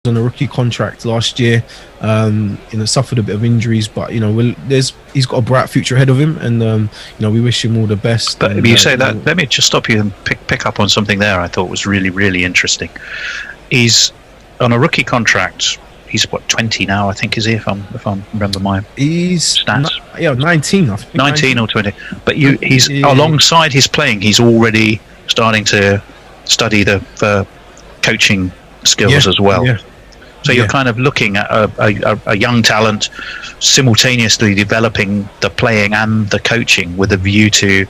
on a rookie contract last year. Suffered a bit of injuries, but he's got a bright future ahead of him, and we wish him all the best. But you say that, let me just stop you and pick up on something there. I thought was really, really interesting. He's on a rookie contract. He's 20 now, I think, is he? If I remember my stats. 19. I think 19 or 20. But he's alongside his playing, he's already starting to study the coaching skills as well. Yeah. So you're kind of looking at a young talent simultaneously developing the playing and the coaching with a view to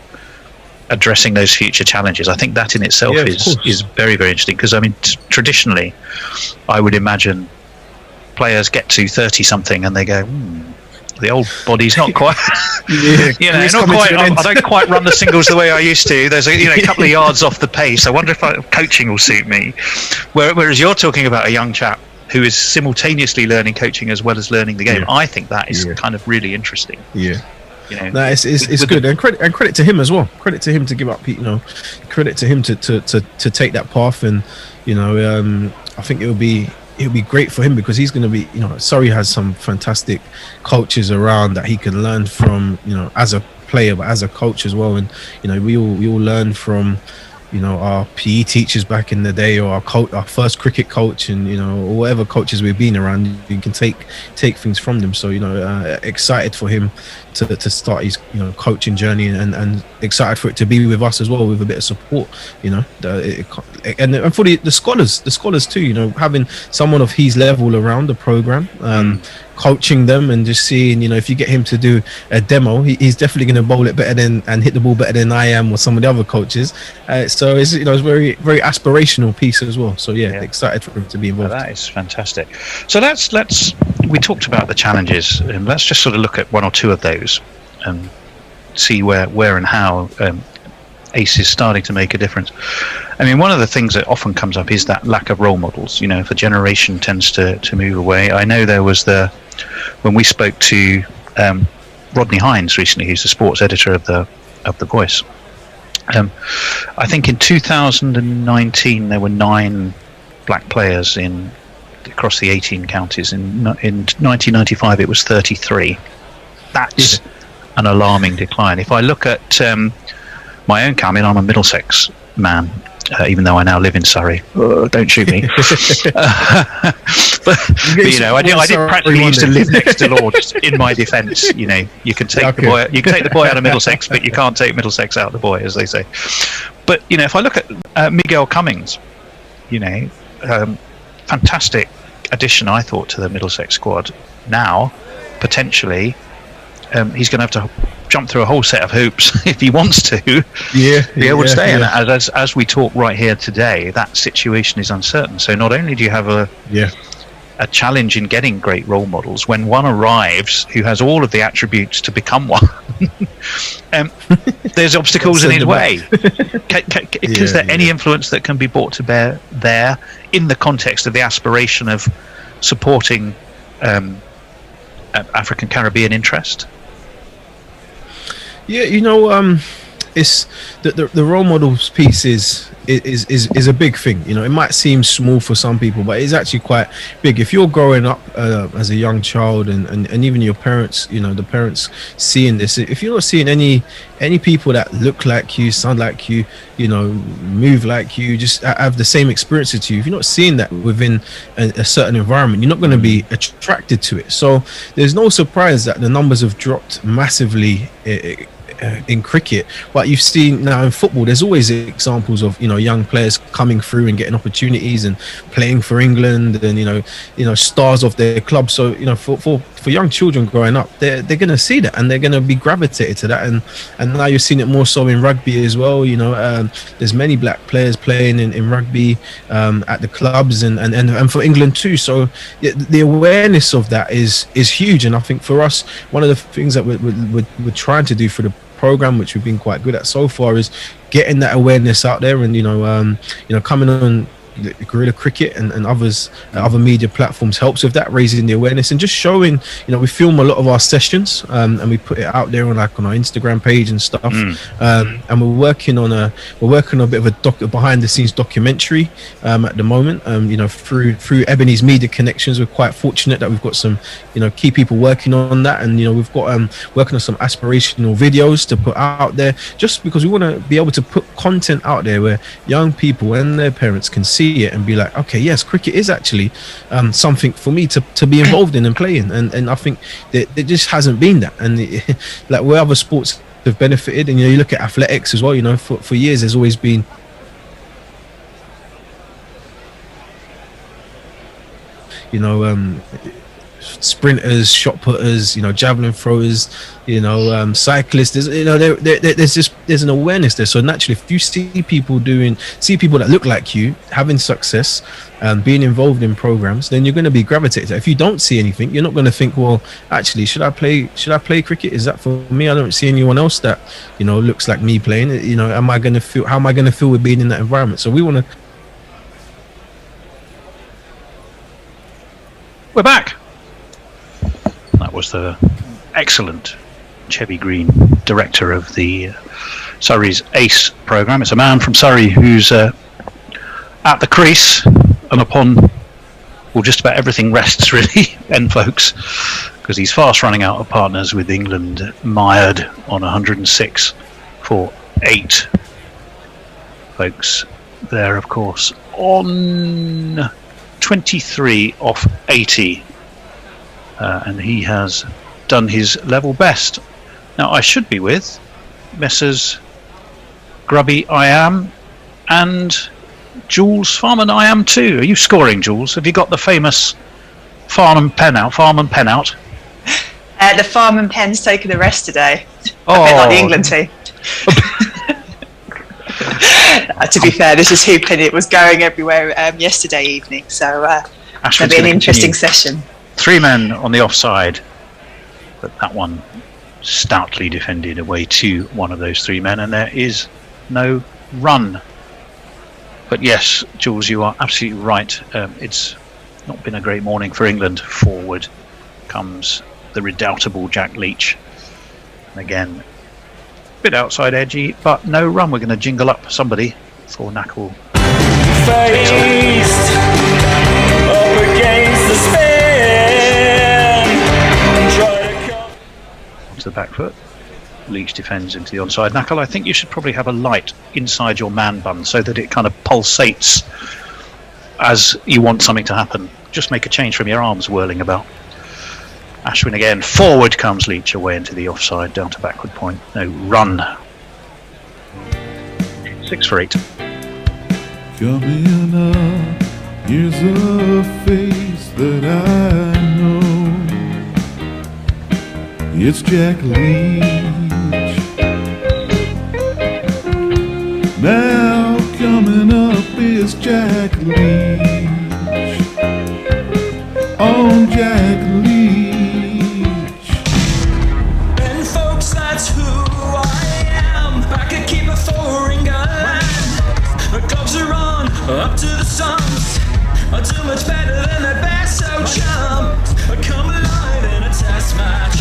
addressing those future challenges. I think that in itself is very, very interesting, because I mean traditionally I would imagine players get to 30 something and they go, the old body's not quite I don't quite run the singles the way I used to. There's a couple of yards off the pace. I wonder if coaching will suit me. Whereas you're talking about a young chap who is simultaneously learning coaching as well as learning the game. I think that is kind of really interesting. It's good, and credit to him as well. Credit to him to give up. Credit to him to take that path, and I think it'll be great for him, because he's going to be, Surrey has some fantastic coaches around that he can learn from, as a player, but as a coach as well. And, we all learn from, our PE teachers back in the day, or our first cricket coach, and, or whatever coaches we've been around, you can take things from them. So, excited for him to start his, coaching journey, and excited for it to be with us as well, with a bit of support, and for the scholars too, having someone of his level around the program, coaching them, and just seeing, if you get him to do a demo, he's definitely going to bowl it better and hit the ball better than I am or some of the other coaches. So it's very, very aspirational piece as well. So excited for him to be involved. Well, that is fantastic. So we talked about the challenges, and let's just sort of look at one or two of those and see where and how ACE is starting to make a difference. I mean, one of the things that often comes up is that lack of role models. If a generation tends to move away. I know there was when we spoke to Rodney Hines recently, who's the sports editor of the Voice. I think in 2019 there were 9 black players across the 18 counties. In 1995 it was 33. That's an alarming decline. If I look at my own county, I'm a Middlesex man, even though I now live in Surrey. Don't shoot me. but I did practically used to live next to Lord. In my defence, you can take the boy out of Middlesex, but you can't take Middlesex out of the boy, as they say. But if I look at Miguel Cummings, fantastic addition, I thought, to the Middlesex squad. Now, potentially, he's going to have to jump through a whole set of hoops if he wants to be able to stay. And as we talk right here today, that situation is uncertain. So not only do you have a challenge in getting great role models, when one arrives who has all of the attributes to become one, there's obstacles in his way. Is there any influence that can be brought to bear there in the context of the aspiration of supporting African Caribbean interest? It's the role models piece is a big thing. It might seem small for some people, but it's actually quite big. If you're growing up as a young child, and even your parents, the parents seeing this, if you're not seeing any people that look like you, sound like you, move like you, just have the same experiences to you, if you're not seeing that within a certain environment, you're not going to be attracted to it. So there's no surprise that the numbers have dropped massively in cricket, but you've seen now in football, there's always examples of young players coming through and getting opportunities and playing for England, and stars of their club. So for young children growing up, they're going to see that, and they're going to be gravitated to that, and now you're seeing it more so in rugby as well. There's many black players playing in rugby at the clubs, and for England too. So the awareness of that is huge, and I think for us, one of the things that we're trying to do for the program, which we've been quite good at so far, is getting that awareness out there, and coming on the guerrilla cricket and others, other media platforms helps with that, raising the awareness and just showing. We film a lot of our sessions, and we put it out there on our Instagram page and stuff. And we're working on a bit of a behind the scenes documentary at the moment. Through Ebony's media connections, we're quite fortunate that we've got some key people working on that, and we've got working on some aspirational videos to put out there, just because we want to be able to put content out there where young people and their parents can see it and be like, okay, yes, cricket is actually something for me to be involved in and playing. And I think that there just hasn't been that, and like where other sports have benefited, and you look at athletics as well. For years there's always been sprinters, shot putters, javelin throwers, cyclists. There's an awareness there. So naturally, if you see people that look like you having success and being involved in programs, then you're going to be gravitated. If you don't see anything, you're not going to think, well, actually, should I play cricket? Is that for me? I don't see anyone else that looks like me playing. How am I going to feel with being in that environment? So we want to. We're back. That was the excellent Chevy Green, director of the Surrey's ACE programme. It's a man from Surrey who's at the crease and upon, well, just about everything rests really, and folks, because he's fast running out of partners with England mired on 106 for 8. Folks, there, of course, on 23 off 80. And he has done his level best. Now I should be with Messrs Grubby I Am and Jules Farman I Am too. Are you scoring, Jules? Have you got the famous Farm and Pen out? The Farm and Pen's taken a rest today. Oh. A bit like the England team. To be fair, this is hooping. It was going everywhere yesterday evening, so it'll be an interesting session. 3 men on the offside, but that one stoutly defended away to one of those 3 men, and there is no run. But yes, Jules, you are absolutely right. It's not been a great morning for England. Forward comes the redoubtable Jack Leach, and again, a bit outside edgy, but no run. We're going to jingle up somebody for Knackle. Faced up against the spin. To the back foot. Leach defends into the onside. Knackle, I think you should probably have a light inside your man bun so that it kind of pulsates as you want something to happen. Just make a change from your arms whirling about. Ashwin again. Forward comes Leach away into the offside, down to backward point. No run. 6 for 8. Coming up, here's a face that I know. It's Jack Leach. Now coming up is Jack Leach. On Jack Leach. And folks, that's who I am. Back a keeper for England. The gloves are on, up to the sums. I do much better than their best, so chumps. I come alive in a test match.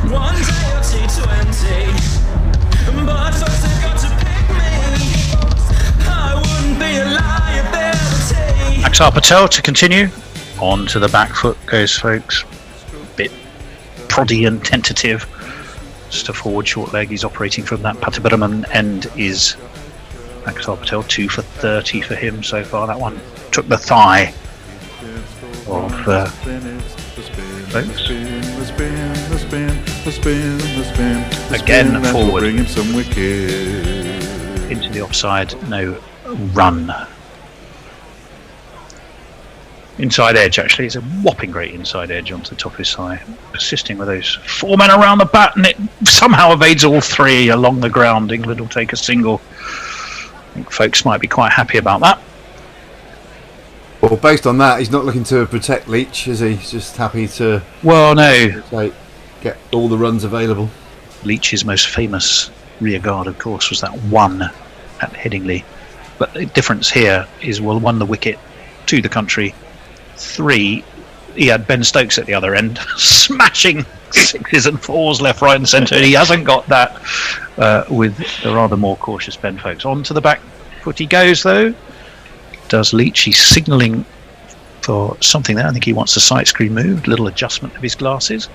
One day or T20, but first they've got to pick me. I wouldn't be a liability. Axar Patel to continue. On to the back foot goes, folks. Bit proddy and tentative. Just a forward short leg. He's operating from that Patibaraman end is Axar Patel. 2 for 30 for him so far. That one took the thigh of folks. Again forward into the offside, no run. Inside edge, actually, it's a whopping great inside edge onto the top of his thigh, persisting with those 4 men around the bat, and it somehow evades all 3 along the ground. England will take a single. I think folks might be quite happy about that. Well, based on that, he's not looking to protect Leach, is he? He's just happy to get all the runs available. Leach's most famous rear guard, of course, was that one at Headingley But the difference here is, well, 1, the wicket, 2, the country, 3, he had Ben Stokes at the other end, smashing 6s and 4s left, right and centre. He hasn't got that with the rather more cautious Ben Folks. On to the back foot he goes, though. Does Leach. He's signalling for something there. I think he wants the sight screen moved. Little adjustment of his glasses.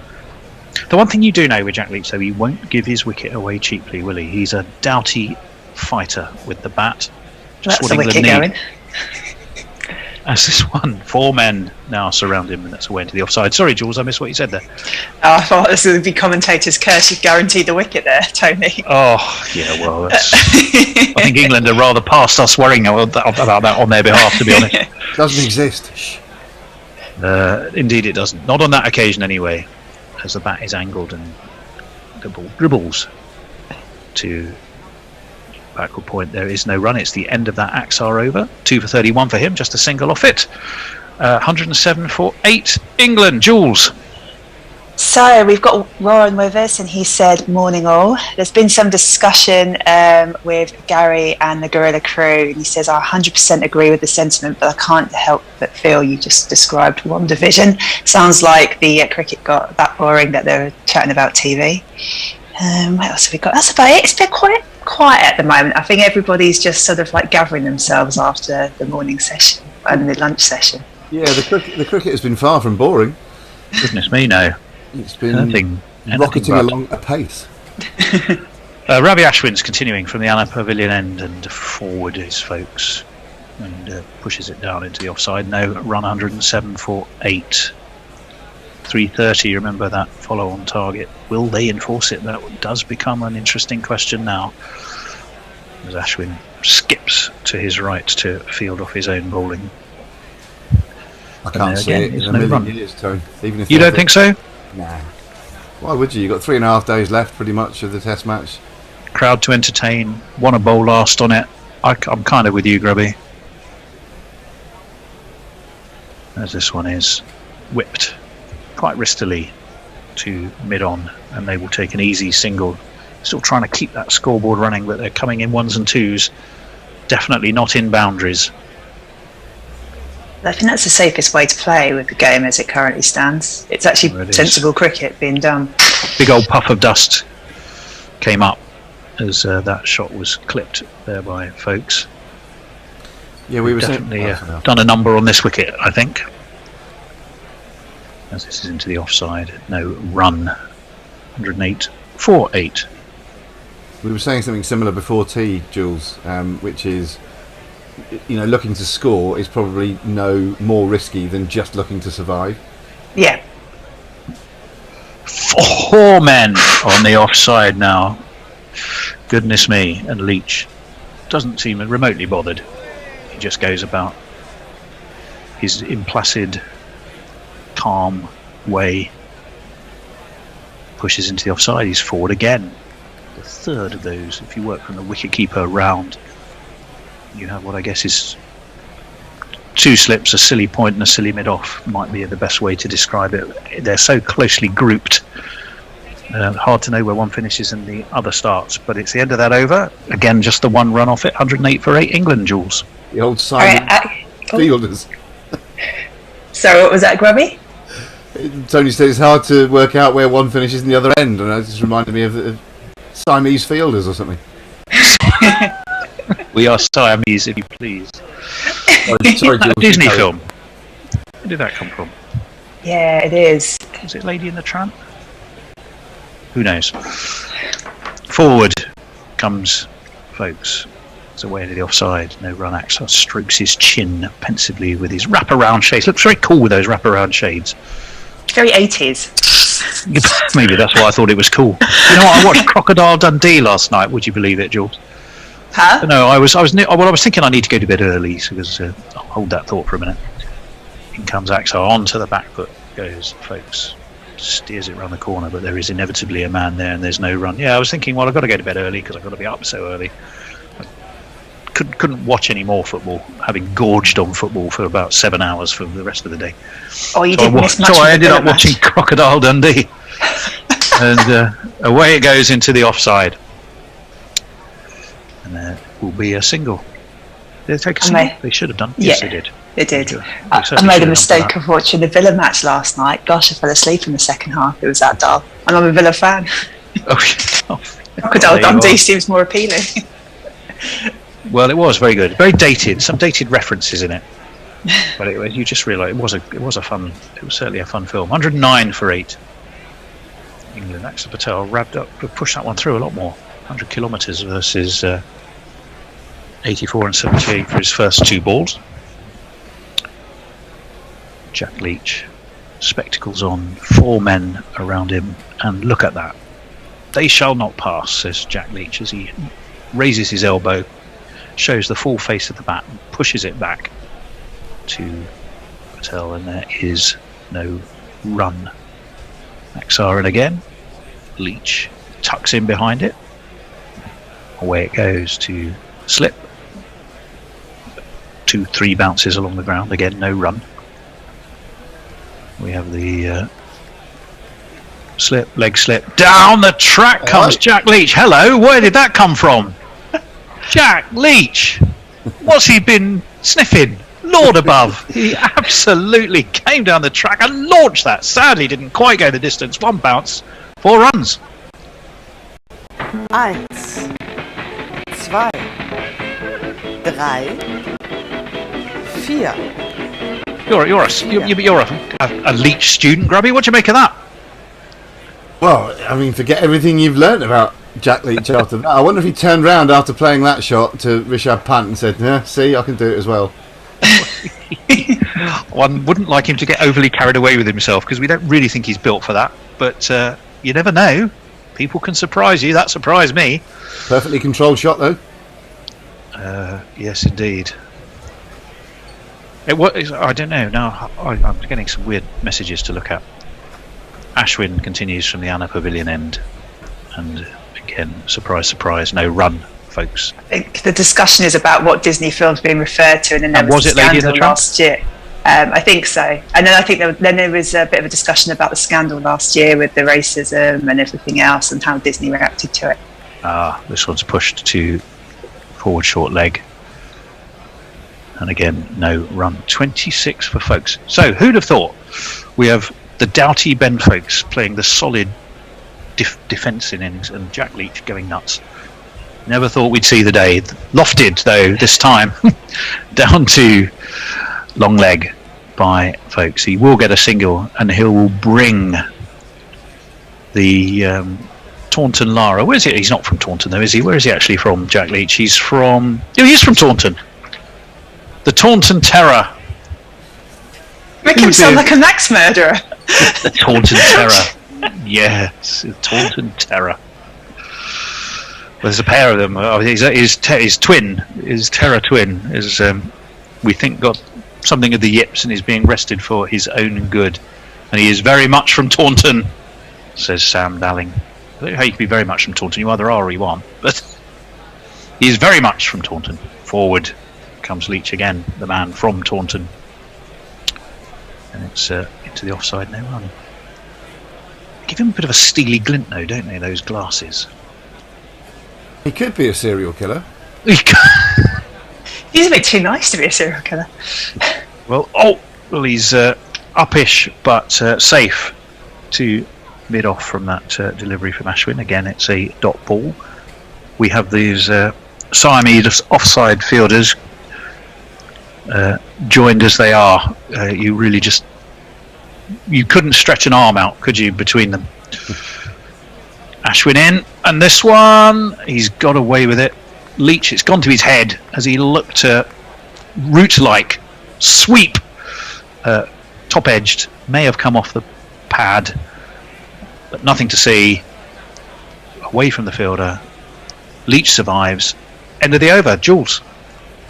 The one thing you do know with Jack Leach, though, he won't give his wicket away cheaply, will he? He's a doughty fighter with the bat. Just that's what England need. Going. As this one, 4 men now surround him, and that's away into the offside. Sorry, Jules, I missed what you said there. I thought this would be commentator's curse. You've guaranteed the wicket there, Tony. Oh, yeah, well, that's, I think England are rather past us worrying about that on their behalf, to be honest. Doesn't exist. Shh. Indeed it doesn't. Not on that occasion, anyway, as the bat is angled and the ball dribbles to backward point. There is no run. It's the end of that Axar over. 2 for 31 for him, just a single off it. 107 for 8 England. Jules. So we've got Warren with us, and he said, morning all. There's been some discussion with Gary and the Gorilla crew, and he says, I 100% agree with the sentiment, but I can't help but feel you just described one division. Sounds like the cricket got that boring that they were chatting about TV. What else have we got? That's about it. It's been quite quiet at the moment. I think everybody's just sort of like gathering themselves after the morning session and the lunch session. Yeah, the cricket has been far from boring. Goodness me, no. It's been rocketing along apace. Ravi Ashwin's continuing from the Anna Pavilion end and forward his folks and pushes it down into the offside. No run. 107 for 8. 330, remember that follow-on target. Will they enforce it? That does become an interesting question now, as Ashwin skips to his right to field off his own bowling. I can't see it in a million years, Tony. Even if you don't think so? Nah. Why would you? You've got 3.5 days left, pretty much, of the Test match. Crowd to entertain. Want to bowl last on it. I'm kind of with you, Grubby. As this one is whipped quite ristily to mid-on, and they will take an easy single. Still trying to keep that scoreboard running, but they're coming in 1s and 2s. Definitely not in boundaries. I think that's the safest way to play with the game as it currently stands. It's actually sensible cricket being done. Big old puff of dust came up as that shot was clipped there by folks. Yeah, we were definitely done a number on this wicket, I think. As this is into the offside, no run. 108 for 8. We were saying something similar before tea, Jules, which is, looking to score is probably no more risky than just looking to survive. Yeah. 4 men on the offside now. Goodness me. And Leach doesn't seem remotely bothered. He just goes about his implacid, calm way. Pushes into the offside. He's forward again. The third of those, if you work from the wicketkeeper round, you have what I guess is 2 slips, a silly point and a silly mid-off might be the best way to describe it. They're so closely grouped, hard to know where one finishes and the other starts, but it's the end of that over. Again, just the 1 run off it. 108 for 8 England, Jules. The old Simon Fielders. So what was that, Grubby? Tony said it's hard to work out where one finishes and the other end, and it just reminded me of Siamese Fielders or something. We are Siamese, if you please. Sorry, a Disney film. Where did that come from? Yeah, it is. Was it Lady and the Tramp? Who knows? Forward comes folks. It's away to the offside. No run. Axar strokes his chin pensively with his wraparound shades. Looks very cool with those wraparound shades. Very 80s. Maybe that's why I thought it was cool. You know what? I watched Crocodile Dundee last night. Would you believe it, Jules? Huh? No, I was thinking I need to go to bed early, because I'll hold that thought for a minute. In comes Axar onto the back foot, goes folks, steers it round the corner, but there is inevitably a man there, and there's no run. Yeah, I was thinking, well, I've got to go to bed early because I've got to be up so early. I couldn't watch any more football, having gorged on football for about 7 hours for the rest of the day. Oh, you didn't miss much. So I ended up watching Crocodile Dundee, and away it goes into the offside. And there will be a single. Did they take a single? They should have done. Yeah, Yes, they did. They did. They I certainly made should a have mistake done of watching the Villa match last night. Gosh, I fell asleep in the second half. It was that dull. And I'm a Villa fan. that. Crocodile There you Dundee are. seems more appealing. Well, it was very good, very dated. Some dated references in it, but you just realise it was certainly a fun film. 109 for 8. England. Axel Patel wrapped up, pushed that one through a lot more. 100 kilometres versus 84 and 78 for his first 2 balls. Jack Leach, spectacles on, 4 men around him, and look at that. They shall not pass, says Jack Leach as he raises his elbow, shows the full face of the bat, and pushes it back to Patel, and there is no run. Aksarin again. Leach tucks in behind it. Away it goes to slip. 2-3 bounces along the ground. Again, no run. We have the leg slip. Down the track comes Jack Leach. Hello, where did that come from? Jack Leach. What's he been sniffing? Lord above. He absolutely came down the track and launched that. Sadly, didn't quite go the distance. 1 bounce, 4 runs. 1, 2, 3, 4. You're a Leach student, Grubby. What do you make of that? Well, I mean, forget everything you've learnt about Jack Leach after that. I wonder if he turned round after playing that shot to Rishabh Pant and said, "Yeah, see, I can do it as well." One wouldn't like him to get overly carried away with himself because we don't really think he's built for that. But you never know. People can surprise you. That surprised me. Perfectly controlled shot, though. Yes, indeed. I don't know. Now I'm getting some weird messages to look at. Ashwin continues from the Anna Pavilion end, and again, surprise, surprise, no run, folks. I think the discussion is about what Disney film's being referred to, and then there was a was it Lady in the scandal Tramp? last year. I think so, and then I think then there was a bit of a discussion about the scandal last year with the racism and everything else, and how Disney reacted to it. This one's pushed to forward short leg, and again, no run. 26 for folks. So, who'd have thought? We have the doughty Ben folks playing the solid defence innings, and Jack Leach going nuts. Never thought we'd see the day. Lofted, though, this time, down to long leg by folks. He will get a single, and he will bring the Taunton Lara. Where is he? He's not from Taunton, though, is he? Where is he actually from, Jack Leach? He's from... Oh, he is from Taunton. The Taunton Terror. Make him sound like an axe murderer. The Taunton Terror. Yes, the Taunton Terror. Well, there's a pair of them. His twin, his Terror twin, is we think got something of the yips and is being rested for his own good. And he is very much from Taunton, says Sam Dalling. I don't know how you can be very much from Taunton. You either are or you aren't. But he is very much from Taunton. Forward comes Leach again, the man from Taunton. And it's into the offside, no run. Give him a bit of a steely glint, though, don't they, those glasses? He could be a serial killer. He's a bit too nice to be a serial killer. Well, he's uppish, but safe to mid off from that delivery from Ashwin. Again, it's a dot ball. We have these Siamese offside fielders joined as they are. You really just... You couldn't stretch an arm out, could you, between them? Ashwin in, and this one, he's got away with it. Leach, it's gone to his head as he looked to root-like sweep, top-edged, may have come off the pad, but nothing to see. Away from the fielder. Leach survives. End of the over. Jules.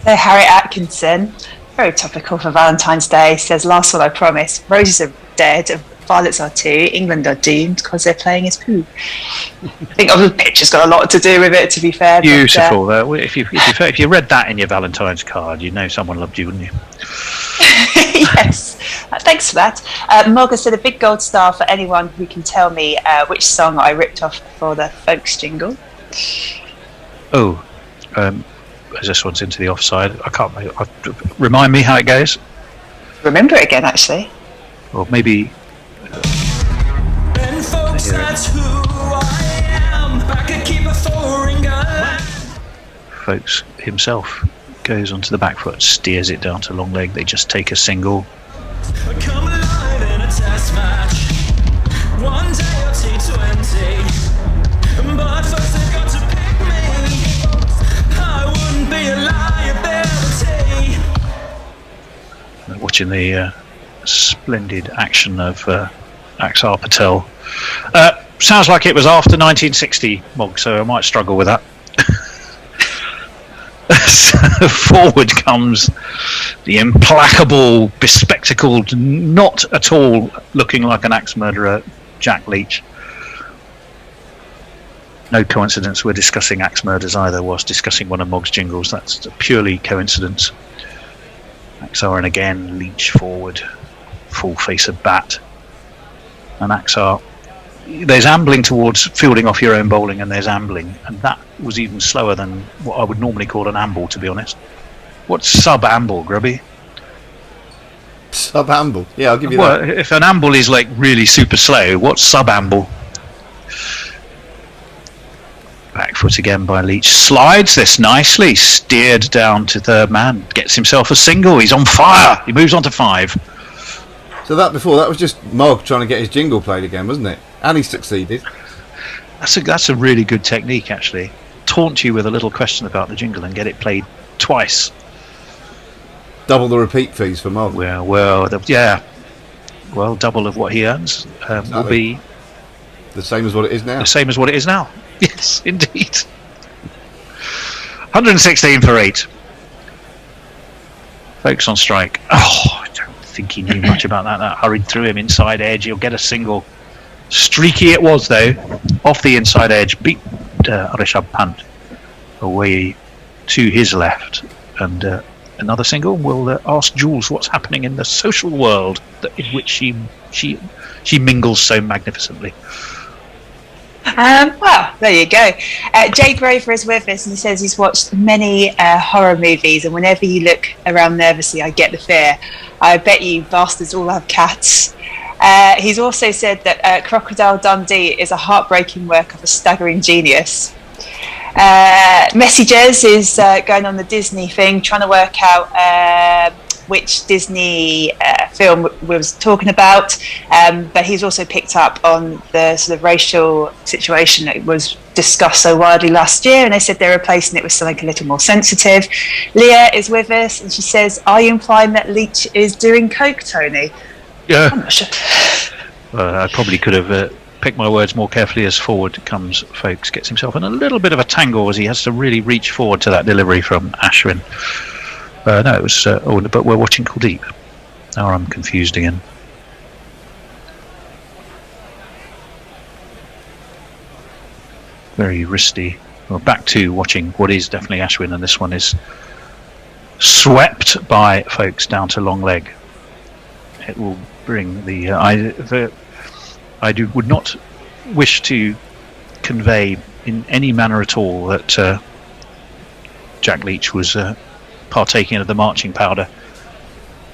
So Harry Atkinson, very topical for Valentine's Day, says, last one I promise, roses are dead, violets are too, England are doomed because they're playing as poo. I think the picture's got a lot to do with it, to be fair. Beautiful. But, if you read that in your Valentine's card, you'd know someone loved you, wouldn't you? Yes. Thanks for that. Morgan said, a big gold star for anyone who can tell me which song I ripped off for the folks jingle. as this one's into the offside. I can't. Remind me how it goes, Remember it again, actually. or maybe. And folks, that's who I am. Back a keeper for England. Folks himself goes onto the back foot, steers it down to long leg. They just take a single. Come alive in a test match. One day or T20. But first they've got to pick me. I wouldn't be a liability. Watching the splendid action of Axar Patel. Sounds like it was after 1960, Mog, so I might struggle with that. So forward comes the implacable, bespectacled, not at all looking like an axe murderer, Jack Leach. No coincidence we're discussing axe murders either whilst discussing one of Mog's jingles. That's a purely coincidence. Axar, and again Leach forward, full face of bat. And Axar, there's ambling towards fielding off your own bowling, and there's ambling, and that was even slower than what I would normally call an amble, to be honest. What's sub-amble, Grubby? Sub-amble. Yeah, I'll give you Well, that. if an amble is like really super slow, what's sub-amble? Back foot again by Leach. Slides this nicely, steered down to third man, gets himself a single. He's on fire. He moves on to 5. So that was just Mog trying to get his jingle played again, wasn't it? And he succeeded. That's a really good technique, actually. Taunt you with a little question about the jingle and get it played twice. Double the repeat fees for Mog. Yeah. Well, double of what he earns will be The same as what it is now. the same as what it is now. Yes, indeed. 116 for 8. Folks on strike. Oh, I don't think he knew much about that. That hurried through him inside edge. He'll get a single. Streaky it was, though. Off the inside edge. Beat Rishabh Pant away to his left. And another single. We'll ask Jules what's happening in the social world in which she mingles so magnificently. Well, there you go. Jade Rover is with us, and he says he's watched many horror movies, and whenever you look around nervously, I get the fear. I bet you bastards all have cats. He's also said that Crocodile Dundee is a heartbreaking work of a staggering genius. Messages is going on the Disney thing, trying to work out which Disney film we was talking about, but he's also picked up on the sort of racial situation that was discussed so widely last year, and they said they're replacing it with something a little more sensitive. Leah is with us, and she says, are you implying that Leach is doing coke, Tony? Yeah. I'm not sure. I probably could have picked my words more carefully. As forward comes Folks, gets himself in a little bit of a tangle as he has to really reach forward to that delivery from Ashwin. No, it was but we're watching Kuldeep. Now I'm confused again. Very wristy. Well, back to watching what is definitely Ashwin, and this one is swept by Folks down to long leg. It will bring I would not wish to convey in any manner at all that Jack Leach was partaking of the marching powder.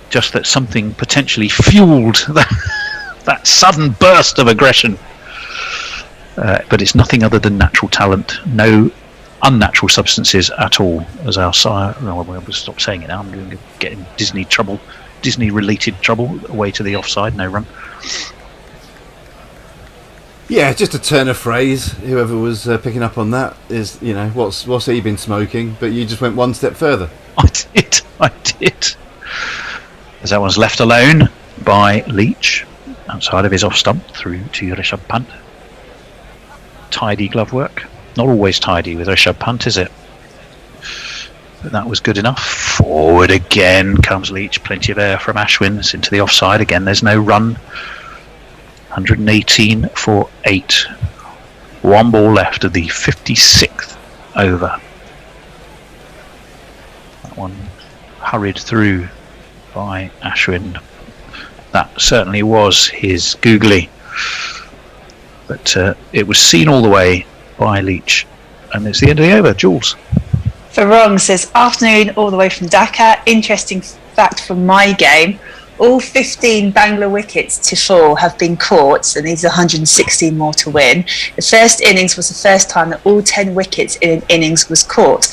Just that something potentially fueled that sudden burst of aggression. But it's nothing other than natural talent. No unnatural substances at all. As our sire, we'll stop saying it now. I'm going to get in Disney-related trouble. Away to the offside, no run. Yeah, just a turn of phrase. Whoever was picking up on that is, what's he been smoking? But you just went one step further. I did. As that one's left alone by Leach, outside of his off stump, through to Rishabh Pant. Tidy glove work. Not always tidy with Rishabh Pant, is it? But that was good enough. Forward again comes Leach. Plenty of air from Ashwin. It's into the offside again. There's no run. 118 for 8. One ball left of the 56th over. That one hurried through by Ashwin. That certainly was his googly. But it was seen all the way by Leach. And it's the end of the over. Jules. Farong says, afternoon all the way from Dhaka. Interesting fact from my game. All 15 Bangla wickets to fall have been caught, and these are 116 more to win. The first innings was the first time that all 10 wickets in an innings was caught.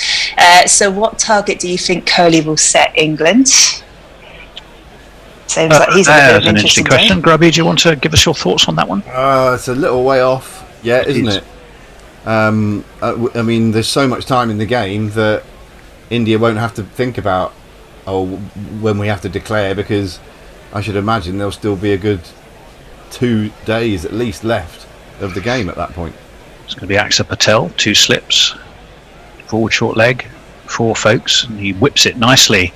So what target do you think Kohli will set England? Seems like he's that's an interesting question. Grubby, do you want to give us your thoughts on that one? It's a little way off yet, isn't it? I mean, there's so much time in the game that India won't have to think about when we have to declare, because I should imagine there'll still be a good 2 days at least left of the game at that point. It's going to be Axar Patel, 2 slips, forward short leg, 4 folks, and he whips it nicely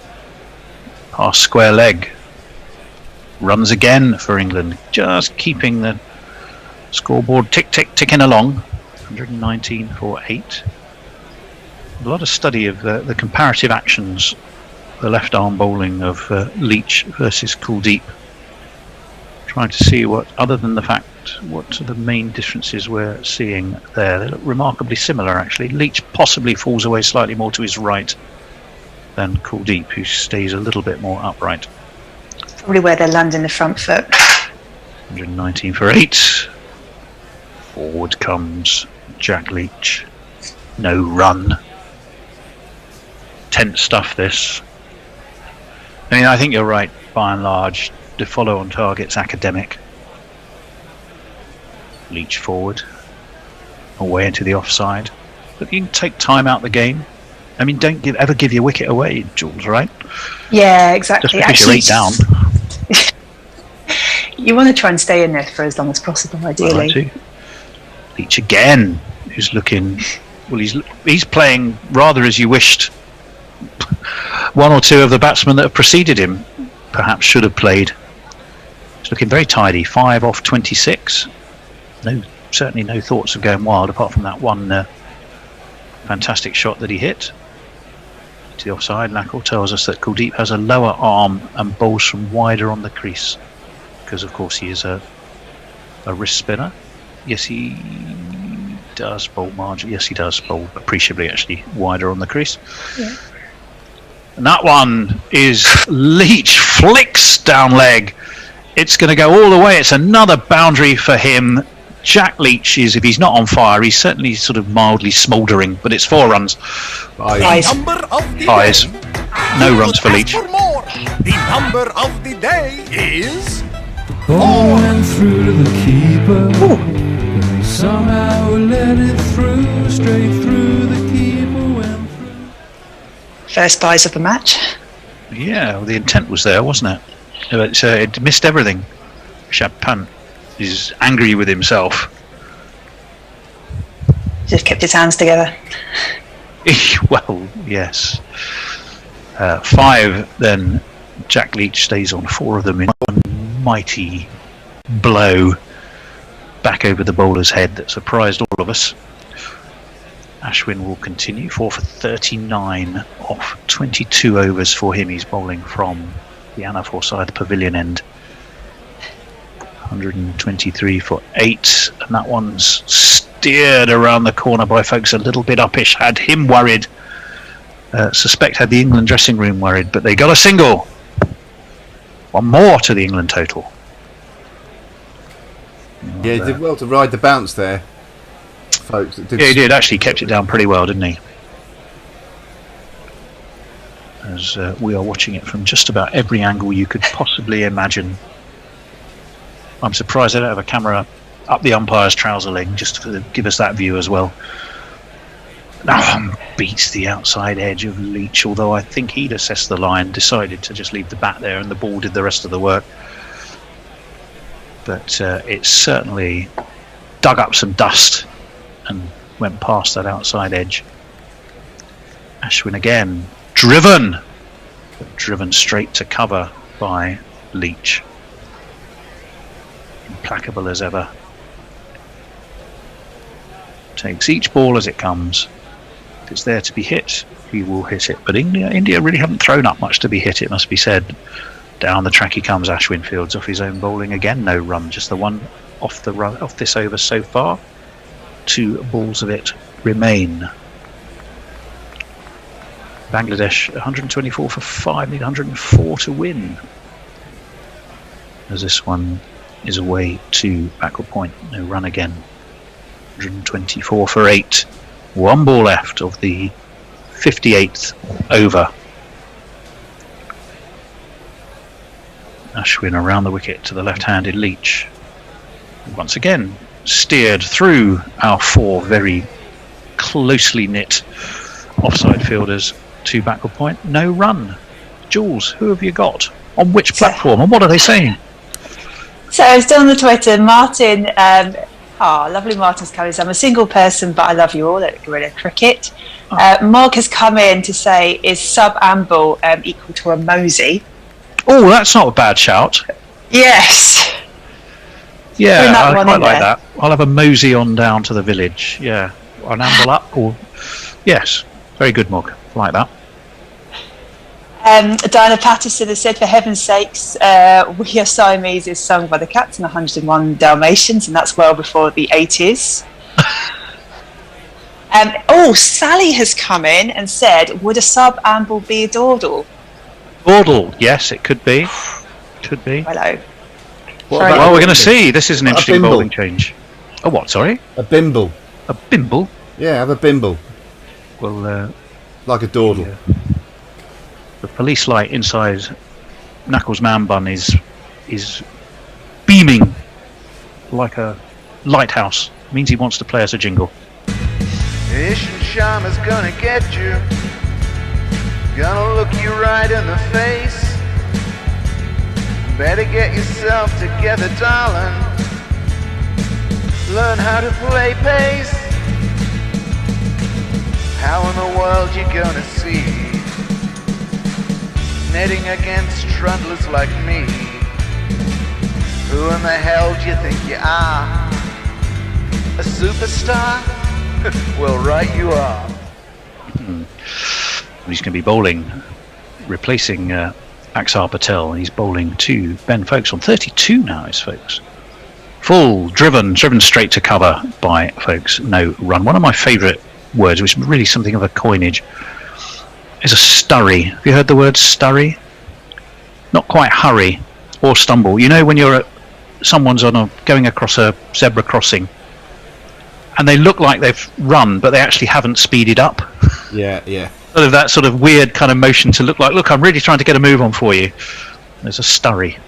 past square leg. Runs again for England, just keeping the scoreboard ticking along. 119 for 8. A lot of study of the comparative actions, the left arm bowling of Leach versus Kuldeep. Trying to see what, other than the fact, what are the main differences we're seeing there. They look remarkably similar actually. Leach possibly falls away slightly more to his right than Kuldeep, who stays a little bit more upright. Probably where they land in the front foot. 119 for 8. Forward comes Jack Leach. No run. Tense stuff, this. I mean, I think you're right, by and large. The follow on target's academic. Leach forward. Away into the offside. But you can take time out the game. I mean, don't ever give your wicket away, Jules, right? Yeah, exactly. Just because you're 8 down. You want to try and stay in there for as long as possible, ideally. Leach again, who's looking... Well, he's playing rather as you wished. 1 or 2 of the batsmen that have preceded him perhaps should have played. He's looking very tidy. 5 off 26. Certainly no thoughts of going wild, apart from that one fantastic shot that he hit to the offside. Lackle tells us that Kuldeep has a lower arm and bowls from wider on the crease, because of course he is a wrist spinner. Yes, he does bowl margin. Yes, he does bowl appreciably actually wider on the crease. Yeah. And that one is Leach, flicks down leg. It's going to go all the way. It's another boundary for him. Jack Leach is, if he's not on fire, he's certainly sort of mildly smouldering, but it's 4 runs. Eyes. No runs for Leach. The number of the day is... Ball went through to the keeper. But somehow let it through, straight through the keeper went through. First buys of the match. Yeah, well, the intent was there, wasn't it? But it missed everything. Rishabh Pant is angry with himself. Just kept his hands together. Well, yes. 5 then. Jack Leach stays on 4 of them in one mighty blow back over the bowler's head that surprised all of us. Ashwin will continue. 4 for 39 off 22 overs for him. He's bowling from the Anafor side, the pavilion end. 123 for 8, and that one's steered around the corner by folks a little bit uppish. Had him worried. Suspect had the England dressing room worried, but they got a single. 1 more to the England total. Yeah, he did well to ride the bounce there, folks. Yeah, he did. Actually kept it down pretty well, didn't he? As we are watching it from just about every angle you could possibly imagine. I'm surprised they don't have a camera up the umpire's trouser leg just to give us that view as well. Now beats the outside edge of Leach, although I think he'd assessed the line, decided to just leave the bat there, and the ball did the rest of the work. But it certainly dug up some dust and went past that outside edge. Ashwin again, driven straight to cover by Leach. Implacable as ever. Takes each ball as it comes. If it's there to be hit, he will hit it. But India really haven't thrown up much to be hit, it must be said. Down the track he comes. Ashwin fields off his own bowling again. No run, just the one off the run off this over so far. 2 balls of it remain. Bangladesh 124 for 5, need 104 to win. As this one is away to backward point, no run again. 124 for 8. One ball left of the 58th over. Ashwin around the wicket to the left-handed Leach. Once again, steered through our 4 very closely knit offside fielders to backward point. No run. Jules, who have you got? On which platform? And what are they saying? So I was still on the Twitter. Martin, lovely Martin's coming. I'm a single person, but I love you all at Gorilla Cricket. Mark has come in to say, is sub amble equal to a mosey? Oh, that's not a bad shout. Yes. Yeah, I quite like that. I'll have a mosey on down to the village. Yeah, an amble up. Or yes, very good, Mark. I like that. Diana Patterson has said, for heaven's sakes, We Are Siamese is sung by the Cats in 101 Dalmatians, and that's well before the 80s. Sally has come in and said, would a sub amble be a dawdle? Dawdle, yes, it could be. Could be. Hello. Well, we're going to see. This is an interesting bowling change. A what, sorry? A bimble. A bimble? Yeah, have a bimble. Well, like a dawdle. Yeah. The police light inside Knuckles' man bun is beaming like a lighthouse. It means he wants to play us a jingle. Ishant Sharma's gonna get you, gonna look you right in the face. Better get yourself together, darling. Learn how to play pace. How in the world you gonna see netting against trundlers like me? Who in the hell do you think you are? A superstar? Well, right you are. He's going to be bowling, replacing Axar Patel. He's bowling to Ben Folkes on 32 now, is Folkes. Full, driven straight to cover by Folkes. No run. One of my favourite words, which is really something of a coinage, is a sturry. Have you heard the word sturry? Not quite hurry or stumble. You know when someone's going across a zebra crossing and they look like they've run, but they actually haven't speeded up. Yeah. Sort of that sort of weird kind of motion to look like, look, I'm really trying to get a move on for you. There's a sturry. I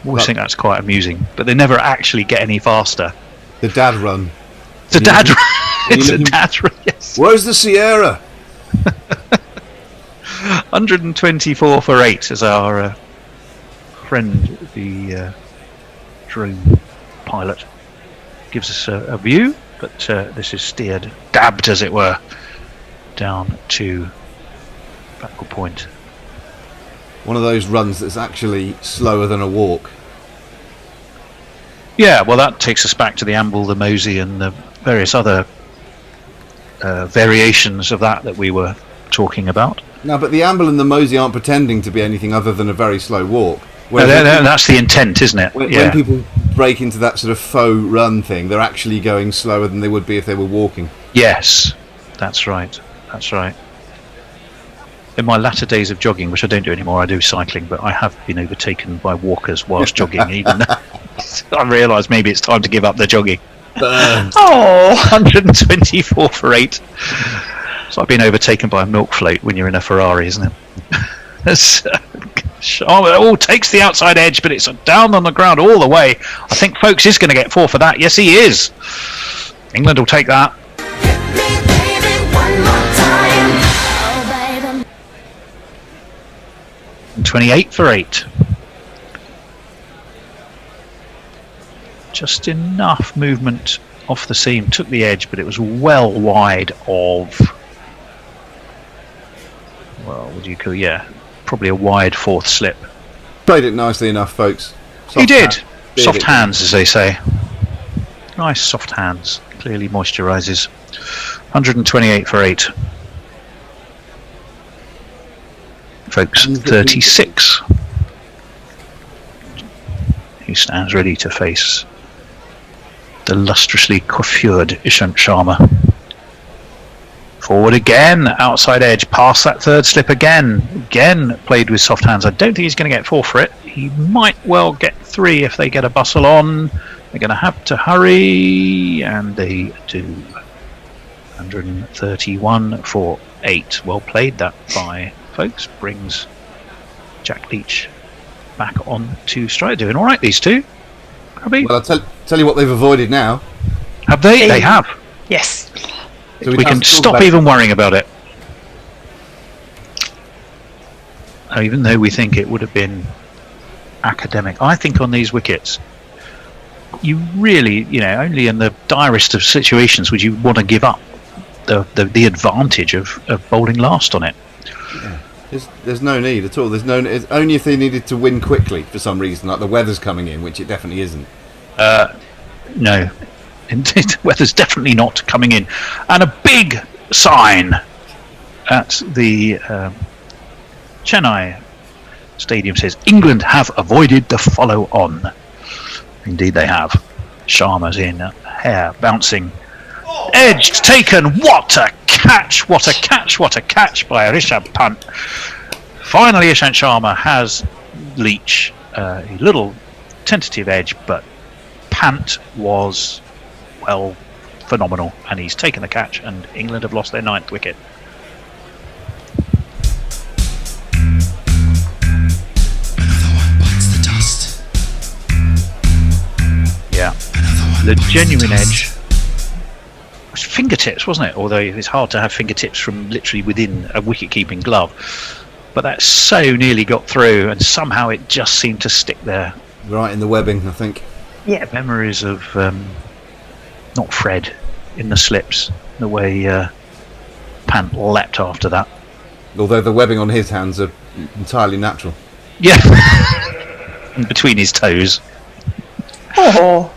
always think that's quite amusing, but they never actually get any faster. The dad run. It's a dad run. It's a dad run, yes. Where's the Sierra? 124 for 8 as our friend, the drone pilot, gives us a view, but this is steered, dabbed as it were, down to backward point. One of those runs that's actually slower than a walk. Yeah, well, that takes us back to the amble, the mosey, and the various other variations of that we were talking about. No, but the amble and the mosey aren't pretending to be anything other than a very slow walk. No, that's the intent, isn't it? When people break into that sort of faux run thing, they're actually going slower than they would be if they were walking. Yes, that's right. That's right. In my latter days of jogging, which I don't do anymore, I do cycling, but I have been overtaken by walkers whilst jogging, even though I realise maybe it's time to give up the jogging. 124 for 8. So I've been overtaken by a milk float when you're in a Ferrari, isn't it? It all takes the outside edge, but it's down on the ground all the way. I think Folkes is going to get 4 for that. Yes, he is. England will take that. Hit me, baby, one more time. Oh, baby. 28 for 8. Just enough movement off the seam. Took the edge, but it was well wide of... Well, what do you call? Yeah, probably a wide 4th slip. Played it nicely enough, folks. He did. Soft hands, as they say. Nice soft hands. Clearly moisturises. 128 for 8. Folks, 36. He stands ready to face the lustrously coiffured Ishant Sharma. Forward again, outside edge, past that third slip again. Again, played with soft hands. I don't think he's going to get 4 for it. He might well get 3 if they get a bustle on. They're going to have to hurry, and they do. 131 for 8. Well played that by folks. Brings Jack Leach back on to stride. Doing all right, these two. Well, I'll tell you what they've avoided now. Have they? They have. Yes. So we can stop even worrying about it. Even though we think it would have been academic. I think on these wickets, you really, only in the direst of situations would you want to give up the advantage of bowling last on it. Yeah. There's no need at all. It's only if they needed to win quickly for some reason, like the weather's coming in, which it definitely isn't. No. Indeed, weather's definitely not coming in. And a big sign at the Chennai Stadium says, England have avoided the follow-on. Indeed they have. Sharma's in, hair bouncing. Edge taken. What a catch, what a catch, what a catch by Rishabh Pant. Finally, Ishant Sharma has Leach. A little tentative edge, but Pant was, well, phenomenal. And he's taken the catch, and England have lost their 9th wicket. Yeah, the genuine edge was fingertips, wasn't it? Although it's hard to have fingertips from literally within a wicket-keeping glove. But that so nearly got through, and somehow it just seemed to stick there. Right in the webbing, I think. Yeah. Memories of not Fred in the slips, the way Pant leapt after that. Although the webbing on his hands are entirely natural. Yeah, between his toes. Oh,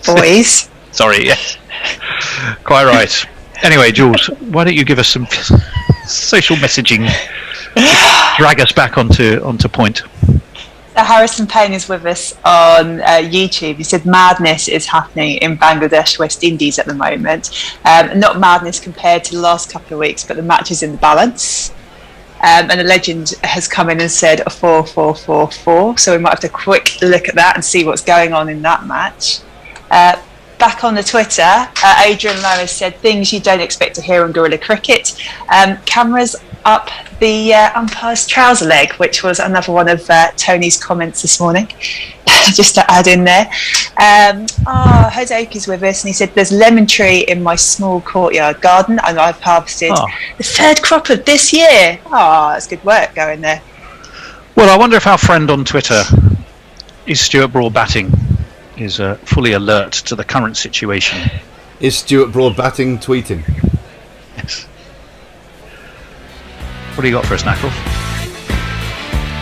boys. Sorry, yes. Quite right. Anyway, Jules, why don't you give us some social messaging to drag us back onto point. So Harrison Payne is with us on YouTube. He said madness is happening in Bangladesh, West Indies at the moment. Not madness compared to the last couple of weeks, but the match is in the balance. And a legend has come in and said a 4-4-4-4. So we might have to quick look at that and see what's going on in that match. Back on the Twitter, Adrian Lowe has said things you don't expect to hear on Guerrilla Cricket. Cameras up the umpire's trouser leg, which was another one of Tony's comments this morning. Just to add in there. Hodok is with us and he said there's lemon tree in my small courtyard garden and I've harvested the 3rd crop of this year. That's good work going there. Well, I wonder if our friend on Twitter is Stuart Broad Batting is fully alert to the current situation. Is Stuart Broad Batting tweeting? Yes. What do you got for us, Knackles?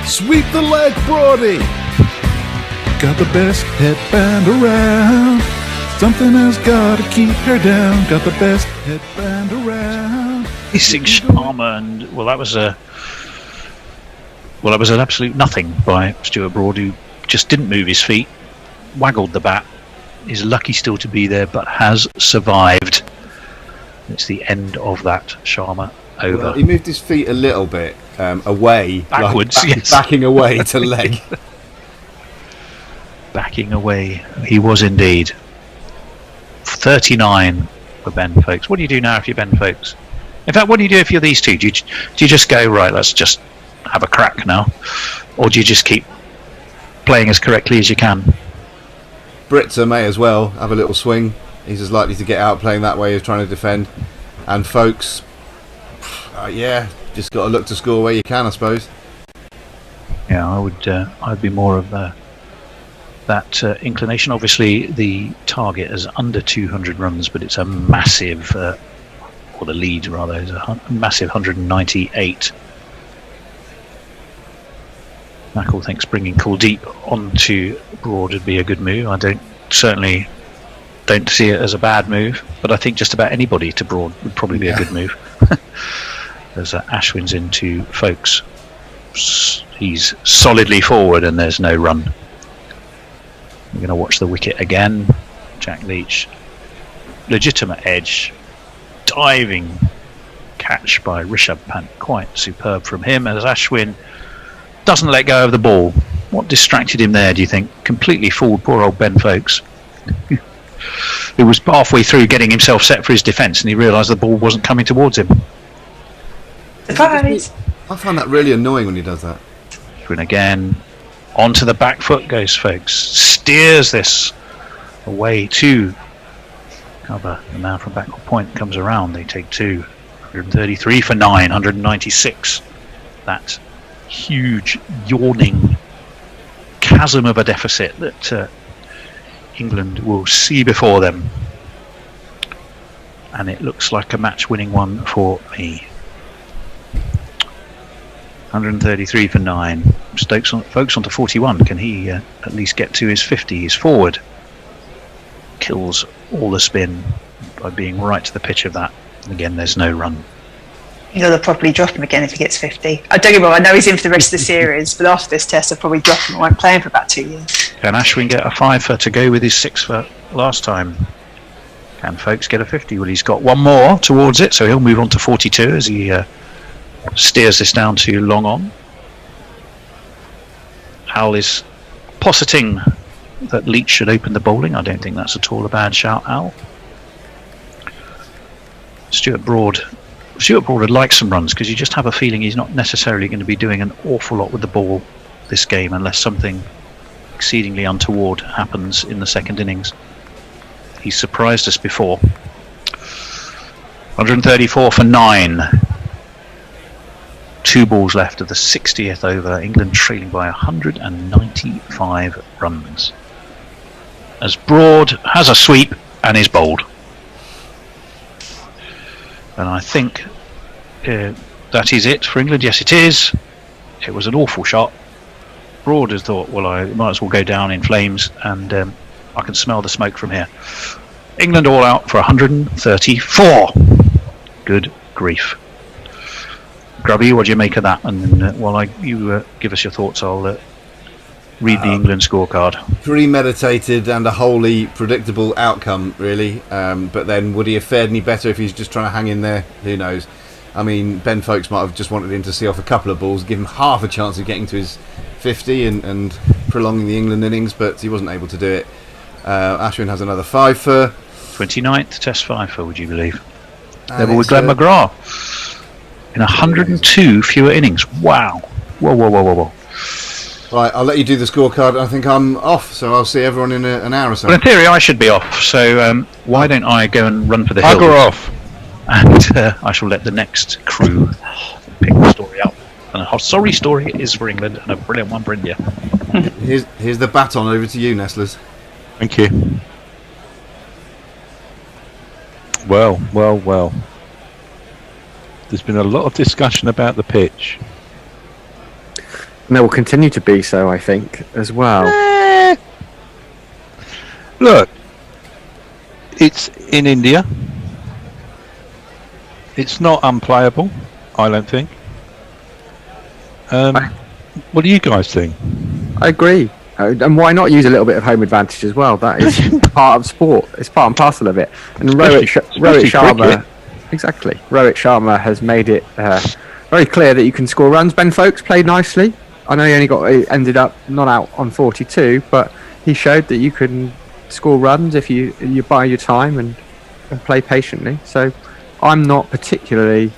Sweep the leg, Broady! Got the best headband around. Something has got to keep her down. Got the best headband around. Hissing Sharma, and that was an absolute nothing by Stuart Broad, who just didn't move his feet, waggled the bat, is lucky still to be there, but has survived. It's the end of that Sharma over. Well, he moved his feet a little bit away, backwards, yes. Backing away to leg. Backing away, he was indeed. 39 for Ben Folkes. What do you do now if you're Ben Folkes? In fact, what do you do if you're these two? Do you just go, right, let's just have a crack now? Or do you just keep playing as correctly as you can? Britzer may as well have a little swing. He's as likely to get out playing that way as trying to defend. And Folkes, just got to look to score where you can, I suppose. Yeah, I'd be more of that inclination. Obviously, the target is under 200 runs, but it's a massive, or the lead rather, is a massive 198. Knackle thinks bringing Kuldeep onto Broad would be a good move. I certainly don't see it as a bad move, but I think just about anybody to Broad would probably be a good move. There's Ashwin's into Folkes. He's solidly forward and there's no run. We're going to watch the wicket again. Jack Leach, legitimate edge, diving catch by Rishabh Pant, quite superb from him, as Ashwin doesn't let go of the ball. What distracted him there, do you think? Completely fooled poor old Ben Folkes, who was halfway through getting himself set for his defence, and he realised the ball wasn't coming towards him. Surprise! I find that really annoying when he does that. Ashwin again, onto the back foot goes Folkes, steers this away to cover. The man from backward point comes around, they take 2. 133 for 9, 196. That huge yawning chasm of a deficit that England will see before them, and it looks like a match-winning one for me. 133 for 9. Folkes onto 41. Can he at least get to his 50? He's forward. Kills all the spin by being right to the pitch of that. Again, there's no run. They'll probably drop him again if he gets 50. I don't get me wrong, I know he's in for the rest of the series, but after this test, I'll probably drop him. I won't play him for about 2 years. Can Ashwin get a 5 for to go with his 6 for last time? Can Folkes get a 50? Well, he's got one more towards it, so he'll move on to 42 as he steers this down to long on. Hal is positing that Leach should open the bowling. I don't think that's at all a bad shout, Al. Stuart Broad would like some runs, because you just have a feeling he's not necessarily going to be doing an awful lot with the ball this game unless something exceedingly untoward happens in the second innings. He's surprised us before. 134 for 9. 2 balls left of the 60th over. England trailing by 195 runs. As Broad has a sweep and is bowled. And I think that is it for England. Yes, it is. It was an awful shot. Broad has thought, well, I might as well go down in flames, and I can smell the smoke from here. England all out for 134. Good grief. Grubby, what do you make of that? And then while you give us your thoughts, I'll read the England scorecard. Premeditated and a wholly predictable outcome, really. But then, would he have fared any better if he's just trying to hang in there? Who knows? I mean, Ben Folkes might have just wanted him to see off a couple of balls, give him half a chance of getting to his 50 and prolonging the England innings, but he wasn't able to do it. Ashwin has another 5 for 29th Test 5 for, would you believe? Level with Glenn McGrath in 102 fewer innings. Wow. Whoa. Right, I'll let you do the scorecard. I think I'm off, so I'll see everyone in an hour or so. Well, in theory, I should be off, so why don't I go and run for the hill? I'll go off. And I shall let the next crew pick the story out. And a sorry story it is for England, and a brilliant one for India. Here's the baton over to you, Nestlers. Thank you. Well. There's been a lot of discussion about the pitch. And there will continue to be so, I think, as well. Look, it's in India. It's not unplayable, I don't think. What do you guys think? I agree. And why not use a little bit of home advantage as well? That is part of sport. It's part and parcel of it. And Rohit Sharma, exactly. Rohit Sharma has made it very clear that you can score runs. Ben Folkes played nicely. I know he ended up not out on 42, but he showed that you can score runs if you buy your time and play patiently. So I'm not particularly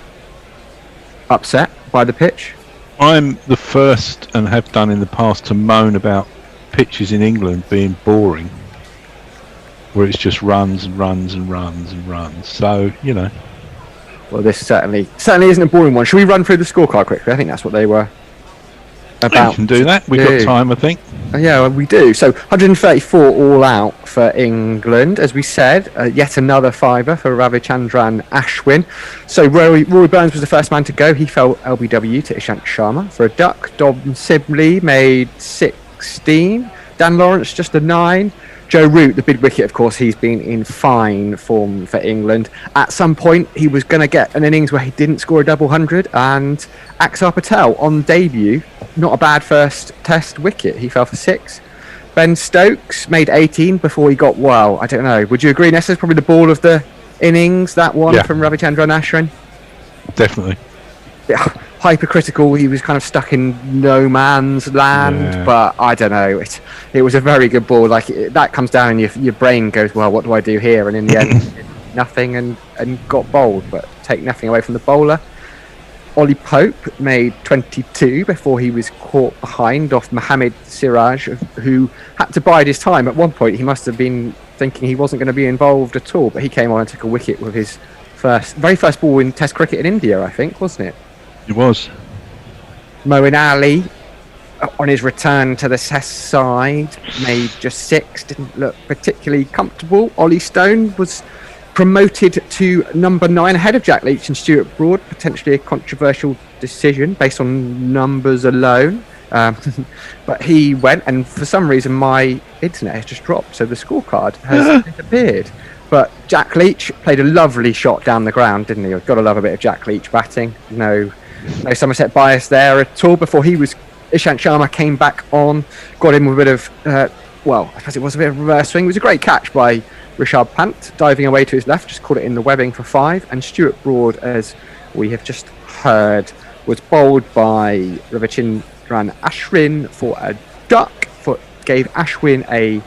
upset by the pitch. I'm the first, and have done in the past, to moan about pitches in England being boring, where it's just runs and runs and runs and runs. So, you know. Well, this certainly isn't a boring one. Should we run through the scorecard quickly? I think that's what they were about. We can do that. We've got time, I think. Yeah, we do. So 134 all out for England. As we said, yet another fiver for Ravichandran Ashwin. So Rory Burns was the first man to go. He fell LBW to Ishant Sharma for a duck. Dom Sibley made 16. Dan Lawrence just a 9. Joe Root, the big wicket, of course, he's been in fine form for England. At some point, he was going to get an innings where he didn't score a double 100, and Axar Patel on debut, not a bad first test wicket. He fell for 6. Ben Stokes made 18 before he got, well, I don't know. Would you agree, Nessa? Probably the ball of the innings, that one Yeah. from Ravichandran Ashwin. Definitely. Yeah, hypercritical. He was kind of stuck in no man's land, Yeah. but I don't know. It was a very good ball. Like that comes down, and your brain goes, "Well, what do I do here?" And in the end, nothing, and got bowled. But take nothing away from the bowler. Ollie Pope made 22 before he was caught behind off Mohammed Siraj, who had to bide his time. At one point, he must have been thinking he wasn't going to be involved at all, but he came on and took a wicket with his very first ball in Test cricket in India, I think, wasn't it? It was. Moeen Ali, on his return to the Test side, made just 6, didn't look particularly comfortable. Ollie Stone was promoted to number 9 ahead of Jack Leach and Stuart Broad, potentially a controversial decision based on numbers alone. But he went, and for some reason my internet has just dropped, so the scorecard has disappeared. But Jack Leach played a lovely shot down the ground, didn't he? You've got to love a bit of Jack Leach batting. No Somerset bias there at all. Before Ishant Sharma came back on, got him with a bit of, I suppose it was a bit of a reverse swing. It was a great catch by Rishabh Pant, diving away to his left, just caught it in the webbing for 5. And Stuart Broad, as we have just heard, was bowled by Ravichandran Ashwin for a duck, gave Ashwin a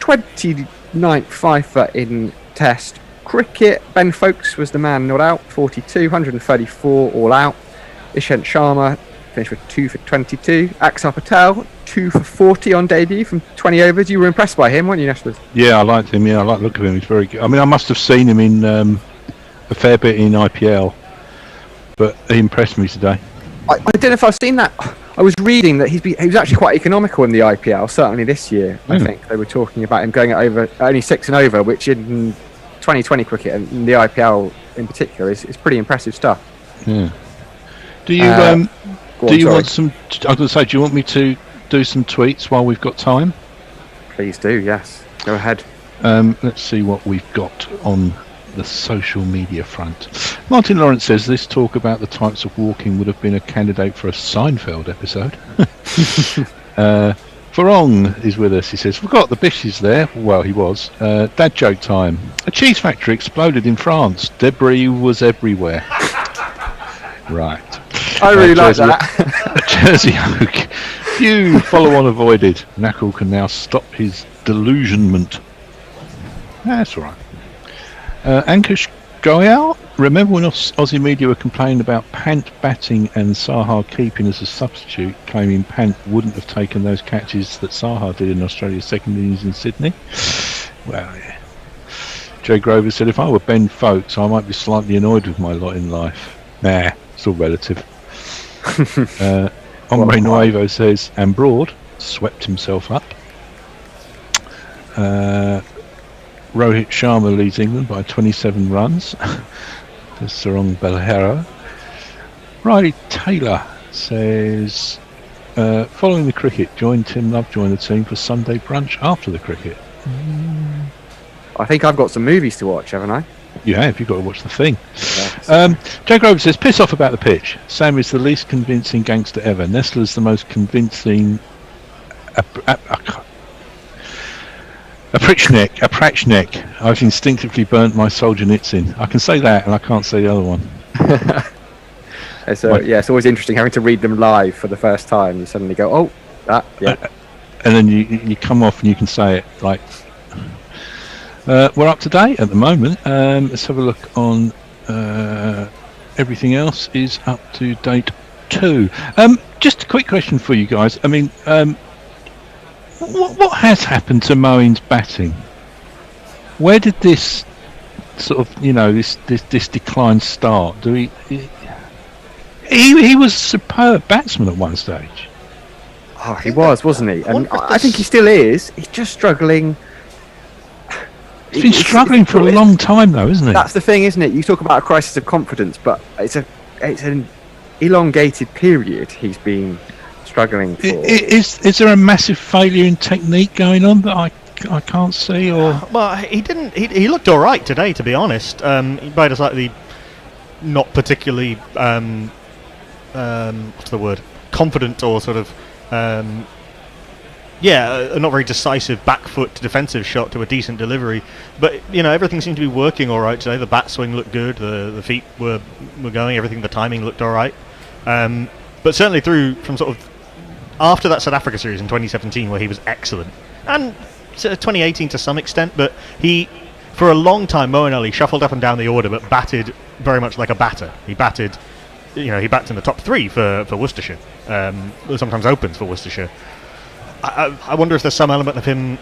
29th fifer in Test cricket. Ben Foakes was the man not out, 42, 134 all out. Ishant Sharma finished with 2 for 22. Axar Patel, 2 for 40 on debut from 20 overs. You were impressed by him, weren't you, Nesbitt? Yeah, I liked him. Yeah, I like the look of him. He's very good. I mean, I must have seen him in a fair bit in IPL, but he impressed me today. I don't know if I've seen that. I was reading that he was actually quite economical in the IPL, certainly this year. I think they were talking about him going at only 6 and over, which in 2020 cricket and in the IPL in particular is pretty impressive stuff. Yeah. Do you want some? I was going to say, do you want me to do some tweets while we've got time? Please do. Yes, go ahead. Let's see what we've got on the social media front. Martin Lawrence says this talk about the types of walking would have been a candidate for a Seinfeld episode. Farong is with us. He says, forgot the Bish is there. Well, he was. Dad joke time. A cheese factory exploded in France. Debris was everywhere. Right. I really like that. Jersey Oak. Few follow-on avoided. Knuckle can now stop his delusionment. That's all right. Ankush Goyal. Remember when Aussie media were complaining about Pant batting and Saha keeping as a substitute, claiming Pant wouldn't have taken those catches that Saha did in Australia's second innings in Sydney? Well, yeah. Jay Grover said, if I were Ben Foakes, I might be slightly annoyed with my lot in life. Nah, it's all relative. Ombre Nuevo says, and Broad swept himself up. Rohit Sharma leads England by 27 runs. There's Sarong Belhero. Riley Taylor says, following the cricket, Tim Love joined the team for Sunday brunch after the cricket. I think I've got some movies to watch, haven't I? You have, you've got to watch the thing. Jack Grover says, piss off about the pitch. Sam is the least convincing gangster ever. Nestler's the most convincing... A Pratchneck. I've instinctively burnt my Solzhenitsyn. I can say that, and I can't say the other one. It's always interesting having to read them live for the first time. You suddenly go, oh, that, yeah. And then you come off and you can say it like... we're up to date at the moment. Let's have a look on everything else is up to date too. Just a quick question for you guys. I mean, what has happened to Moeen's batting? Where did this sort of, this decline start? He was a superb batsman at one stage. Oh, he wasn't he? And I think he still is. He's just struggling. He's been struggling for a long time, though, isn't he? That's the thing, isn't it? You talk about a crisis of confidence, but it's an elongated period he's been struggling for. Is there a massive failure in technique going on that I can't see? Or well, he didn't. He looked all right today, to be honest. He made a slightly not particularly what's the word? Confident or sort of a not very decisive back foot defensive shot to a decent delivery. But everything seemed to be working all right today. The bat swing looked good. The feet were going. Everything. The timing looked all right. But certainly from sort of after that South Africa series in 2017, where he was excellent, and 2018 to some extent, but he, for a long time, Moeen Ali shuffled up and down the order, but batted very much like a batter. He batted, he backed in the top 3 for Worcestershire. Sometimes opens for Worcestershire. I wonder if there's some element of him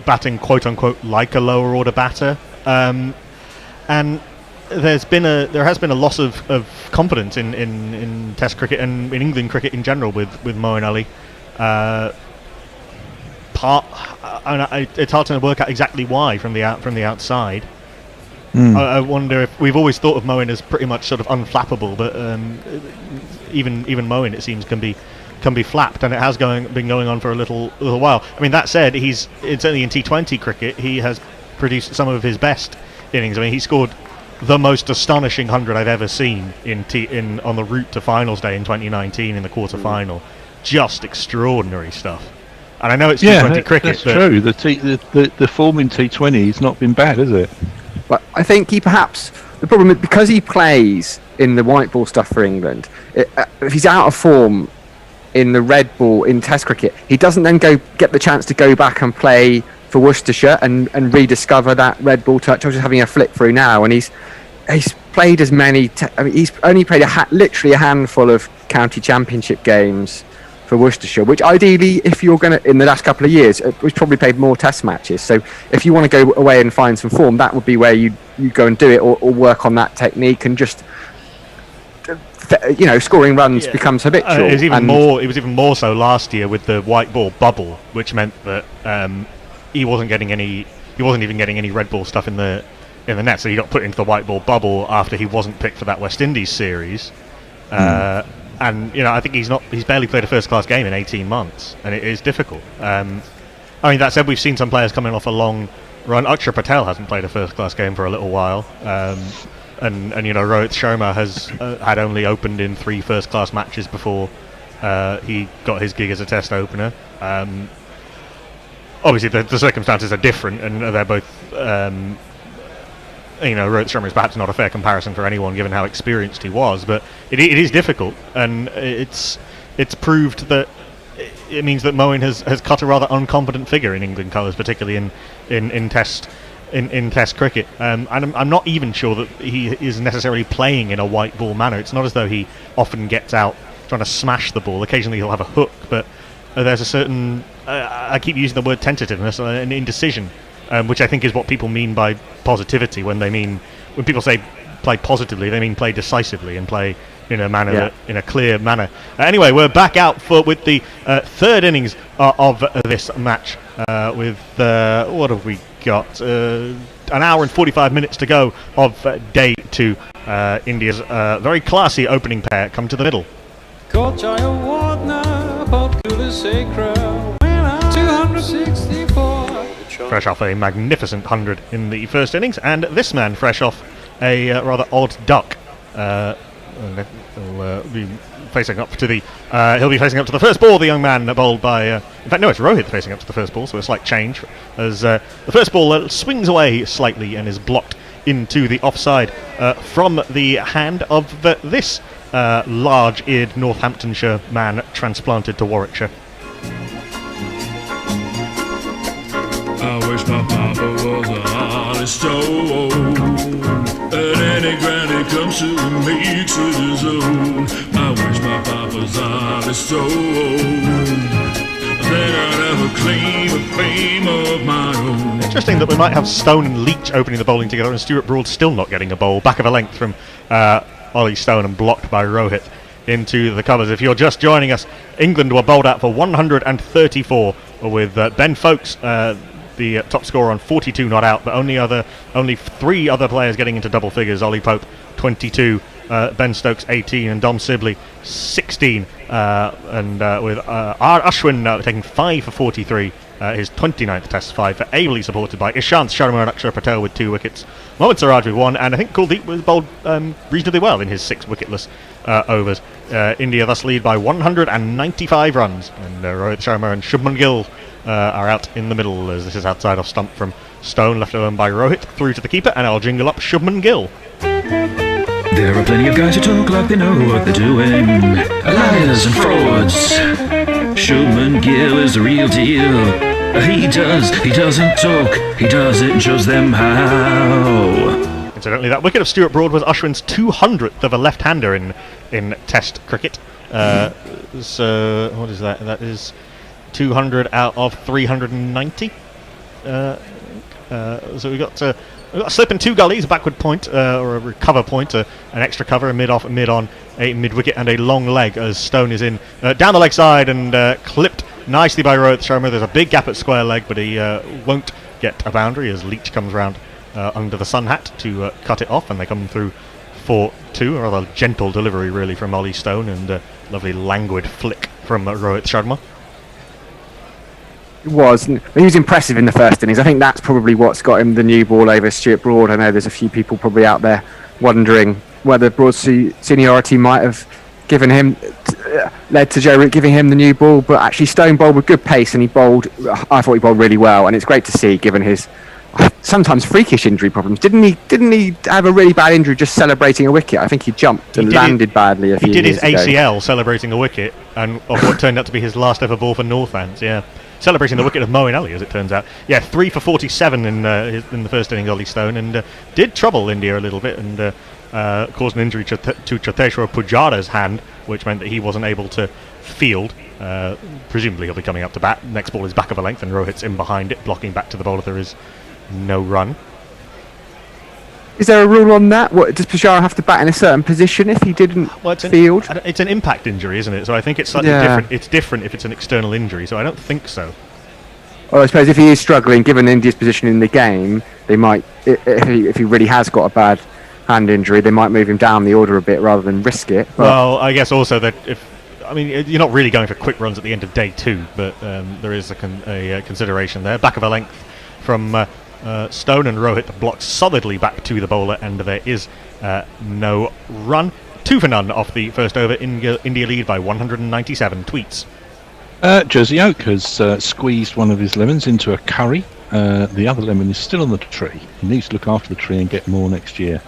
batting quote unquote like a lower order batter, and there has been a loss of confidence in Test cricket and in England cricket in general with Moeen Ali. It's hard to work out exactly why from the outside. I wonder if we've always thought of Moeen as pretty much sort of unflappable, but even Moeen, it seems, can be flapped, and it has been going on for a little while. I mean, that said, certainly in T20 cricket, he has produced some of his best innings. I mean, he scored the most astonishing 100 I've ever seen on the route to finals day in 2019 in the quarter-final. Just extraordinary stuff. And I know it's T20 cricket. That's true. The form in T20 has not been bad, has it? But I think the problem is because he plays in the white ball stuff for England, if he's out of form in the red ball in Test cricket, he doesn't then get the chance to go back and play for Worcestershire and rediscover that red ball touch. I was just having a flick through now, and he's played as many. He's only played literally a handful of county championship games for Worcestershire, which ideally, if you're going to, in the last couple of years, we've probably played more Test matches. So if you want to go away and find some form, that would be where you go and do it, or work on that technique, and just scoring runs becomes habitual. It was even more so last year with the white ball bubble, which meant that he wasn't even getting any red ball stuff in the net. So he got put into the white ball bubble after he wasn't picked for that West Indies series. And I think he's barely played a first class game in 18 months, and it is difficult. I mean, that said, we've seen some players coming off a long run. Akshar Patel hasn't played a first class game for a little while, and Rohit Sharma has had only opened in 3 first class matches before he got his gig as a Test opener. Obviously the circumstances are different, and they're both Rohit Sharma is perhaps not a fair comparison for anyone given how experienced he was, but it is difficult, and it's proved that it means that Moeen has cut a rather unconfident figure in England colours, particularly in Test cricket. And I'm not even sure that he is necessarily playing in a white ball manner. It's not as though he often gets out trying to smash the ball. Occasionally he'll have a hook, but there's a certain I keep using the word tentativeness, an indecision, which I think is what people mean by positivity when people say play positively, they mean play decisively and play in a manner in a clear manner. Anyway, we're back out with the third innings of this match with what have we got? An hour and 45 minutes to go of day 2. India's very classy opening pair come to the middle. Fresh off a magnificent 100 in the first innings, and this man fresh off a rather odd duck. He'll be facing up to the first ball. The young man bowled by in fact no, it's Rohit facing up to the first ball, so a slight change as the first ball swings away slightly and is blocked into the offside from the hand of this large-eared Northamptonshire man transplanted to Warwickshire. I wish my papa was an honest stove, and any granny comes to and makes it his own. I wish my papa's honest stove, then I'd have a claim of fame of my own. Interesting that we might have Stone and Leach opening the bowling together, and Stuart Broad still not getting a bowl. Back of a length from Ollie Stone and blocked by Rohit into the covers. If you're just joining us, England were bowled out for 134 with Ben Foakes the top scorer on 42 not out, but only 3 other players getting into double figures. Ollie Pope 22, Ben Stokes 18, and Dom Sibley 16, and with Ashwin taking 5 for 43, his 29th Test 5, for ably supported by Ishant Sharma and Akshar Patel with 2 wickets, Mohammad Siraj with 1, and I think Kuldeep was bowled reasonably well in his 6 wicketless overs. India thus lead by 195 runs, and Rohit Sharma and Shubman Gill are out in the middle as this is outside off stump from Stone, left alone by Rohit, through to the keeper, and I'll jingle up Shubman Gill. There are plenty of guys who talk like they know what they're doing. Liars and frauds. Shubman Gill is the real deal. He doesn't talk, he does it and shows them how. Incidentally, that wicket of Stuart Broad was Ashwin's 200th of a left-hander in Test cricket. So, what is that? That is 200 out of 390. So we got a slip in 2 gullies, a backward point, or a recover point, an extra cover, a mid-off, mid-on, a mid-wicket, and a long leg as Stone is in down the leg side and clipped nicely by Rohit Sharma. There's a big gap at square leg, but he won't get a boundary as Leach comes round under the sun hat to cut it off, and they come through for 2. A rather gentle delivery, really, from Ollie Stone, and a lovely languid flick from Rohit Sharma. He was impressive in the first innings. I think that's probably what's got him the new ball over Stuart Broad. I know there's a few people probably out there wondering whether Broad's seniority might have led to Joe Root giving him the new ball, but actually Stone bowled with good pace, and I thought he bowled really well, and it's great to see given his sometimes freakish injury problems. Didn't he have a really bad injury just celebrating a wicket? I think he jumped and landed badly a few years ago. He did his ACL celebrating a wicket, and of what turned out to be his last ever ball for Northants, yeah. Celebrating the wicket of Moeen Ali, as it turns out. Yeah, 3 for 47 in the first inning, Ollie Stone, and did trouble India a little bit, and caused an injury to Cheteshwar Pujara's hand, which meant that he wasn't able to field. Presumably he'll be coming up to bat. Next ball is back of a length, and Rohit's in behind it, blocking back to the bowler. There is no run. Is there a rule on that? Does Pujara have to bat in a certain position if he didn't field? It's an impact injury, isn't it? So I think it's slightly different. It's different if it's an external injury, so I don't think so. Well, I suppose if he is struggling, given India's position in the game, they might, if he really has got a bad hand injury, they might move him down the order a bit rather than risk it. Well, I guess also that you're not really going for quick runs at the end of day 2, but there is a consideration there. Back of a length from Stone, and Rohit blocks solidly back to the bowler, and there is no run. 2 for none off the first over. India lead by 197 tweets. Jersey Oak has squeezed one of his lemons into a curry. The other lemon is still on the tree. He needs to look after the tree and get more next year.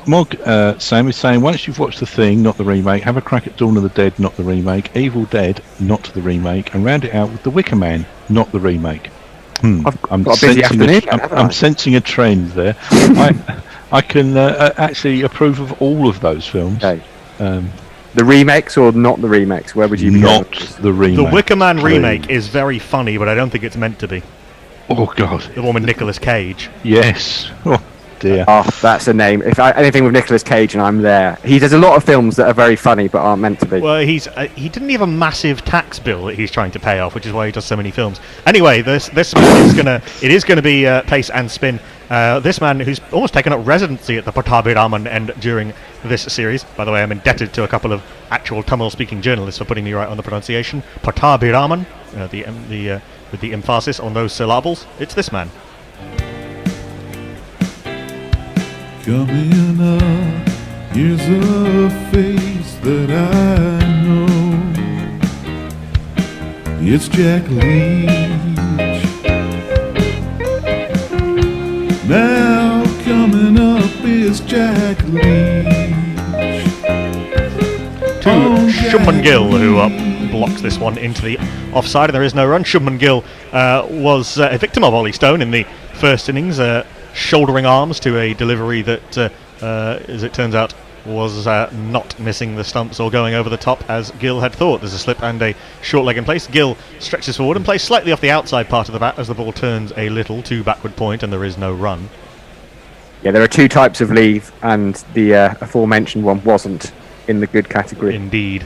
Mog Sam is saying, once you've watched The Thing, not the remake, have a crack at Dawn of the Dead, not the remake, Evil Dead, not the remake, and round it out with The Wicker Man, not the remake. I'm sensing a trend there. I can actually approve of all of those films. Okay. The remakes or not the remakes? Where would you be? Not the remake. The Wicker Man remake is very funny, but I don't think it's meant to be. Oh God! The one with Nicolas Cage. Yes. Oh dear. Oh, that's a name. Anything with Nicolas Cage, and I'm there. He does a lot of films that are very funny, but aren't meant to be. Well, he didn't have a massive tax bill that he's trying to pay off, which is why he does so many films. Anyway, this man is gonna be pace and spin. This man who's almost taken up residency at the Pattabhiraman end during this series. By the way, I'm indebted to a couple of actual Tamil-speaking journalists for putting me right on the pronunciation. Pattabhiraman, with the emphasis on those syllables. It's this man. Coming up, here's a face that I know. It's Jack Leach. Now coming up is Jack Leach. To Shubman Gill, who blocks this one into the offside, and there is no run. Shubman Gill was a victim of Ollie Stone in the first innings, shouldering arms to a delivery that, as it turns out, was not missing the stumps or going over the top as Gill had thought. There's a slip and a short leg in place. Gill stretches forward and plays slightly off the outside part of the bat as the ball turns a little to backward point, and there is no run. Yeah, there are 2 types of leave, and the aforementioned one wasn't in the good category. Indeed.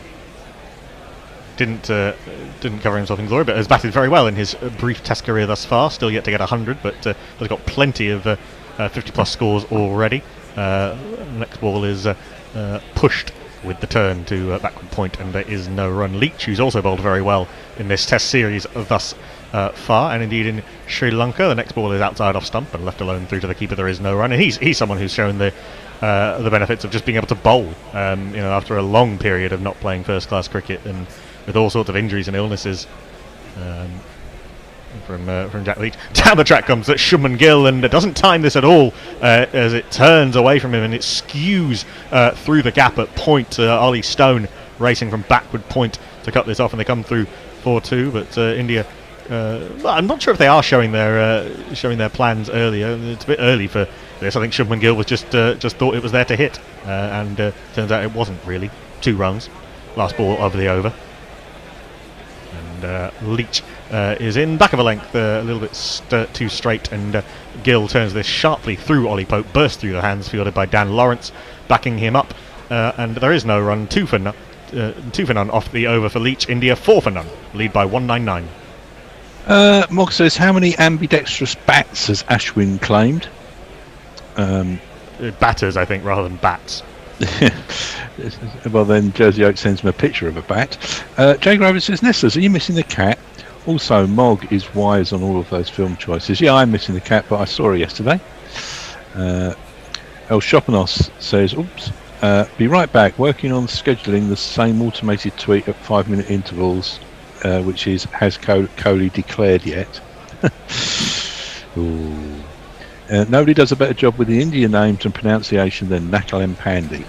Didn't cover himself in glory, but has batted very well in his brief Test career thus far. Still yet to get 100, but has got plenty of 50-plus scores already. Next ball is pushed with the turn to backward point, and there is no run. Leach, who's also bowled very well in this Test series thus far, and indeed in Sri Lanka, the next ball is outside off stump and left alone through to the keeper. There is no run, and he's someone who's shown the the benefits of just being able to bowl. After a long period of not playing first-class cricket and with all sorts of injuries and illnesses. From Jack Leach. Down the track comes Shubman Gill, and doesn't time this at all as it turns away from him and it skews through the gap at point. Ollie Stone racing from backward point to cut this off, and they come through 4-2. But India, I'm not sure if they are showing their plans earlier. It's a bit early for this. I think Shubman Gill was just thought it was there to hit, and turns out it wasn't really. 2 runs, last ball of the over. And Leach is in back of a length, a little bit too straight, and Gill turns this sharply through Ollie Pope, bursts through the hands, fielded by Dan Lawrence, backing him up, and there is no run. 2 for none off the over for Leach. India 4 for none, lead by 199. Mog says, how many ambidextrous bats has Ashwin claimed? Batters, I think, rather than bats. Well, then Jersey Oak sends him a picture of a bat. Jay Graver says, Nestlers, are you missing the cat? Also, Mog is wise on all of those film choices. Yeah, I'm missing the cat, but I saw her yesterday. El Chopanos says, oops, be right back, working on scheduling the same automated tweet at 5-minute intervals, which is, has Kohli declared yet? Ooh. Nobody does a better job with the Indian names and pronunciation than Nakal Pandey.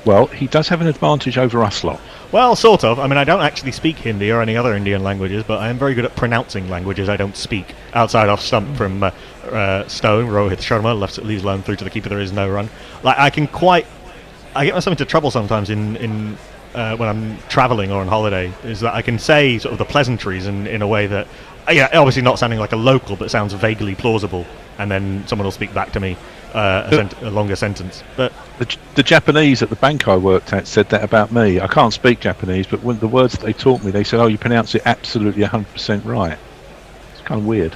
Well, he does have an advantage over us lot. Well, sort of. I mean, I don't actually speak Hindi or any other Indian languages, but I am very good at pronouncing languages I don't speak. Outside off stump from Stone, Rohit Sharma, leaves alone through to the keeper, there is no run. Like, I get myself into trouble sometimes in when I'm travelling or on holiday, is that I can say sort of the pleasantries in a way that, obviously not sounding like a local, but sounds vaguely plausible, and then someone will speak back to me a longer sentence. But the Japanese at the bank I worked at said that about me. I can't speak Japanese, but when the words that they taught me, they said, "Oh, you pronounce it absolutely 100% right." It's kind of weird.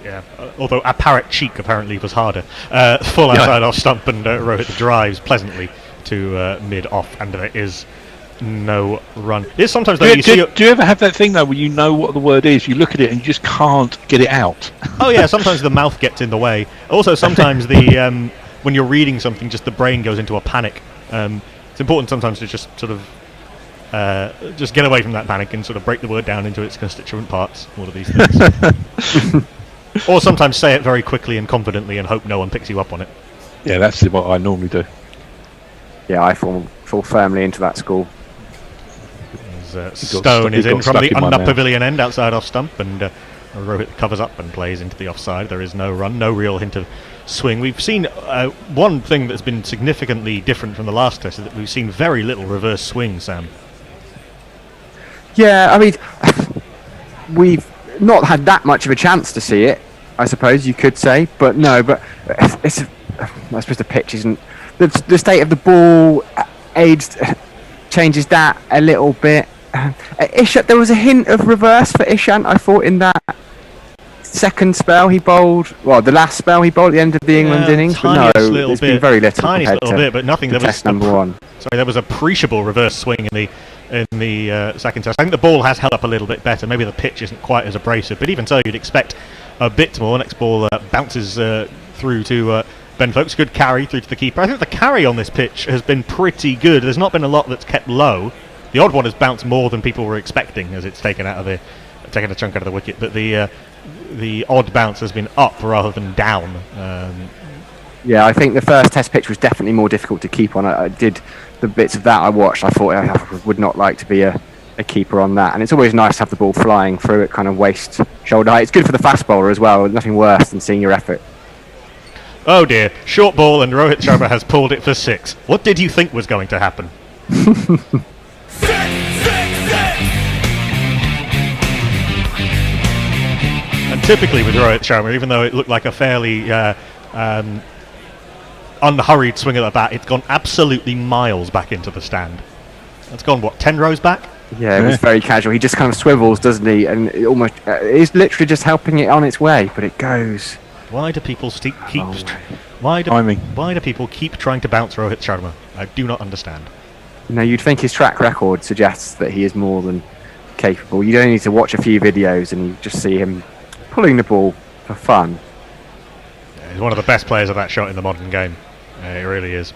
Yeah, although a parrot cheek apparently was harder. Full outside off stump, and Rohit drives pleasantly to mid off, and there is no run. It's sometimes though do you ever have that thing though where you know what the word is, you look at it and you just can't get it out? Oh yeah, sometimes the mouth gets in the way. Also sometimes the when you're reading something, just the brain goes into a panic. It's important sometimes to just sort of just get away from that panic and sort of break the word down into its constituent parts. All of these things. Or sometimes say it very quickly and confidently and hope no one picks you up on it. Yeah, that's what I normally do. Yeah, I fall firmly into that school. Stone is in from the under pavilion end outside off stump, and Rohit covers up and plays into the offside. There is no run, no real hint of swing. We've seen one thing that's been significantly different from the last test is that we've seen very little reverse swing, Sam. Yeah, I mean, we've not had that much of a chance to see it, I suppose you could say, but no, but I suppose the pitch isn't. The state of the ball changes that a little bit. Ishant, there was a hint of reverse for Ishant, I thought, in that second spell he bowled. Well, the last spell he bowled at the end of the England innings, but no, there's been very little. Tiny little bit, but nothing. There was test number 1. Sorry, there was appreciable reverse swing in the second test. I think the ball has held up a little bit better. Maybe the pitch isn't quite as abrasive, but even so, you'd expect a bit more. Next ball bounces through to Ben Folkes. Good carry through to the keeper. I think the carry on this pitch has been pretty good. There's not been a lot that's kept low. The odd one has bounced more than people were expecting, as it's taken a chunk out of the wicket. But the odd bounce has been up rather than down. Yeah, I think the first test pitch was definitely more difficult to keep on. I did the bits of that I watched. I thought I would not like to be a keeper on that. And it's always nice to have the ball flying through it, kind of waist, shoulder height. It's good for the fast bowler as well. Nothing worse than seeing your effort. Oh dear, short ball, and Rohit Sharma has pulled it for 6. What did you think was going to happen? And typically with Rohit Sharma, even though it looked like a fairly unhurried swing of the bat, it's gone absolutely miles back into the stand. It's gone, 10 rows back? Yeah, it was very casual. He just kind of swivels, doesn't he? And it almost he's literally just helping it on its way, but it goes. Why do people why do people keep trying to bounce Rohit Sharma? I do not understand. No, you'd think his track record suggests that he is more than capable. You don't need to watch a few videos and you just see him pulling the ball for fun. He's one of the best players of that shot in the modern game. It really is.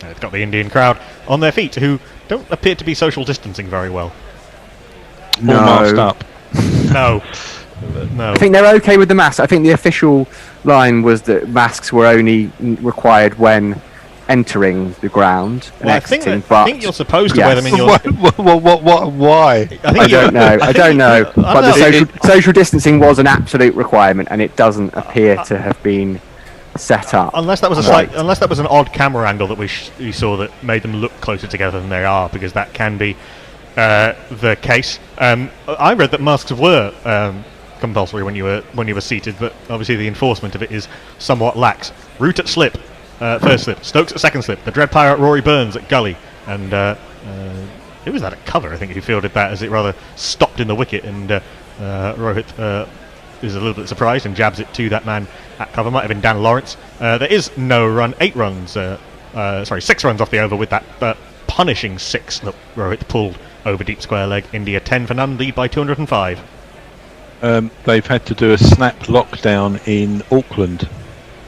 It's got the Indian crowd on their feet, who don't appear to be social distancing very well. All masked up. No. No. I think they're okay with the masks. I think the official line was that masks were only required when entering the ground and exiting. I think you're supposed to wear them in your. Why? I don't know. But the social distancing was an absolute requirement, and it doesn't appear to have been set up. Unless that was unless that was an odd camera angle that we saw that made them look closer together than they are, because that can be the case. I read that masks were compulsory when you were seated, but obviously the enforcement of it is somewhat lax. Root at slip, first slip. Stokes at second slip. The Dread Pirate Rory Burns at gully, and who was that at cover? I think he fielded that as it rather stopped in the wicket, and Rohit is a little bit surprised and jabs it to that man at cover. Might have been Dan Lawrence. There is no run. 6 runs off the over with that punishing 6 that Rohit pulled over deep square leg. India 10 for none, lead by 205. They've had to do a snap lockdown in Auckland,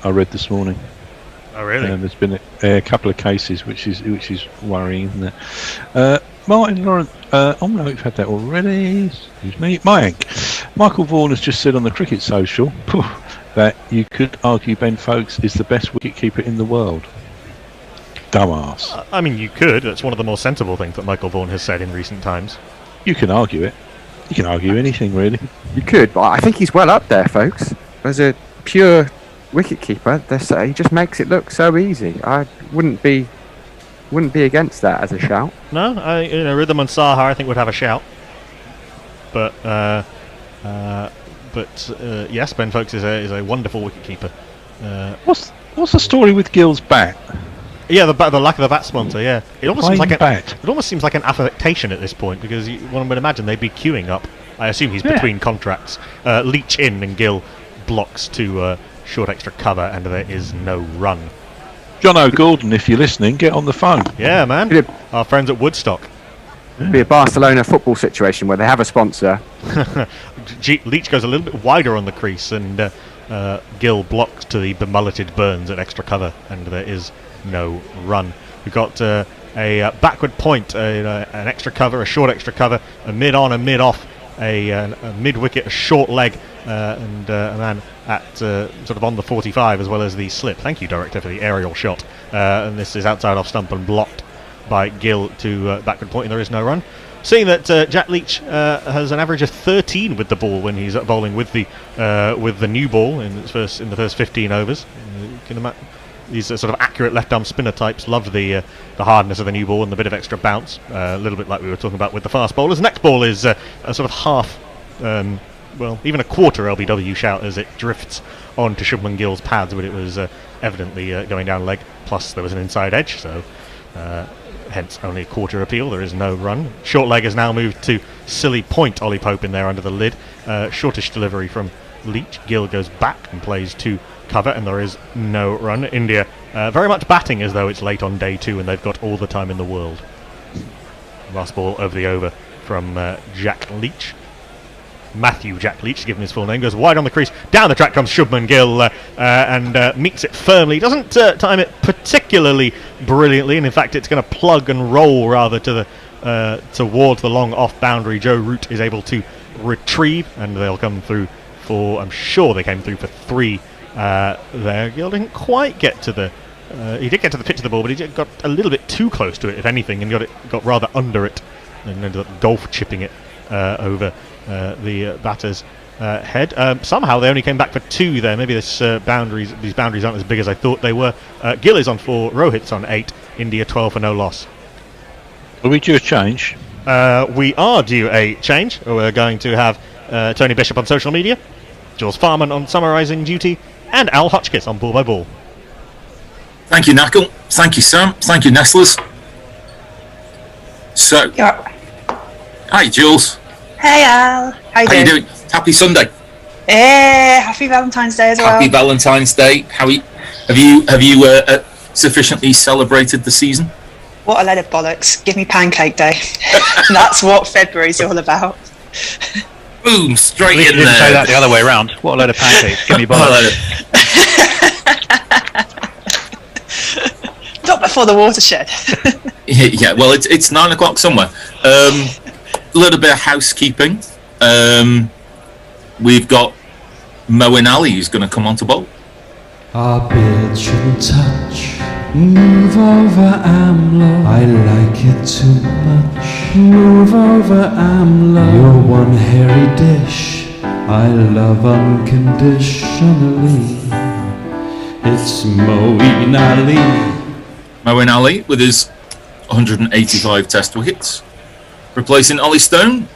I read this morning. Oh, really? There's been a couple of cases, which is worrying, isn't it? Martin Lawrence, no, we've had that already. Excuse me. Michael Vaughan has just said on the Cricket Social that you could argue Ben Foakes is the best wicketkeeper in the world. Dumbass. I mean, you could. That's one of the more sensible things that Michael Vaughan has said in recent times. You can argue it. You can argue anything, really. You could, but I think he's well up there, folks. As a pure wicketkeeper, he just makes it look so easy. I wouldn't be against that as a shout. No, Rhythm and Saha I think would have a shout. But yes, Ben Foakes is a wonderful wicketkeeper. What's the story with Gill's bat? Yeah, the lack of the bat sponsor. Yeah, it almost seems like an affectation at this point, because one would imagine they'd be queuing up. I assume he's between contracts. Leach in and Gill blocks to short extra cover, and there is no run. John O'Gordon, if you're listening, get on the phone. Yeah, man. Our friends at Woodstock. It'd be a Barcelona football situation where they have a sponsor. Leach goes a little bit wider on the crease, and Gill blocks to the bemulleted Burns at extra cover, and there is no run. We've got a backward point, an extra cover, a short extra cover, a mid on, a mid off, a mid wicket, a short leg, and a man at sort of on the 45 as well as the slip. Thank you, director, for the aerial shot. And this is outside off stump and blocked by Gill to backward point, and there is no run. Seeing that Jack Leach has an average of 13 with the ball when he's bowling with the new ball in the first 15 overs. You can imagine these sort of accurate left-arm spinner types love the hardness of the new ball and the bit of extra bounce, a little bit like we were talking about with the fast bowlers. Next ball is a sort of half, even a quarter LBW shout as it drifts onto Shubman Gill's pads, but it was evidently going down leg, plus there was an inside edge, so hence only a quarter appeal. There is no run. Short leg has now moved to silly point. Ollie Pope in there under the lid. Shortish delivery from Leach. Gill goes back and plays to cover, and there is no run. India very much batting as though it's late on day 2 and they've got all the time in the world. Last ball over the over from Jack Leach. Matthew Jack Leach, given his full name, goes wide on the crease. Down the track comes Shubman Gill and meets it firmly. Doesn't time it particularly brilliantly, and in fact it's going to plug and roll rather to the towards the long off boundary. Joe Root is able to retrieve, and they'll come through for, I'm sure they came through for 3 there. Gill didn't quite get to the he did get to the pitch of the ball, but he got a little bit too close to it, if anything, and got rather under it, and ended up golf chipping it over the batter's head. Somehow they only came back for 2 there. Maybe these boundaries aren't as big as I thought they were. Gill is on 4, Rohit's on 8, India 12 for no loss. Are we due a change? We are due a change. We're going to have Tony Bishop on social media, Jules Farman on summarising duty, and Al Hotchkiss on ball by ball. Thank you, Knuckle. Thank you, Sam. Thank you, Nestlers. So, hi, Jules. Hey, Al. How you doing? Happy Sunday. Happy Valentine's Day as well. Happy Valentine's Day. Have you sufficiently celebrated the season? What a load of bollocks. Give me Pancake Day. That's what February's all about. Boom, straight in there. You didn't say that the other way around. What a load of pancakes. Give me bollocks. for the watershed? Yeah, well, it's 9 o'clock somewhere. A little bit of housekeeping. We've got Moeen Ali who's going to come on to bowl. Our beard shouldn't touch. Move over, Amlo. I like it too much. Move over, Amlo. You're one hairy dish I love unconditionally. It's Moeen Ali. Moeen Ali with his 185 test wickets, replacing Ollie Stone.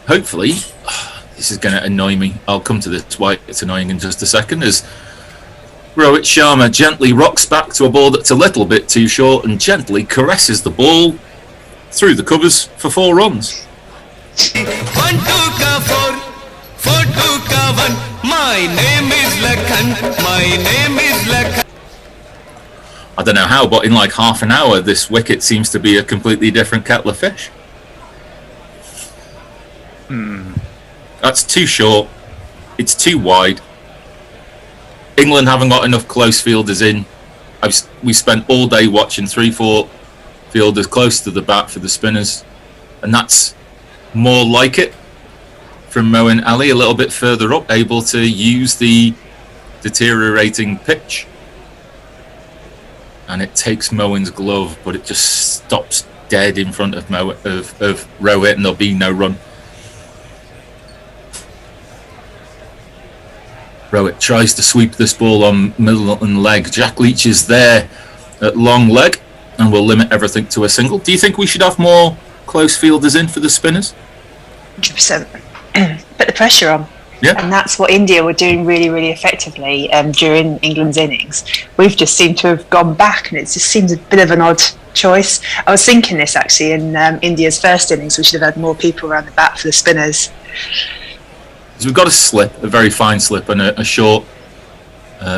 Hopefully, this is going to annoy me. I'll come to this why it's annoying in just a second. As Rohit Sharma gently rocks back to a ball that's a little bit too short and gently caresses the ball through the covers for 4 runs. 1 2 ka 4 4 2 ka 1. My name is Lakhan. My name is Lakhan. I don't know how, but in like half an hour, this wicket seems to be a completely different kettle of fish. That's too short. It's too wide. England haven't got enough close fielders in. We spent all day watching 3-4 fielders close to the bat for the spinners, and that's more like it from Moeen Ali, a little bit further up, able to use the deteriorating pitch. And it takes Moeen's glove, but it just stops dead in front of Rohit, and there'll be no run. Rohit tries to sweep this ball on middle and leg. Jack Leach is there at long leg and will limit everything to a single. Do you think we should have more close fielders in for the spinners? 100%. Put the pressure on. Yeah. And that's what India were doing really, really effectively during England's innings. We've just seemed to have gone back, and it just seems a bit of an odd choice. I was thinking this actually in India's first innings. We should have had more people around the bat for the spinners. So we've got a slip, a very fine slip, and a short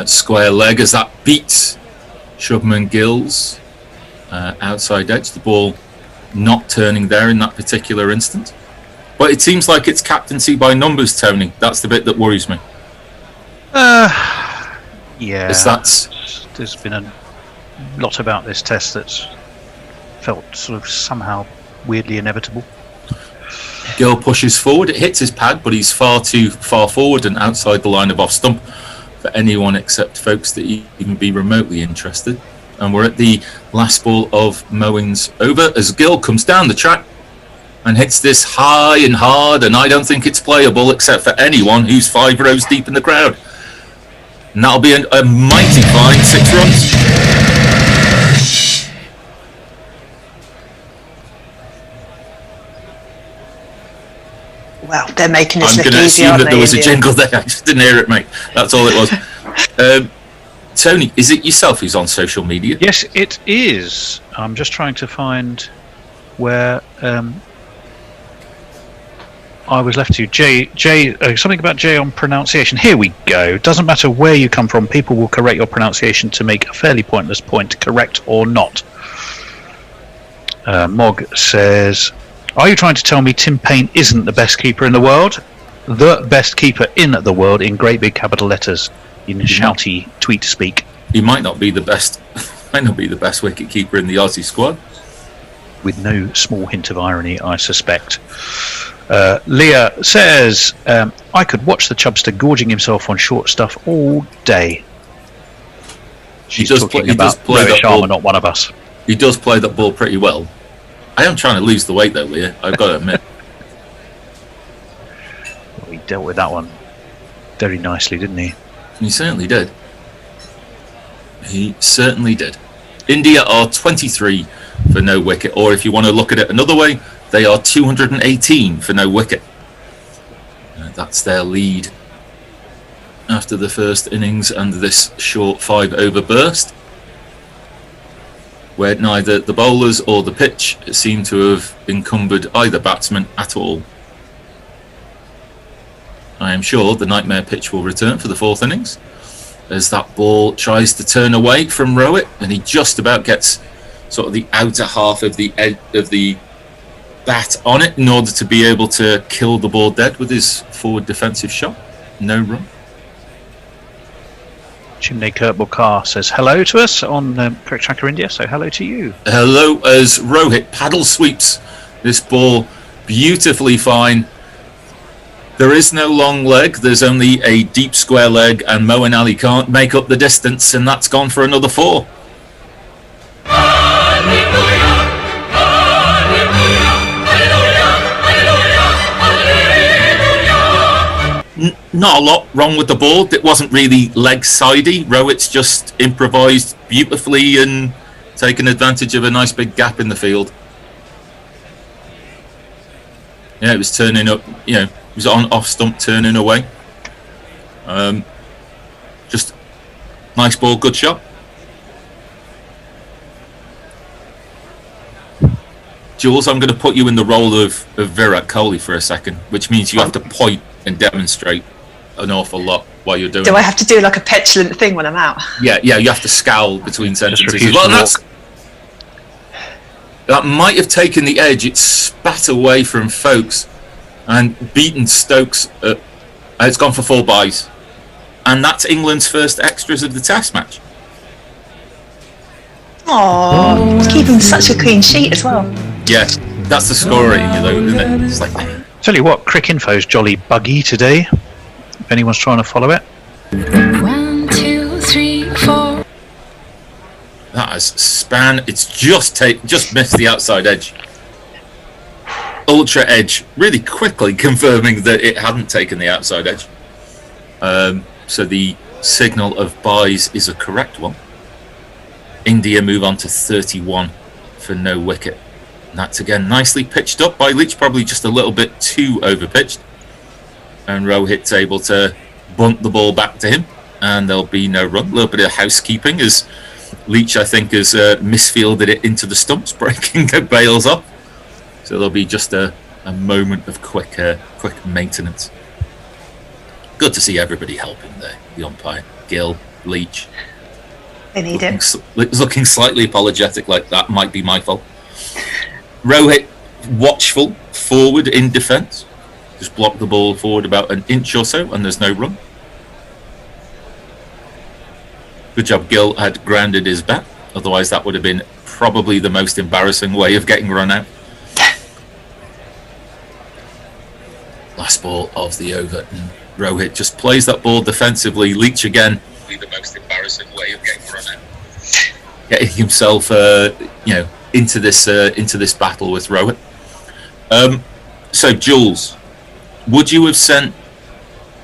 square leg as that beats Shubman Gill's outside edge. The ball not turning there in that particular instance. But it seems like it's captaincy by numbers, Tony. That's the bit that worries me. Yeah. There's been a lot about this test that's felt sort of somehow weirdly inevitable. Gill pushes forward. It hits his pad, but he's far too far forward and outside the line of off stump for anyone except folks that even be remotely interested. And we're at the last ball of Moeen's over as Gill comes down the track and hits this high and hard, and I don't think it's playable except for anyone who's 5 rows deep in the crowd. And that'll be a mighty fine 6 runs. Well, they're making this I'm look going to easy, assume aren't that there they, was a India? jingle there. I just didn't hear it, mate. That's all it was. Tony, is it yourself who's on social media? Yes, it is. I'm just trying to find where I was left to. Jay, something about Jay on pronunciation. Here we go. Doesn't matter where you come from, people will correct your pronunciation to make a fairly pointless point, correct or not. Mog says, are you trying to tell me Tim Payne isn't the best keeper in the world? The best keeper in the world in great big capital letters in shouty tweet speak. He might not be the best. Might not be the best wicket keeper in the Aussie squad. With no small hint of irony, I suspect. Leah says, I could watch the chubster gorging himself on short stuff all day. She's talking about Rohit Sharma, not one of us. He does play that ball pretty well. I am trying to lose the weight though, Leah. I've got to admit. Well, he dealt with that one very nicely, didn't he? He certainly did. He certainly did. India are 23 for no wicket, or if you want to look at it another way, they are 218 for no wicket. That's their lead after the first innings and this short 5-over burst, where neither the bowlers or the pitch seem to have encumbered either batsman at all. I am sure the nightmare pitch will return for the 4th innings as that ball tries to turn away from Rohit, and he just about gets sort of the outer half of the edge of the bat on it in order to be able to kill the ball dead with his forward defensive shot. No run. Chennai Kirkbulkar says hello to us on Cricket Tracker India, so hello to you. Hello, as Rohit paddle sweeps this ball beautifully fine. There is no long leg, there's only a deep square leg, and Moeen Ali can't make up the distance, and that's gone for another 4. Not a lot wrong with the ball. It wasn't really leg-sidey. Rohit's just improvised beautifully and taken advantage of a nice big gap in the field. Yeah, it was turning up, it was on off stump, turning away. Just nice ball, good shot. Jules, I'm going to put you in the role of Virat Kohli for a second, which means you have to point and demonstrate an awful lot while you're doing it. Do I have to do like a petulant thing when I'm out? Yeah, you have to scowl between sentences. Well, that might have taken the edge. It spat away from Folkes and beaten Stokes. It's gone for 4 byes. And that's England's first extras of the Test match. Oh, keeping such a clean sheet as well. Yeah, that's the score rating, isn't it? It's like, Tell you what, Crick Info's jolly buggy today. If anyone's trying to follow it. 1, 2, 3, 4. that has span. It's just missed the outside edge. Ultra edge, really quickly confirming that it hadn't taken the outside edge. So the signal of byes is a correct one. India move on to 31 for no wicket. And that's again nicely pitched up by Leach, probably just a little bit too overpitched. And Rohit's able to bunt the ball back to him, and there'll be no run. A little bit of housekeeping as Leach, I think, has misfielded it into the stumps, breaking the bails off. So there'll be just a moment of quick maintenance. Good to see everybody helping the umpire. Gill, Leach. They need him. Looking slightly apologetic, like that might be my fault. Rohit, watchful, forward in defence. Just blocked the ball forward about an inch or so, and there's no run. Good job, Gill had grounded his bat. Otherwise, that would have been probably the most embarrassing way of getting run out. Last ball of the over, and Rohit just plays that ball defensively. Leach again. The most embarrassing way of getting run out. Getting himself, into this battle with Rohit. So, Jules, would you have sent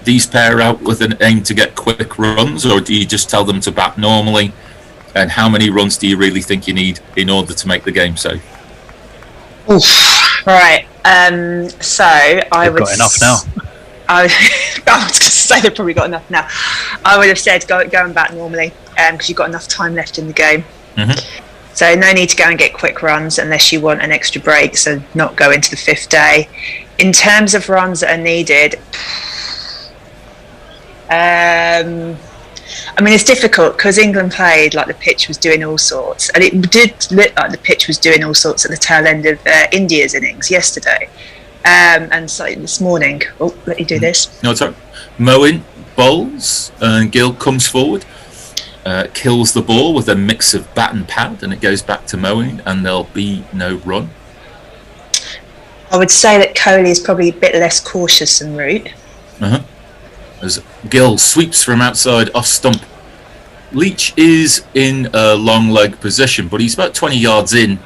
these pair out with an aim to get quick runs, or do you just tell them to bat normally? And how many runs do you really think you need in order to make the game safe? Oof. Right. So I would. Got enough now. I was going to say they've probably got enough now. I would have said going back normally because you've got enough time left in the game. Mm-hmm. So no need to go and get quick runs unless you want an extra break, so not go into the fifth day. In terms of runs that are needed, I mean, it's difficult because England played like the pitch was doing all sorts, and it did look like the pitch was doing all sorts at the tail end of India's innings yesterday. And so this morning, let me do this. No, sorry. Moeen bowls and Gill comes forward, kills the ball with a mix of bat and pad, and it goes back to Moeen, and there'll be no run. I would say that Kohli is probably a bit less cautious than Root. As Gill sweeps from outside off stump. Leach is in a long leg position, but he's about 20 yards in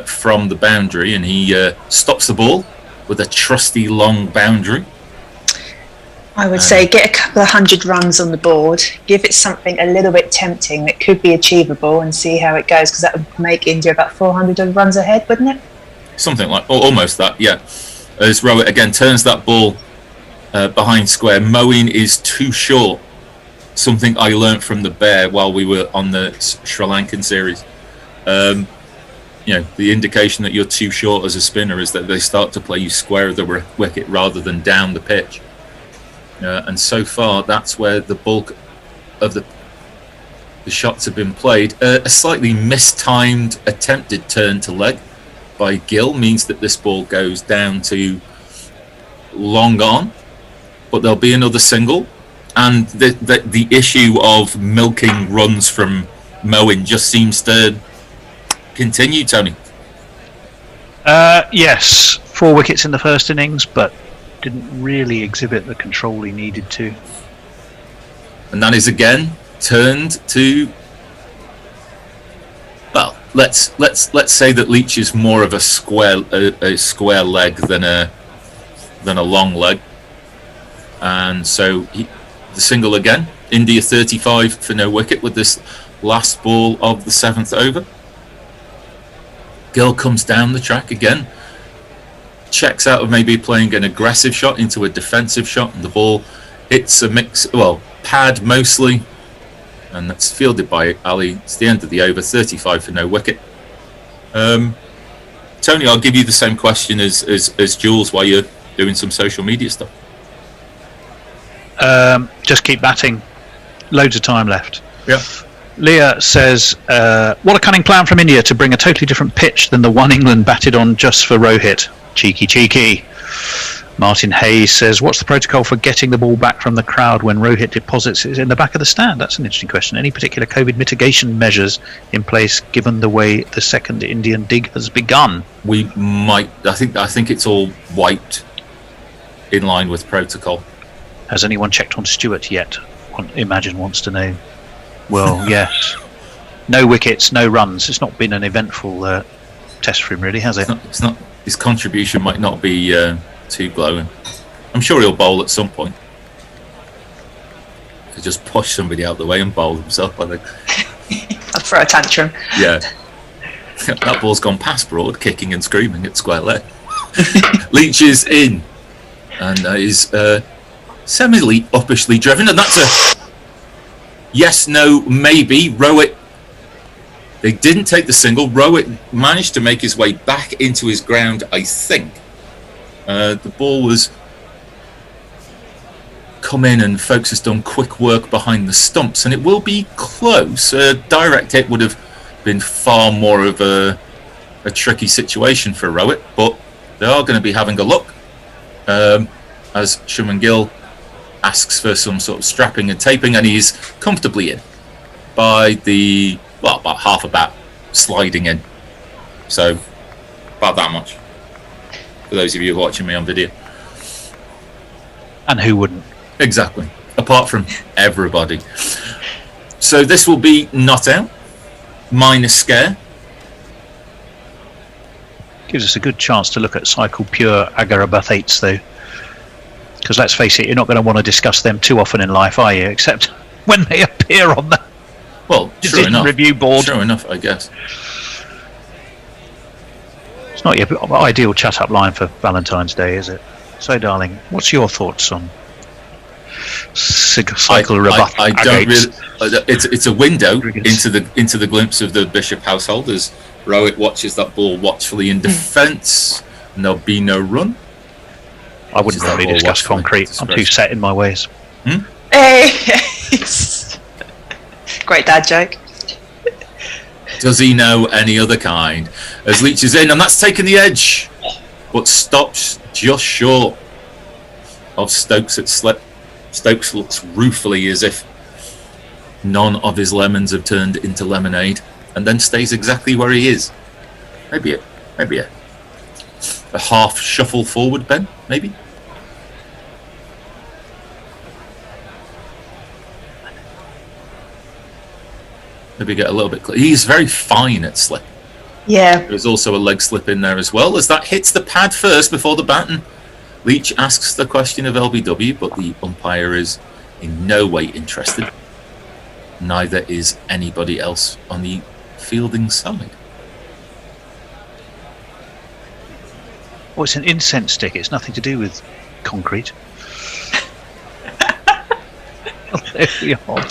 from the boundary, and he stops the ball with a trusty long boundary. I would say get a couple of 100 runs on the board, give it something a little bit tempting that could be achievable, and see how it goes, because that would make India about 400 runs ahead, wouldn't it? Something like, or almost that, yeah. As Rohit again turns that ball behind square. Moeen is too short. Something I learnt from the Bear while we were on the Sri Lankan series. The indication that you're too short as a spinner is that they start to play you square of the wicket rather than down the pitch. And so far, that's where the bulk of the shots have been played. A slightly mistimed attempted turn to leg by Gill means that this ball goes down to long on, but there'll be another single, and the issue of milking runs from Moen just seems to continue, Tony. Yes, 4 wickets in the first innings, but didn't really exhibit the control he needed to. And that is again turned to, well, let's say that Leach is more of a square leg than a long leg, and so the single again. India 35 for no wicket with this last ball of the 7th over. Gill comes down the track again, checks out of maybe playing an aggressive shot into a defensive shot, and the ball hits a mix, pad mostly, and that's fielded by Ali. It's the end of the over, 35 for no wicket. Tony, I'll give you the same question as Jules while you're doing some social media stuff. Just keep batting. Loads of time left. Yeah. Leah says, what a cunning plan from India to bring a totally different pitch than the one England batted on just for Rohit. Cheeky. Martin Hayes says, what's the protocol for getting the ball back from the crowd when Rohit deposits it in the back of the stand? That's an interesting question. Any particular COVID mitigation measures in place given the way the second Indian dig has begun? We might. I think it's all wiped in line with protocol. Has anyone checked on Stewart yet? Imagine wants to know. Well, yes. No wickets, no runs. It's not been an eventful test for him, really, has it? It's not. His contribution might not be too glowing. I'm sure he'll bowl at some point. He'll just push somebody out the way and bowl himself, I think. I'll throw a tantrum. Yeah. That ball's gone past Broad, kicking and screaming at square leg. Leach is in, and is semi uppishly driven, and that's a yes, no, maybe. Rohit, they didn't take the single. Rohit managed to make his way back into his ground, I think. The ball was come in and folks has done quick work behind the stumps, and it will be close. Direct hit would have been far more of a tricky situation for Rohit, but they are going to be having a look as Shuman Gill asks for some sort of strapping and taping, and he's comfortably in by about half a bat sliding in, so about that much for those of you watching me on video. And who wouldn't? Exactly, apart from everybody. So this will be not out, minus scare. Gives us a good chance to look at cycle pure agarabathates, though, because let's face it, you're not going to want to discuss them too often in life, are you? Except when they appear on the decision review board. True enough, I guess. It's not your ideal chat-up line for Valentine's Day, is it? So, darling, what's your thoughts on cycle rebuff? I don't really. It's a window into the glimpse of the Bishop household as Rohit watches that ball watchfully in defence, and there'll be no run. I wouldn't really discuss concrete. I'm too set in my ways. Hey, great dad joke. Does he know any other kind? As Leach is in, and that's taken the edge, but stops just short of Stokes at slip. Stokes looks ruefully as if none of his lemons have turned into lemonade, and then stays exactly where he is. Maybe a half shuffle forward, Ben. Maybe. Maybe get a little bit. He's very fine at slip. Yeah. There's also a leg slip in there as well, as that hits the pad first before the baton. Leach asks the question of LBW, but the umpire is in no way interested. Neither is anybody else on the fielding side. Well, it's an incense stick. It's nothing to do with concrete. There we are.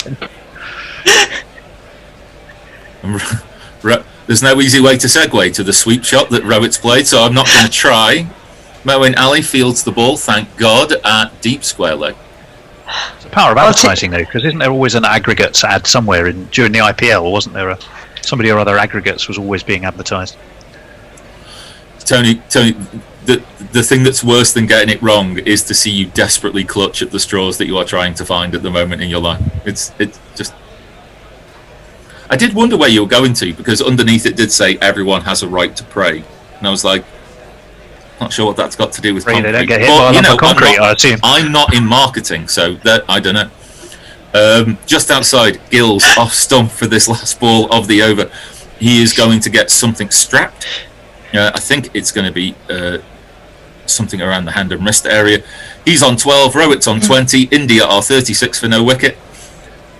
There's no easy way to segue to the sweep shot that Rohit's played, so I'm not going to try. Moeen Ali fields the ball, thank God, at deep square leg. It's the power of advertising, though, because isn't there always an aggregates ad somewhere during the IPL? Wasn't there somebody or other aggregates was always being advertised? Tony, the the thing that's worse than getting it wrong is to see you desperately clutch at the straws that you are trying to find at the moment in your life. It's just. I did wonder where you were going to, because underneath it did say everyone has a right to pray, and I was like, not sure what that's got to do with concrete. They don't get hit by a lump of concrete, I assume. I'm not in marketing, so that I don't know. Just outside Gill's off stump for this last ball of the over, he is going to get something strapped. I think it's going to be something around the hand and wrist area. He's on 12, Rowett's on 20, India are 36 for no wicket.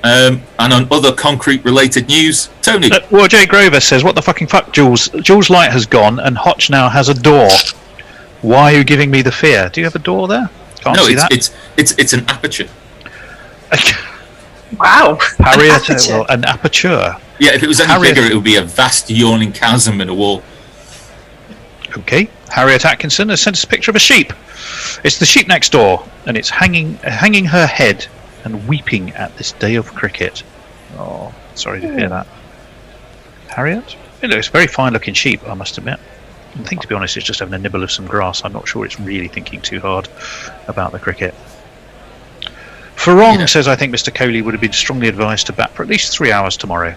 And on other concrete related news, Tony. Well, Jay Grover says, what the fucking fuck, Jules? Jules' light has gone and Hotch now has a door. Why are you giving me the fear? Do you have a door there? Can't see that. It's an aperture. Wow. Harriet, an aperture. Yeah, if it was any bigger, it would be a vast yawning chasm in a wall. Okay. Harriet Atkinson has sent us a picture of a sheep. It's the sheep next door, and it's hanging her head and weeping at this day of cricket. Oh, sorry to hear that. Harriet? It looks a very fine-looking sheep, I must admit. I think, to be honest, it's just having a nibble of some grass. I'm not sure it's really thinking too hard about the cricket. Farong says, I think Mr. Kohli would have been strongly advised to bat for at least 3 hours tomorrow.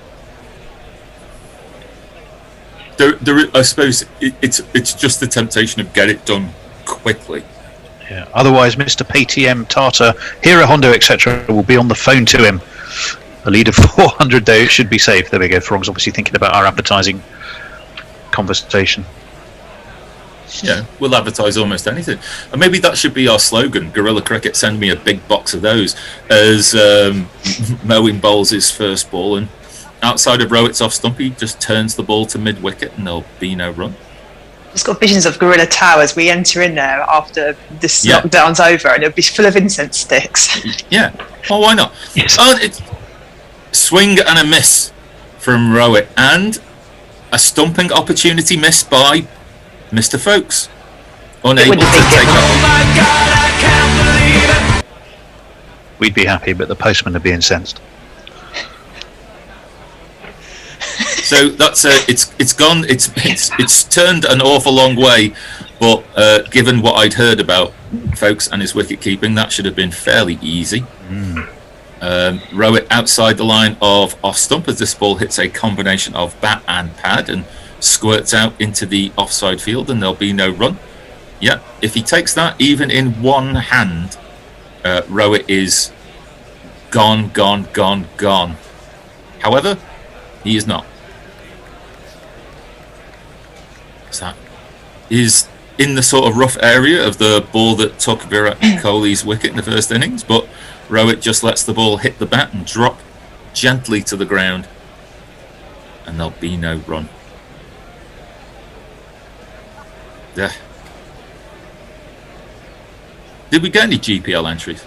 I suppose it's just the temptation of get it done quickly. Yeah. Otherwise, Mr. Paytm, Tata, Hira Hondo, etc. will be on the phone to him. A lead of 400, though, should be safe. There we go. Farong's obviously thinking about our advertising conversation. Yeah, we'll advertise almost anything. And maybe that should be our slogan, Guerrilla Cricket, send me a big box of those, as Moeen bowls his first ball, and outside of Rowett's off stump, he just turns the ball to mid-wicket and there'll be no run. Just got visions of Gorilla Towers. We enter in there after this lockdown's over and it'll be full of incense sticks. Yeah, well, why not? Yes. It's swing and a miss from Rowett, and a stumping opportunity missed by Mr. Folkes, unable to take off. We'd be happy, but the postman would be incensed. So that's it's gone. It's turned an awful long way, but given what I'd heard about Folkes and his wicket keeping, that should have been fairly easy. Rowett outside the line of off stump as this ball hits a combination of bat and pad and squirts out into the offside field, and there'll be no run. Yeah, if he takes that even in one hand, Rowett is gone. However, he is not. So that is in the sort of rough area of the ball that took Virat Kohli's wicket in the first innings, but Rowett just lets the ball hit the bat and drop gently to the ground, and there'll be no run. Yeah. Did we get any GPL entries?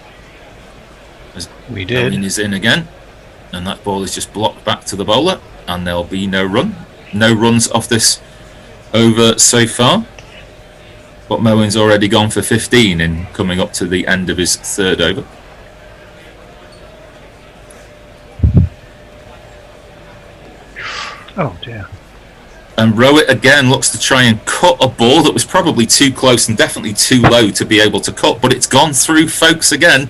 We did. Moeen is in again, and that ball is just blocked back to the bowler, and there'll be no run. No runs off this over so far, but Moeen's already gone for 15 in coming up to the end of his third over. Oh dear. And Rowett again looks to try and cut a ball that was probably too close and definitely too low to be able to cut, but it's gone through Folkes again,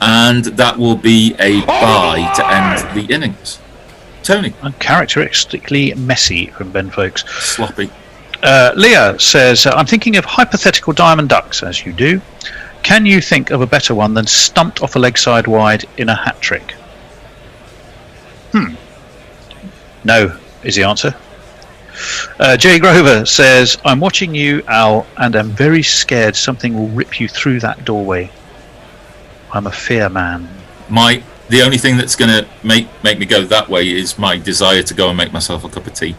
and that will be a bye to end the innings. Tony. Uncharacteristically messy from Ben Folkes. Sloppy. Leah says, I'm thinking of hypothetical diamond ducks, as you do. Can you think of a better one than stumped off a leg side wide in a hat trick? No, is the answer. Jay Grover says, I'm watching you, Al, and am very scared something will rip you through that doorway. I'm a fear man. The only thing that's going to make me go that way is my desire to go and make myself a cup of tea.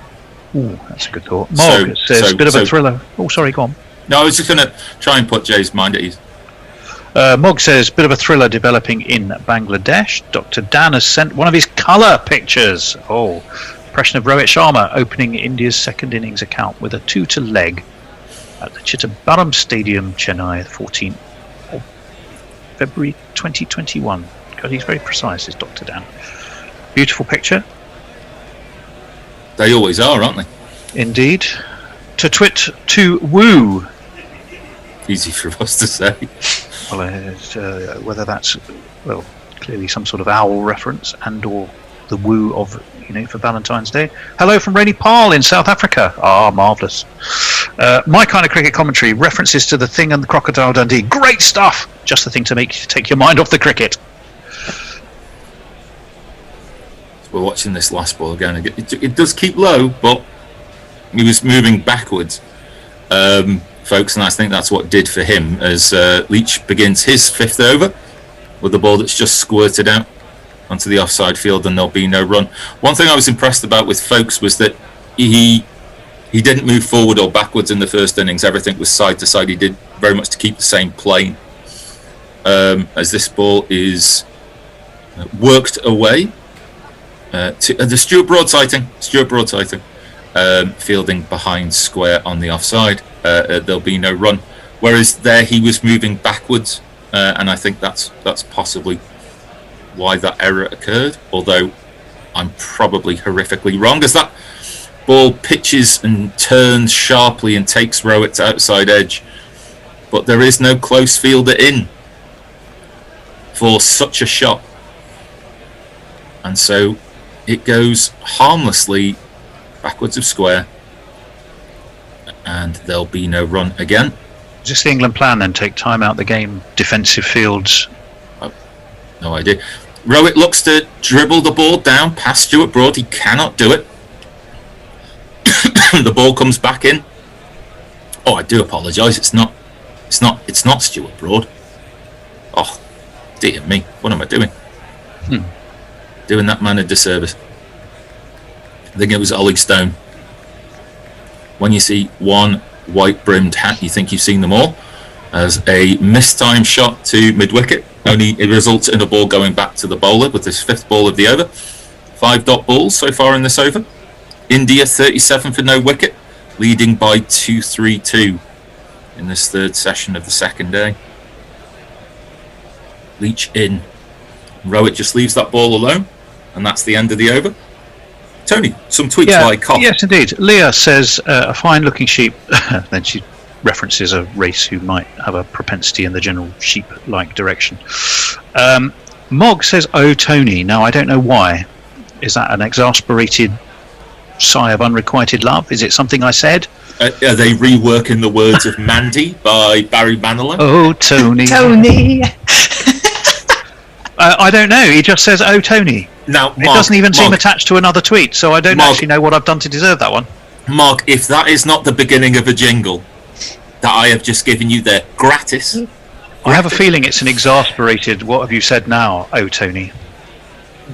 Ooh, that's a good thought. Mog says, bit of a thriller. Oh, sorry, go on. No, I was just going to try and put Jay's mind at ease. Mog says, bit of a thriller developing in Bangladesh. Dr. Dan has sent one of his colour pictures. Oh, impression of Rohit Sharma opening India's second innings account with a 2-leg at the Chittambaram Stadium, Chennai, 14th of February 2021. God, he's very precise, is Dr. Dan. Beautiful picture. They always are, aren't they? Indeed. To twit to woo Easy for us to say. Well, whether that's clearly some sort of owl reference and/or the woo of for Valentine's Day. Hello from Rainy Parle in South Africa. Marvellous. My kind of cricket commentary, references to The Thing and the Crocodile Dundee. Great stuff. Just the thing to take your mind off the cricket. We're watching this last ball again. It does keep low, but he was moving backwards, folks, and I think that's what did for him as Leach begins his 5th over with a ball that's just squirted out onto the offside field, and there'll be no run. One thing I was impressed about with Folks was that he didn't move forward or backwards in the first innings. Everything was side to side. He did very much to keep the same plane. As this ball is worked away to the Stuart Broad sighting. Fielding behind square on the offside. There'll be no run. Whereas there he was moving backwards, and I think that's possibly why that error occurred, although I'm probably horrifically wrong, as that ball pitches and turns sharply and takes Rowett to outside edge, but there is no close fielder in for such a shot, and so it goes harmlessly backwards of square, and there'll be no run again. Is this the England plan then? Take time out the game, defensive fields? No idea. Rowett looks to dribble the ball down past Stuart Broad. He cannot do it. The ball comes back in. I do apologise. It's not Stuart Broad. Oh, dear me. What am I doing? Doing that man a disservice. I think it was Ollie Stone. When you see one white-brimmed hat, you think you've seen them all. As a mistimed shot to mid-wicket, only it results in a ball going back to the bowler with this 5th ball of the over. 5 dot balls so far in this over. India 37 for no wicket, leading by 2-3-2 in this 3rd session of the 2nd day. Leach in. Rowett just leaves that ball alone, and that's the end of the over. Tony, some tweets by Cobb. Yes, indeed. Leah says, a fine-looking sheep. Then she references a race who might have a propensity in the general sheep-like direction. Mog says, "Oh, Tony." Now, I don't know why. Is that an exasperated sigh of unrequited love? Is it something I said? Are they reworking the words of Mandy by Barry Manilow? Oh, Tony. Tony. I don't know. He just says, "Oh, Tony." Now, it doesn't even seem attached to another tweet, so I don't actually know what I've done to deserve that one. Mark, if that is not the beginning of a jingle that I have just given you there, gratis. I have a feeling it's an exasperated, "What have you said now, oh, Tony?"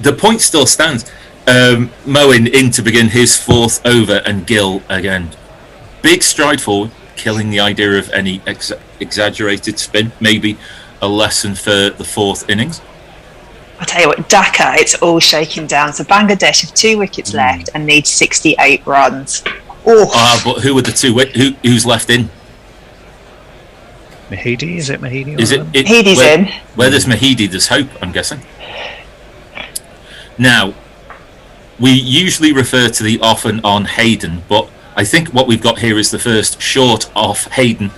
The point still stands. Moen in to begin his 4th over, and Gill again. Big stride forward, killing the idea of any exaggerated spin. Maybe a lesson for the 4th innings. I'll tell you what, Dhaka, it's all shaking down. So Bangladesh have 2 wickets left and need 68 runs. But who are the 2? Who's left in? Mahidi? Is it Mahidi? Mahidi's in. Where there's Mahidi, there's hope, I'm guessing. Now, we usually refer to the off and on Hayden, but I think what we've got here is the first short off Hayden.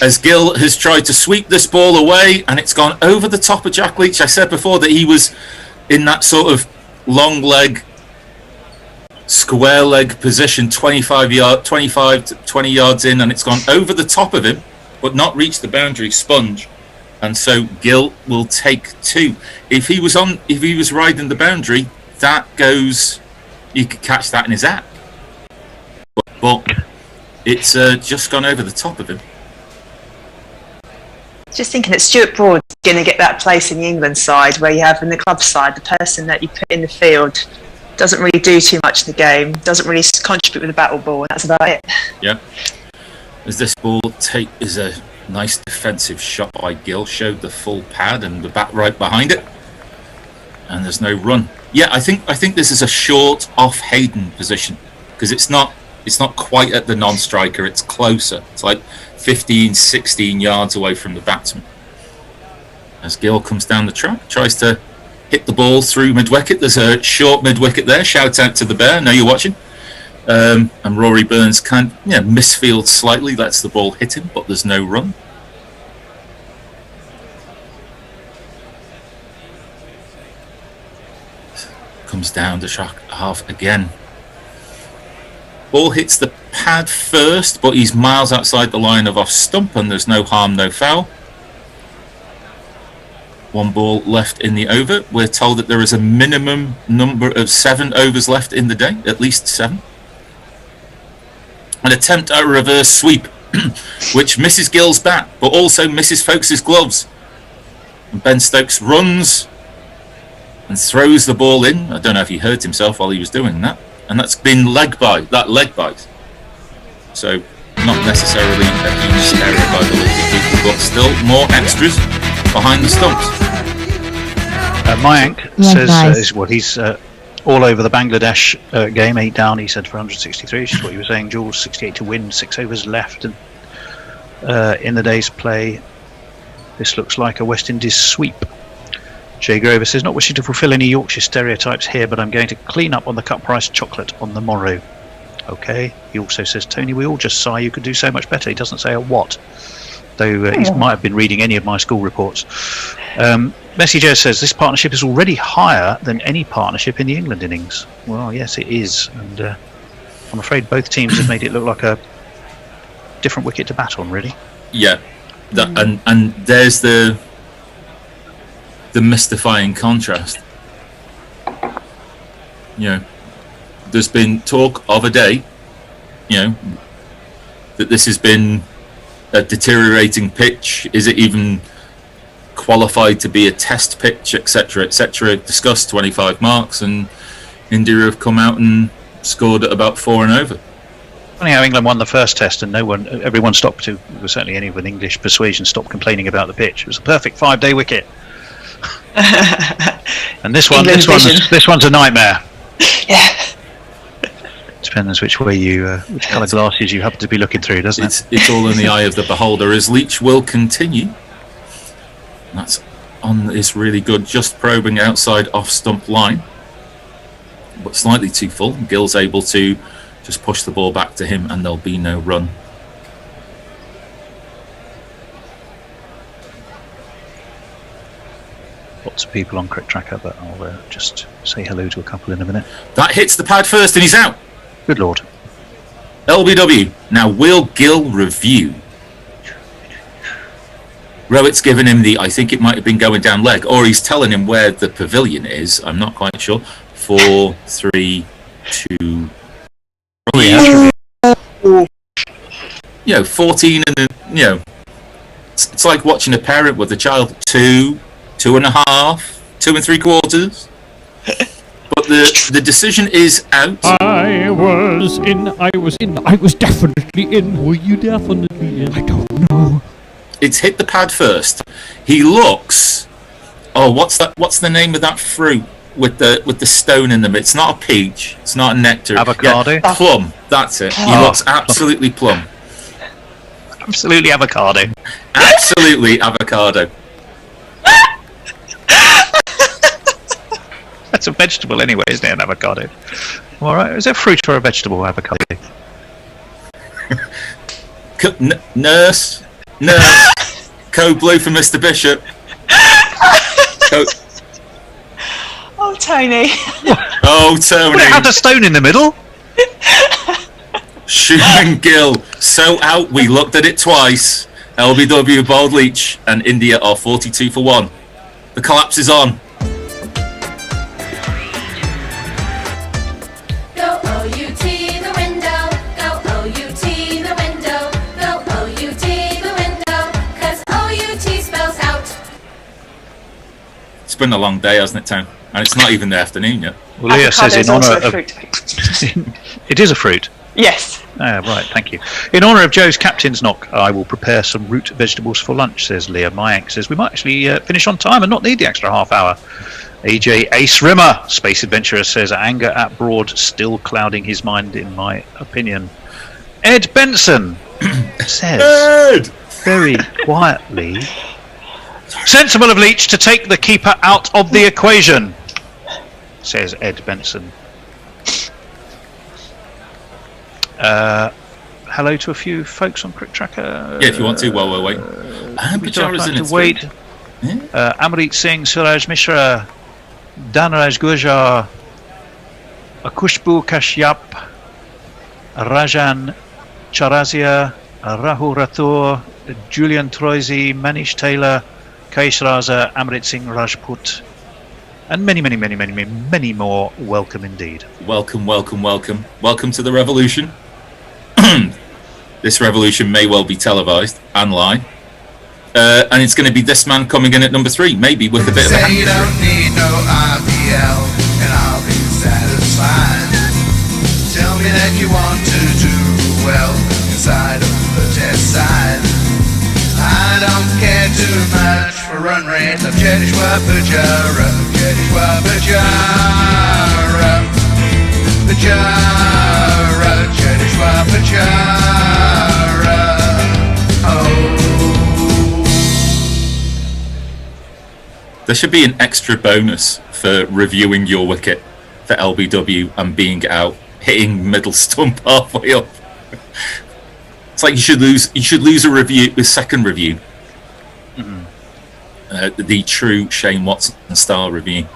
As Gill has tried to sweep this ball away, and it's gone over the top of Jack Leach. I said before that he was in that sort of long leg, square leg position, 25 to 20 yards in, and it's gone over the top of him, but not reached the boundary sponge. And so Gill will take 2. If he was riding the boundary, that goes. You could catch that in his hat, but it's just gone over the top of him. Just thinking that Stuart Broad's going to get that place in the England side where you have in the club side the person that you put in the field doesn't really do too much in the game, doesn't really contribute with the battle ball, and that's about it. Yeah. As this ball is a nice defensive shot by Gill, showed the full pad and the bat right behind it, and there's no run. Yeah, I think this is a short off Hayden position because it's not quite at the non-striker, it's closer. It's like 15, 16 yards away from the batsman. As Gill comes down the track, tries to hit the ball through mid-wicket. There's a short mid-wicket there. Shout out to the Bear. I know you're watching. And Rory Burns misfields slightly, lets the ball hit him, but there's no run. Comes down to track half again. Ball hits the pad first, but he's miles outside the line of off stump, and there's no harm, no foul. One ball left in the over. We're told that there is a minimum number of 7 overs left in the day, at least 7. An attempt at a reverse sweep, which misses Gill's bat, but also misses Folkes' gloves. And Ben Stokes runs and throws the ball in. I don't know if he hurt himself while he was doing that. And that's been leg bite. So not necessarily a huge area by the look of people, but still more extras behind the stumps. Mayank says, he's all over the Bangladesh game, 8 down, he said, for 163, which is what you were saying, Jules. 68 to win, 6 overs left, and in the day's play, this looks like a West Indies sweep. Jay Grover says, not wishing to fulfil any Yorkshire stereotypes here, but I'm going to clean up on the cut price chocolate on the morrow. Okay. He also says, Tony, we all just sigh you could do so much better. He doesn't say a what, though he might have been reading any of my school reports. Messi Joe says, this partnership is already higher than any partnership in the England innings. Well, yes, it is. And I'm afraid both teams have made it look like a different wicket to bat on, really. Yeah. And there's the mystifying contrast. There's been talk of a day, that this has been a deteriorating pitch. Is it even qualified to be a test pitch, etc., etc.? Discussed 25 marks, and India have come out and scored at about 4 and over. Funny how England won the first test and everyone stopped to, certainly any with English persuasion, stopped complaining about the pitch. It was a perfect 5-day wicket. And this one's a nightmare. Yeah. Depends which way which colour glasses you happen to be looking through, doesn't it? It's all in the eye of the beholder. As Leach will continue. That's on this really good, just probing outside off stump line, but slightly too full. Gill's able to just push the ball back to him, and there'll be no run. Lots of people on Cricket Tracker, but I'll just say hello to a couple in a minute. That hits the pad first, and he's out. Good lord. LBW. Now, will Gill review? Rowett's given him I think it might have been going down leg, or he's telling him where the pavilion is. I'm not quite sure. 4, 3, 2. 14 and it's like watching a parent with a child. 2, 2.5, 2 3/4. But the decision is out. I was definitely in. Were you definitely in? I don't know. It's hit the pad first. He looks. Oh, what's that? What's the name of that fruit with the stone in them? It's not a peach. It's not a nectar. Avocado. Yeah, plum. That's it. He looks absolutely plum. Absolutely avocado. Absolutely avocado. That's a vegetable anyway, isn't it? An avocado. All right. Is it a fruit or a vegetable, avocado? Nurse. Code blue for Mr. Bishop. Oh, Tony. Oh, Tony. Well, it had a stone in the middle. Shooting Gill. So out, we looked at it twice. LBW bowled Leach, and India are 42 for 1. The collapse is on. It's been a long day, hasn't it, Tom? And it's not even the afternoon yet. Well, Leah says in honour of... It is a fruit? Yes. Right, thank you. In honour of Joe's captain's knock, I will prepare some root vegetables for lunch, says Leah. Mayank says we might actually finish on time and not need the extra half hour. AJ Ace Rimmer, Space Adventurer, says anger at Broad still clouding his mind, in my opinion. Ed Benson says very quietly, sensible of Leach to take the keeper out of the equation, says Ed Benson. Hello to a few folks on Crick Tracker. Yeah, if you want to, while we're waiting. Pajara's in it. Wait. Amrit Singh, Suraj Mishra, Dhanraj Gurjar, Akushbu Kashyap, Rajan Charazia, Rahul Rathore, Julian Troisi, Manish Taylor, Kaish Raza, Amrit Singh Rajput, and many more. Welcome indeed. Welcome to the revolution. This revolution may well be televised and live, and it's going to be this man coming in at number 3, maybe with a bit of a Say you don't need no RPL, and I'll be satisfied. Tell me that you want to do well inside of the test side. I don't care too much for run rate of Jedishwa Pajara, Jedishwa Pajara, Pajara, Jedishwa Pajara. Oh. There should be an extra bonus for reviewing your wicket for LBW and being out, hitting middle stump halfway up. It's like you should lose a review, a second review. The true Shane Watson style review.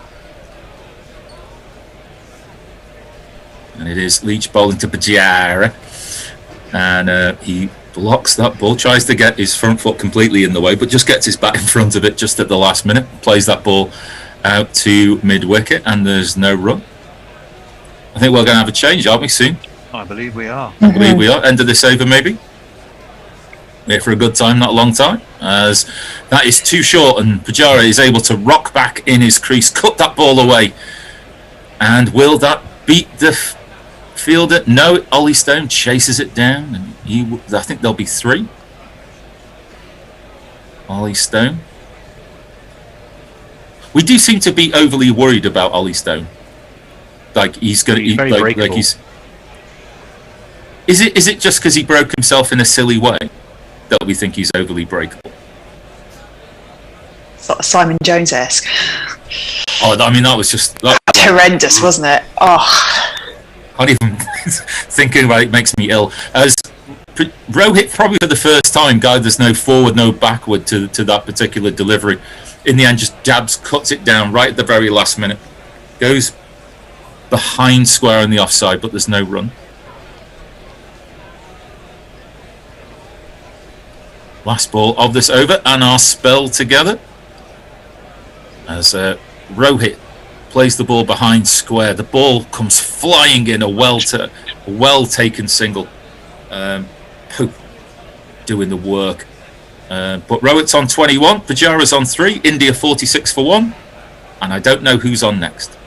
And it is Leach bowling to Pajara, and he blocks that ball, tries to get his front foot completely in the way, but just gets his bat in front of it just at the last minute, plays that ball out to mid-wicket, and there's no run. I think we're going to have a change, aren't we, soon? I believe we are. I believe we are. End of this over, maybe. Here for a good time, not a long time, as that is too short, and Pajara is able to rock back in his crease, cut that ball away. And will that beat the fielder? No, Ollie Stone chases it down, and I think there'll be 3. Ollie Stone. We do seem to be overly worried about Ollie Stone. Like he's going to, like he's. Is it just because he broke himself in a silly way that we think he's overly breakable? Sort of Simon Jones-esque. Oh, I mean that was just horrendous, wasn't it? Oh. Not even thinking about it makes me ill. As Rohit probably for the first time, there's no forward, no backward to that particular delivery. In the end, just cuts it down right at the very last minute. Goes behind square on the offside, but there's no run. Last ball of this over, and our spell together. As Rohit plays the ball behind square. The ball comes flying in, a well-taken single. Pope doing the work. But Rohit's on 21, Pajara's on 3, India 46 for 1, and I don't know who's on next.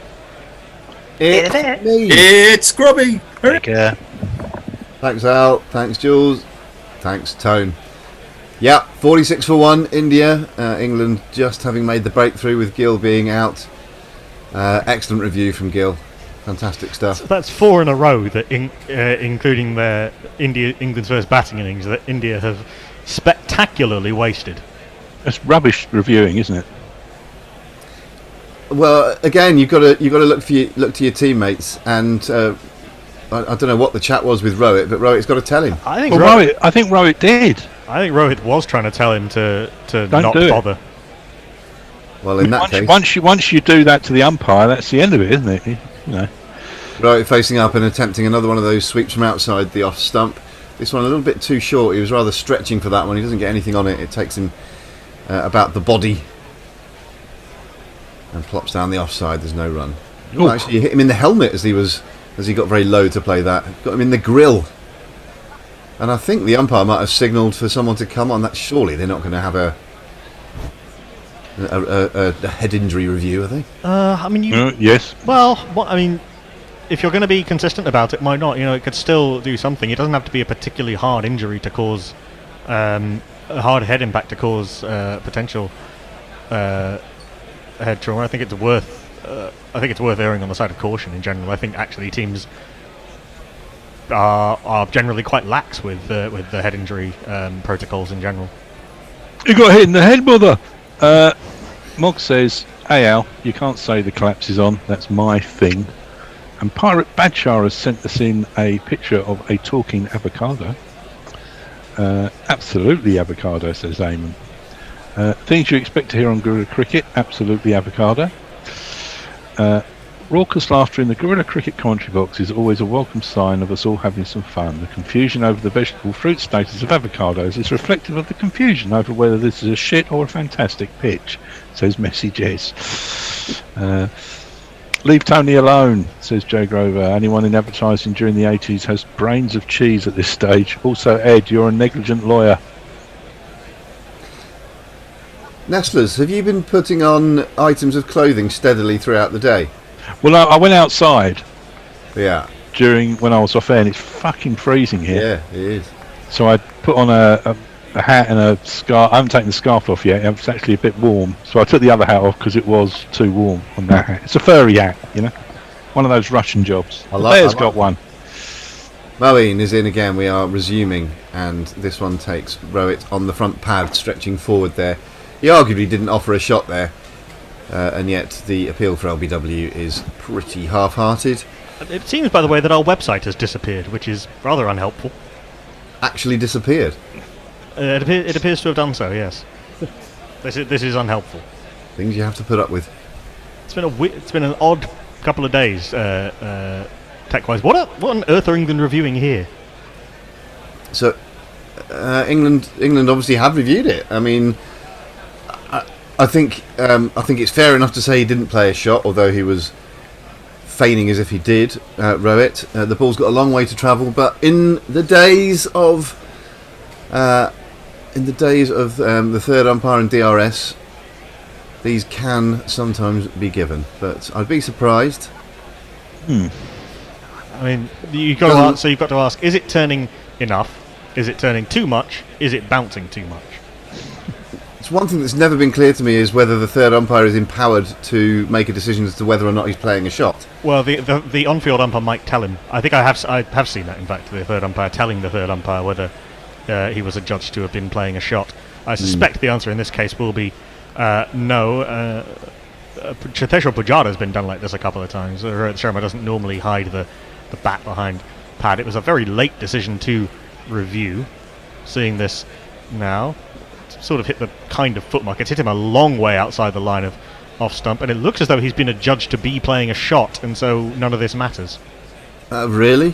It's Grubby. Take care. Thanks, Al. Thanks, Jules. Thanks, Tone. Yeah, 46 for 1, India. England just having made the breakthrough with Gill being out. Excellent review from Gill. Fantastic stuff. So that's 4 in a row that, including England's first batting innings, that India have spectacularly wasted. That's rubbish reviewing, isn't it? Well, again, you've got to look to your teammates, and I don't know what the chat was with Rohit, but Rohit's got to tell him. I think Rohit did. I think Rohit was trying to tell him to Don't not do it. bother. Well, in that case, once you do that to the umpire, that's the end of it, isn't it? You know. Rohit facing up and attempting another one of those sweeps from outside the off stump. This one a little bit too short. He was rather stretching for that one. He doesn't get anything on it. It takes him about the body and plops down the offside. There's no run. Well, actually, you hit him in the helmet as he got very low to play that. Got him in the grill. And I think the umpire might have signalled for someone to come on. That surely they're not going to have a head injury review, are they? I mean, yes. Well, I mean, if you're going to be consistent about it, why not? You know, it could still do something. It doesn't have to be a particularly hard injury to cause a hard head impact to cause potential head trauma. I think it's worth. I think it's worth erring on the side of caution in general. I think actually teams are generally quite lax with the head injury protocols in general. You got hit in the head, brother. Mog says, "Hey Al, you can't say the collapse is on. That's my thing." And Pirate Badshar has sent us in a picture of a talking avocado. Absolutely avocado, says Eamon. Things you expect to hear on Gorilla Cricket, absolutely avocado. Raucous laughter in the Gorilla Cricket commentary box is always a welcome sign of us all having some fun. The confusion over the vegetable fruit status of avocados is reflective of the confusion over whether this is a shit or a fantastic pitch, says Messy Jez. Leave Tony alone, says Joe Grover. Anyone in advertising during the 80s has brains of cheese at this stage. Also, Ed, you're a negligent lawyer. Nestlers, have you been putting on items of clothing steadily throughout the day? Well, I went outside. Yeah. When I was off air, and it's fucking freezing here. Yeah, it is. So I put on a hat and a scarf. I haven't taken the scarf off yet. It's actually a bit warm. So I took the other hat off because it was too warm on that hat. It's a furry hat, you know. One of those Russian jobs. Bear's got one. Moeen is in again. We are resuming, and this one takes Rowett on the front pad, stretching forward there. He arguably didn't offer a shot there, and yet the appeal for LBW is pretty half-hearted. It seems, by the way, that our website has disappeared, which is rather unhelpful. Actually disappeared? It appears to have done so, yes. This is unhelpful. Things you have to put up with. It's been an odd couple of days, tech-wise. What on earth are England reviewing here? So, England obviously have reviewed it. I mean, I think it's fair enough to say he didn't play a shot, although he was feigning as if he did. Rowett, the ball's got a long way to travel, but in the days of the third umpire and DRS, these can sometimes be given. But I'd be surprised. I mean, you've got to ask: is it turning enough? Is it turning too much? Is it bouncing too much? It's one thing that's never been clear to me is whether the third umpire is empowered to make a decision as to whether or not he's playing a shot. Well, the on-field umpire might tell him. I think I have seen that. In fact, the third umpire telling the third umpire whether he was adjudged to have been playing a shot. I suspect the answer in this case will be no. Cheteshwar Pujara has been done like this a couple of times. Rohit Sharma doesn't normally hide the bat behind pad. It was a very late decision to review. Seeing this now, sort of hit the kind of foot mark. It's hit him a long way outside the line of off stump, and it looks as though he's been adjudged to be playing a shot, and so none of this matters. Really?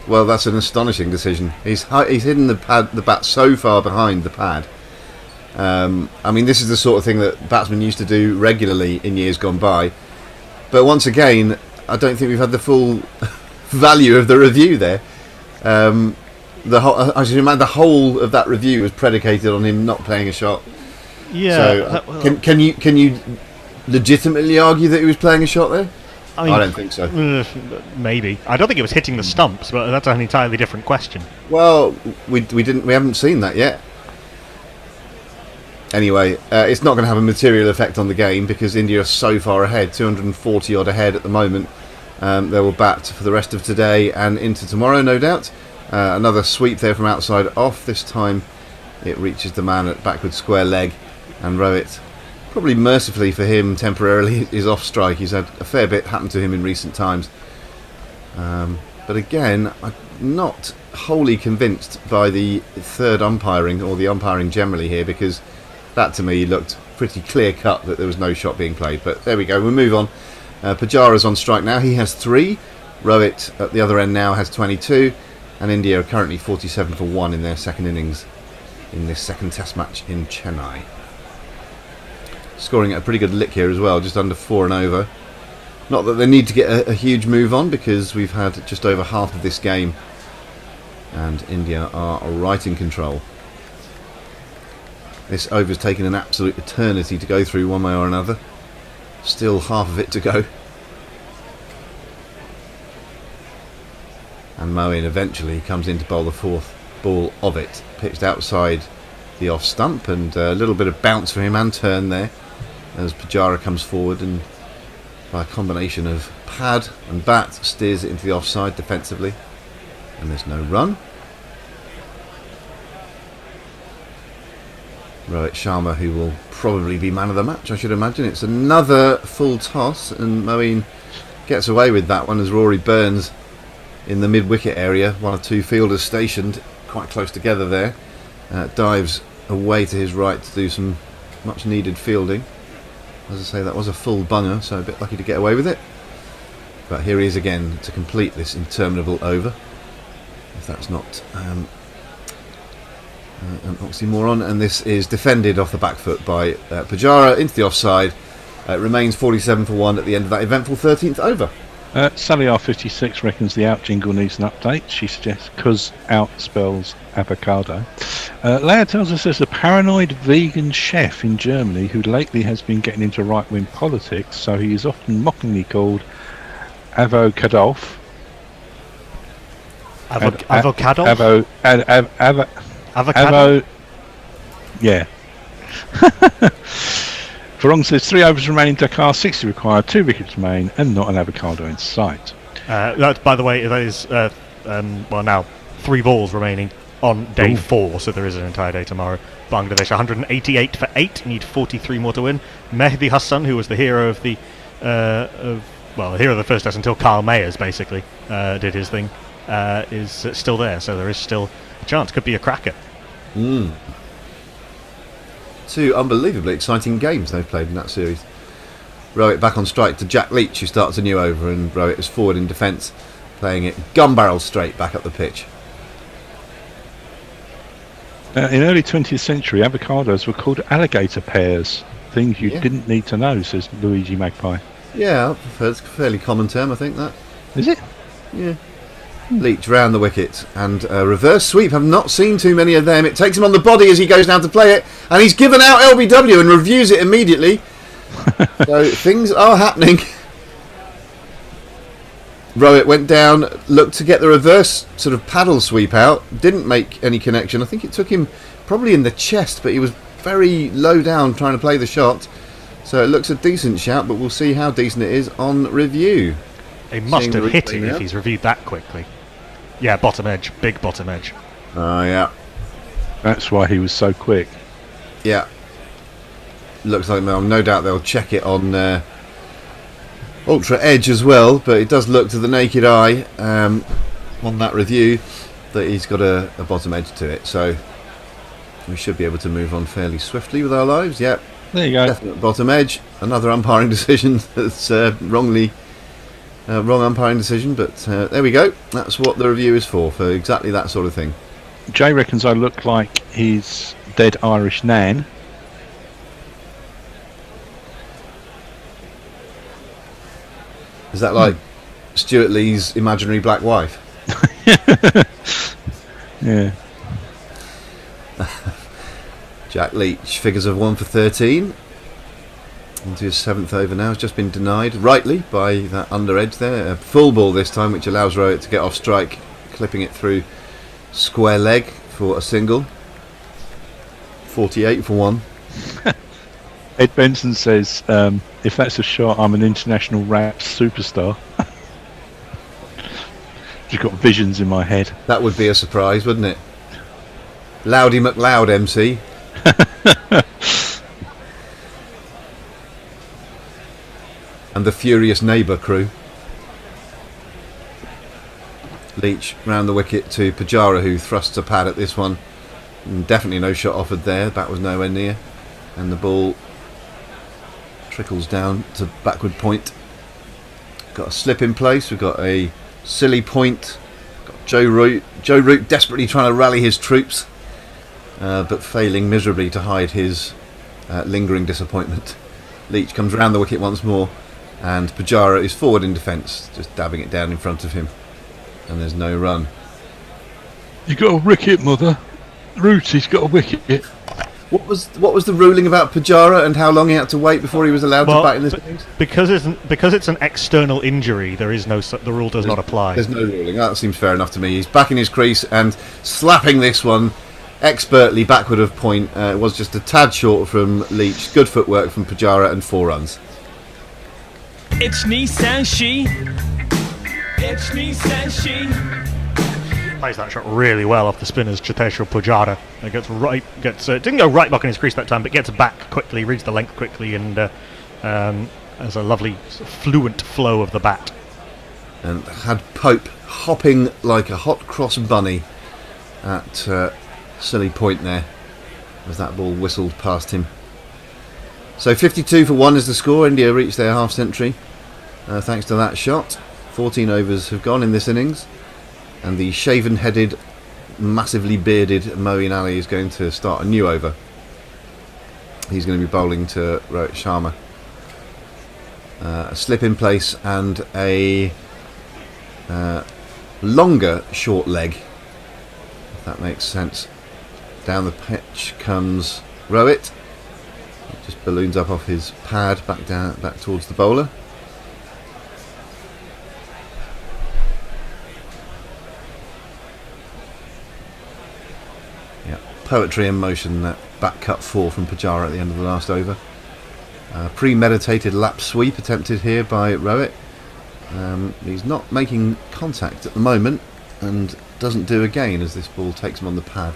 Well, that's an astonishing decision. He's hidden the bat so far behind the pad. I mean, this is the sort of thing that batsmen used to do regularly in years gone by. But once again, I don't think we've had the full value of the review there. I should imagine the whole of that review was predicated on him not playing a shot. Yeah. So, can you legitimately argue that he was playing a shot there? I mean, I don't think so. Maybe. I don't think it was hitting the stumps, but that's an entirely different question. Well, we haven't seen that yet. Anyway, it's not going to have a material effect on the game because India are so far ahead, 240 odd ahead at the moment. They will bat for the rest of today and into tomorrow, no doubt. Another sweep there from outside off. This time it reaches the man at backward square leg, and Rowett, probably mercifully for him, temporarily is off strike. He's had a fair bit happen to him in recent times. But again, I'm not wholly convinced by the third umpiring, or the umpiring generally here, because that to me looked pretty clear cut that there was no shot being played. But there we go, we'll move on. Pujara's on strike now. He has 3. Rowett at the other end now has 22. And India are currently 47 for 1 in their second innings in this second test match in Chennai. Scoring at a pretty good lick here as well, just under 4 and over. Not that they need to get a huge move on, because we've had just over half of this game and India are right in control. This over's taken an absolute eternity to go through one way or another. Still half of it to go. And Moeen eventually comes in to bowl the 4th ball of it. Pitched outside the off stump, and a little bit of bounce for him and turn there as Pujara comes forward, and by a combination of pad and bat steers it into the offside defensively, and there's no run. Rohit Sharma, who will probably be man of the match, I should imagine. It's another full toss, and Moeen gets away with that one as Rory Burns in the mid-wicket area. One or two fielders stationed quite close together there. Dives away to his right to do some much-needed fielding. As I say, that was a full bunger, so a bit lucky to get away with it. But here he is again to complete this interminable over. If that's not an oxymoron. And this is defended off the back foot by Pujara into the offside. It remains 47 for 1 at the end of that eventful 13th over. Sally R56 reckons the out jingle needs an update. She suggests because out spells avocado. Leia tells us there's a paranoid vegan chef in Germany who lately has been getting into right-wing politics, so he is often mockingly called Avocadolf. Avocado? Avocado? Yeah. Farong says 3 overs remaining, Dakar 60 required, 2 wickets remain, and not an avocado in sight. That, by the way, that is now 3 balls remaining on day 4, so there is an entire day tomorrow. Bangladesh 188 for 8, need 43 more to win. Mehdi Hassan, who was the hero of the hero of the first test until Carl Mayers basically did his thing, is still there, so there is still a chance. Could be a cracker. 2 unbelievably exciting games they've played in that series. Rowett back on strike to Jack Leach, who starts a new over, and Rowett is forward in defence, playing it gun barrel straight back up the pitch. In early 20th century, avocados were called alligator pears. Things you didn't need to know, says Luigi Magpie. Yeah, it's a fairly common term, I think that. Is it? Yeah. Leach round the wicket, and a reverse sweep. I've not seen too many of them. It takes him on the body as he goes down to play it, and he's given out LBW and reviews it immediately. So things are happening. Rowett went down, looked to get the reverse sort of paddle sweep out, didn't make any connection. I think it took him probably in the chest, but he was very low down trying to play the shot. So it looks a decent shout, but we'll see how decent it is on review. They must have hit him if he's reviewed that quickly. Yeah, bottom edge, big bottom edge. Oh, yeah. That's why he was so quick. Yeah. Looks like no doubt they'll check it on Ultra Edge as well, but it does look to the naked eye on that review that he's got a bottom edge to it. So we should be able to move on fairly swiftly with our lives. Yep. There you go. Definite bottom edge. Another umpiring decision that's wrong umpiring decision, but there we go. That's what the review is for exactly that sort of thing. Jay reckons I look like his dead Irish nan. Is that like Stuart Lee's imaginary black wife? Yeah. Jack Leach, figures of 1 for 13. Into his 7th over now. Has just been denied rightly by that under edge there. A full ball this time, which allows Rowett to get off strike, clipping it through square leg for a single. 48 for 1. Ed Benson says, if that's a shot, I'm an international rap superstar. Just got visions in my head. That would be a surprise, wouldn't it? Loudy McLeod MC. And the Furious Neighbour crew. Leach round the wicket to Pujara, who thrusts a pad at this one. And definitely no shot offered there. Bat was nowhere near. And the ball trickles down to backward point. Got a slip in place. We've got a silly point. Got Joe Root desperately trying to rally his troops, but failing miserably to hide his lingering disappointment. Leach comes round the wicket once more, and Pujara is forward in defence, just dabbing it down in front of him, and there's no run. You got a wicket, mother. Rooty's got a wicket. What was the ruling about Pujara and how long he had to wait before he was allowed to bat in this game? Because it's an external injury, there is no the rule does not apply. There's no ruling. That seems fair enough to me. He's back in his crease and slapping this one expertly backward of point. It was just a tad short from Leach. Good footwork from Pujara and 4 runs. It's Nissan She. It's Nissan She. Plays that shot really well off the spinners, Cheteshwar Pujara. It didn't go right back in his crease that time, but gets back quickly, reads the length quickly, and has a lovely fluent flow of the bat. and had Pope hopping like a hot cross bunny at silly point there as that ball whistled past him. So 52 for 1 is the score. India reached their half century thanks to that shot. 14 overs have gone in this innings, and the shaven-headed, massively bearded Moeen Ali is going to start a new over. He's going to be bowling to Rohit Sharma. A slip in place and a longer short leg, if that makes sense. Down the pitch comes Rohit. It just balloons up off his pad back towards the bowler. Yeah, poetry in motion, that back cut 4 from Pujara at the end of the last over. Premeditated lap sweep attempted here by Rohit. He's not making contact at the moment and doesn't do again as this ball takes him on the pad.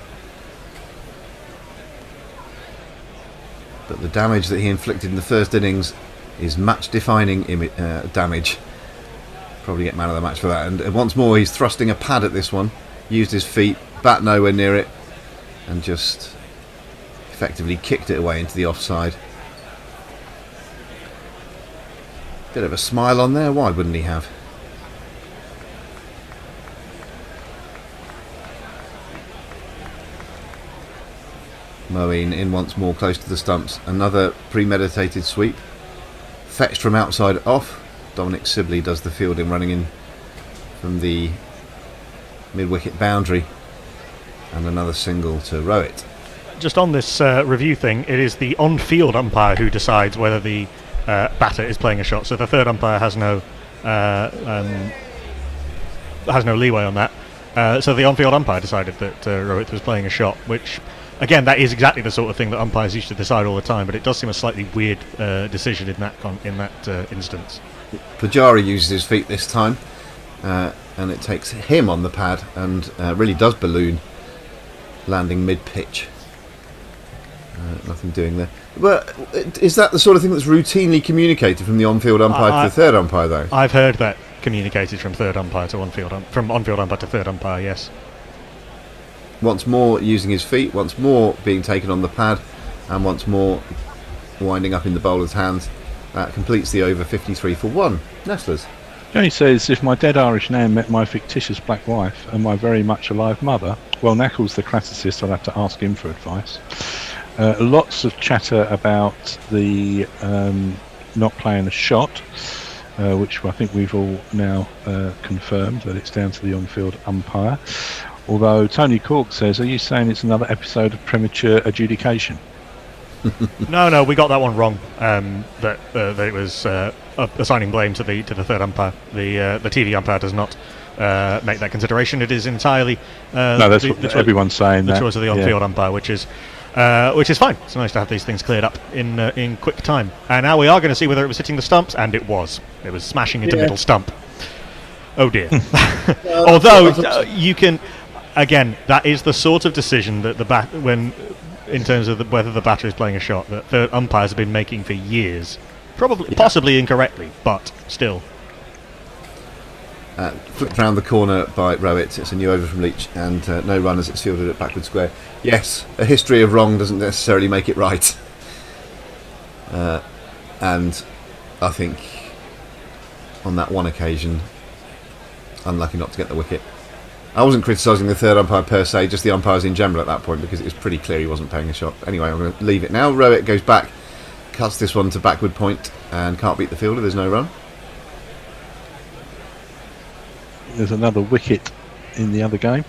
But the damage that he inflicted in the first innings is match-defining damage. Probably get man of the match for that. And once more he's thrusting a pad at this one. Used his feet, bat nowhere near it, and just effectively kicked it away into the offside. Bit of a smile on there, why wouldn't he have? Moeen in once more, close to the stumps. Another premeditated sweep. Fetched from outside off. Dominic Sibley does the fielding, running in from the mid-wicket boundary. And another single to Rohit. Just on this review thing, it is the on-field umpire who decides whether the batter is playing a shot. So the third umpire has no leeway on that. So the on-field umpire decided that Rohit was playing a shot, which, again, that is exactly the sort of thing that umpires used to decide all the time. But it does seem a slightly weird decision in that instance. Pujara uses his feet this time, and it takes him on the pad and really does balloon, landing mid-pitch. Nothing doing there. But is that the sort of thing that's routinely communicated from the on-field umpire to the third umpire, though? I've heard that communicated from third umpire to on-field from on-field umpire to third umpire. Yes. Once more using his feet, once more being taken on the pad, and once more winding up in the bowler's hands. That completes the over. 53 for 1. Nestlers. Johnny says, if my dead Irish nan met my fictitious black wife and my very much alive mother, well, Knackles the classicist, I'll have to ask him for advice. Lots of chatter about the not playing a shot, which I think we've all now confirmed that it's down to the on-field umpire. Although Tony Cork says, are you saying it's another episode of premature adjudication? No, we got that one wrong. That it was assigning blame to the third umpire. The TV umpire does not make that consideration. It is entirely no, that's what everyone's saying. The choice of the on-field umpire, which is fine. It's nice to have these things cleared up in quick time. And now we are going to see whether it was hitting the stumps, and it was. It was smashing into middle stump. Oh dear. Although you can, again, that is the sort of decision that in terms of whether the batter is playing a shot, that third umpires have been making for years. Possibly incorrectly, but still. Flipped round the corner by Rohit. It's a new over from Leach, and no run as it's fielded at backward square. Yes, a history of wrong doesn't necessarily make it right. And I think on that one occasion, unlucky not to get the wicket. I wasn't criticising the third umpire per se, just the umpires in general at that point, because it was pretty clear he wasn't paying a shot. Anyway, I'm going to leave it now. Rohit goes back, cuts this one to backward point, and can't beat the fielder. There's no run. There's another wicket in the other game.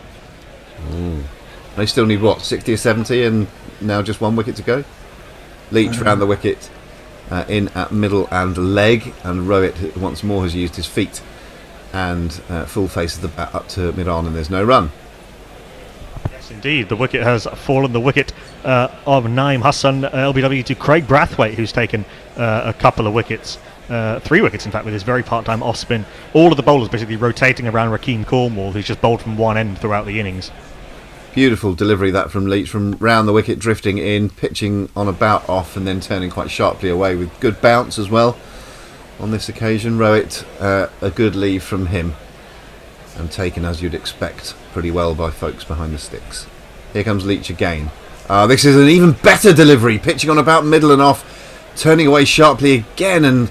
They still need, 60 or 70, and now just one wicket to go? Leach round the wicket, in at middle and leg, and Rohit once more has used his feet and full face of the bat up to mid-on, and there's no run. Yes, indeed. The wicket has fallen. The wicket of Naeem Hassan, LBW, to Craig Brathwaite, who's taken a couple of wickets. 3 wickets, in fact, with his very part-time off-spin. All of the bowlers basically rotating around Rakeem Cornwall, who's just bowled from one end throughout the innings. Beautiful delivery that from Leach, from round the wicket, drifting in, pitching on about off, and then turning quite sharply away with good bounce as well on this occasion. Rowett, a good leave from him, and taken, as you'd expect, pretty well by folks behind the sticks. Here comes Leach again. This is an even better delivery, pitching on about middle and off, turning away sharply again, and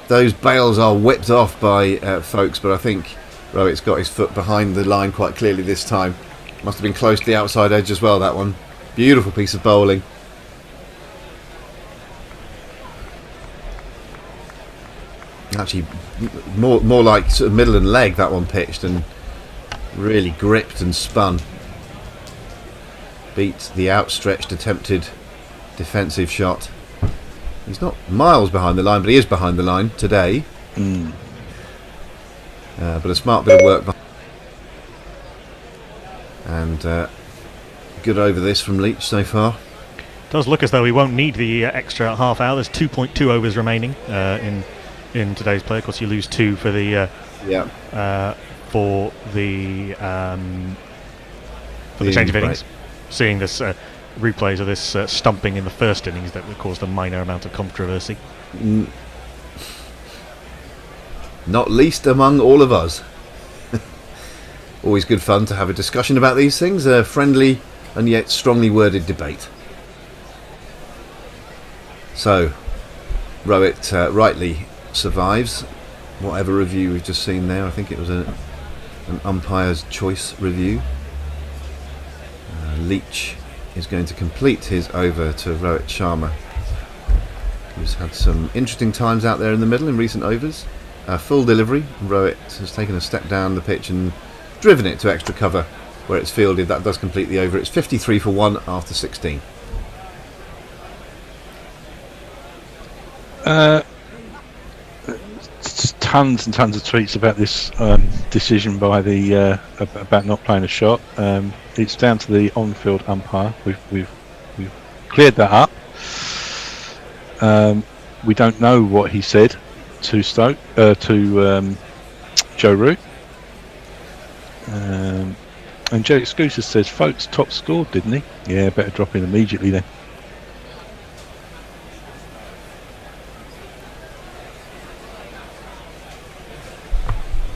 those bails are whipped off by folks, but I think Rowett's got his foot behind the line quite clearly this time. Must have been close to the outside edge as well, that one. Beautiful piece of bowling. Actually, more like sort of middle and leg, that one pitched, and really gripped and spun. Beat the outstretched attempted defensive shot. He's not miles behind the line, but he is behind the line today. But a smart bit of work. And good over this from Leach so far. Does look as though we won't need the extra half hour. There's 2.2 overs remaining in today's play. Of course, you lose 2 for the change of innings. Seeing this replays of this stumping in the first innings that caused a minor amount of controversy. Not least among all of us. Always good fun to have a discussion about these things, a friendly and yet strongly worded debate. So, Rowett rightly survives whatever review we've just seen there. I think it was an umpire's choice review. Leach is going to complete his over to Rohit Sharma, who's had some interesting times out there in the middle in recent overs. Full delivery. Rohit has taken a step down the pitch and driven it to extra cover where it's fielded. That does complete the over. It's 53 for 1 after 16. Tons and tons of tweets about this decision by the about not playing a shot. It's down to the on-field umpire. We've cleared that up. We don't know what he said to Joe Root. And Joe Excuses says, "Folks, top scored, didn't he? Yeah, better drop in immediately then."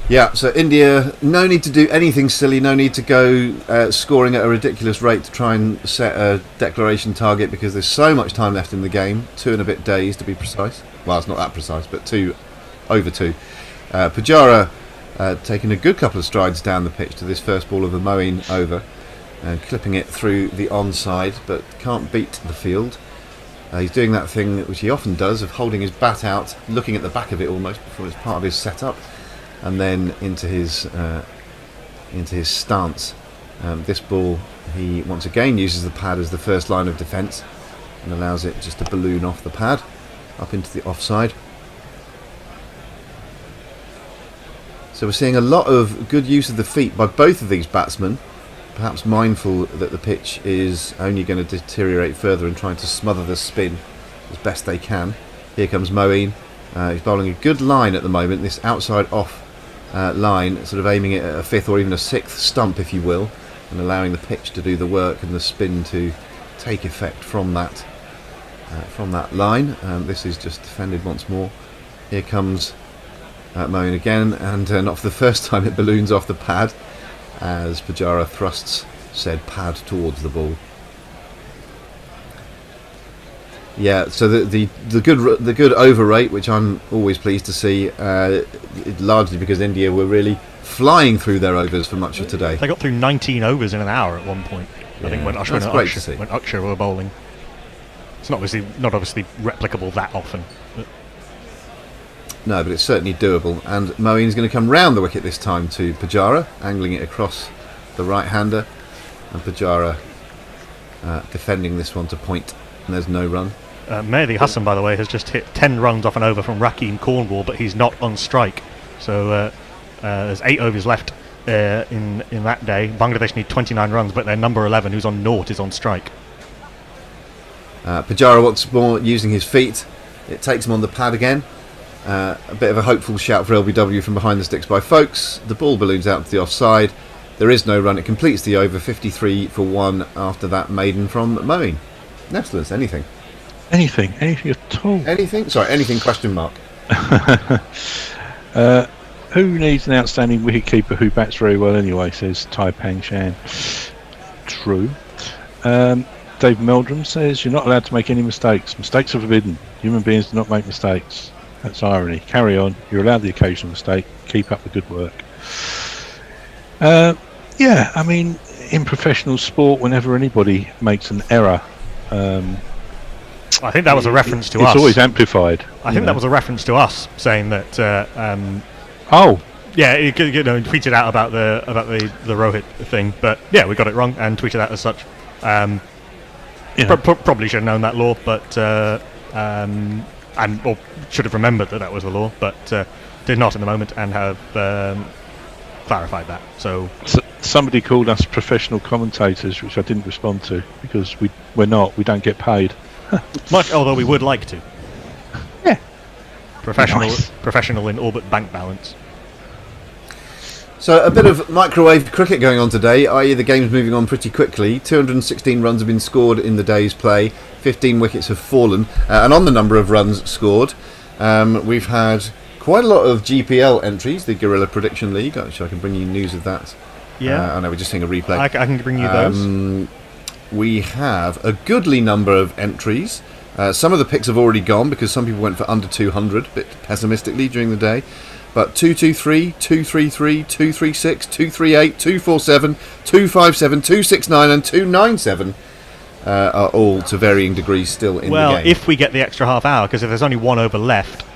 Yeah, so India, no need to do anything silly, no need to go scoring at a ridiculous rate to try and set a declaration target, because there's so much time left in the game, 2 and a bit days to be precise. Well, it's not that precise, but over 2. Pujara taking a good couple of strides down the pitch to this first ball of the Moeen over, and clipping it through the onside, but can't beat the field. He's doing that thing which he often does, of holding his bat out, looking at the back of it almost before it's part of his setup, and then into his stance. This ball, he once again uses the pad as the first line of defence and allows it just to balloon off the pad up into the offside. So we're seeing a lot of good use of the feet by both of these batsmen, perhaps mindful that the pitch is only going to deteriorate further and trying to smother the spin as best they can. Here comes Moeen. He's bowling a good line at the moment, this outside off line, sort of aiming it at a 5th or even a 6th stump, if you will, and allowing the pitch to do the work and the spin to take effect from that line. This is just defended once more. Here comes Moeen again, and not for the first time it balloons off the pad as Pujara thrusts said pad towards the ball. Yeah, so the good over rate, which I'm always pleased to see, largely because India were really flying through their overs for much of today. They got through 19 overs in an hour at one point. Yeah, I think when Akshar were bowling. It's not obviously replicable that often. No, but it's certainly doable. And Moeen's going to come round the wicket this time to Pujara, angling it across the right-hander, and Pujara defending this one to point. And there's no run. Mehdi Hassan, by the way, has just hit 10 runs off an over from Rakeem Cornwall, but he's not on strike. So there's 8 overs left in that day. Bangladesh need 29 runs, but their number 11, who's on naught, is on strike. Pujara once more using his feet. It takes him on the pad again. A bit of a hopeful shout for LBW from behind the sticks by folks. The ball balloons out to the offside. There is no run. It completes the over, 53 for 1 after that maiden from Moeen. Excellent. Anything at all. Anything? Sorry, anything, question mark. Who needs an outstanding wicketkeeper who bats very well anyway, says Tai Pang Shan. True. Dave Meldrum says, you're not allowed to make any mistakes. Mistakes are forbidden. Human beings do not make mistakes. That's irony. Carry on. You're allowed the occasional mistake. Keep up the good work. Yeah, I mean, in professional sport, whenever anybody makes an error, I think that was a reference to us. It's always amplified. I think that was a reference to us saying that. Oh. Yeah, he tweeted out about the Rohit thing, but yeah, we got it wrong and tweeted out as such. Probably should have known that law, but or should have remembered that was the law, but did not in the moment and have clarified that. So somebody called us professional commentators, which I didn't respond to because we're not. We don't get paid. Much, although we would like to. Yeah. Professional in orbit bank balance. So a bit of microwave cricket going on today, i.e. the game's moving on pretty quickly. 216 runs have been scored in the day's play, 15 wickets have fallen, and on the number of runs scored, we've had quite a lot of GPL entries, the Guerrilla Prediction League. Actually, I can bring you news of that. Yeah. I know we're just seeing a replay. I can bring you those. We have a goodly number of entries. Some of the picks have already gone because some people went for under 200, a bit pessimistically during the day. But 223, 233, 236, 238, 247, 257, 269 and 297 are all to varying degrees still in the game. Well, if we get the extra half hour, because if there's only one over left...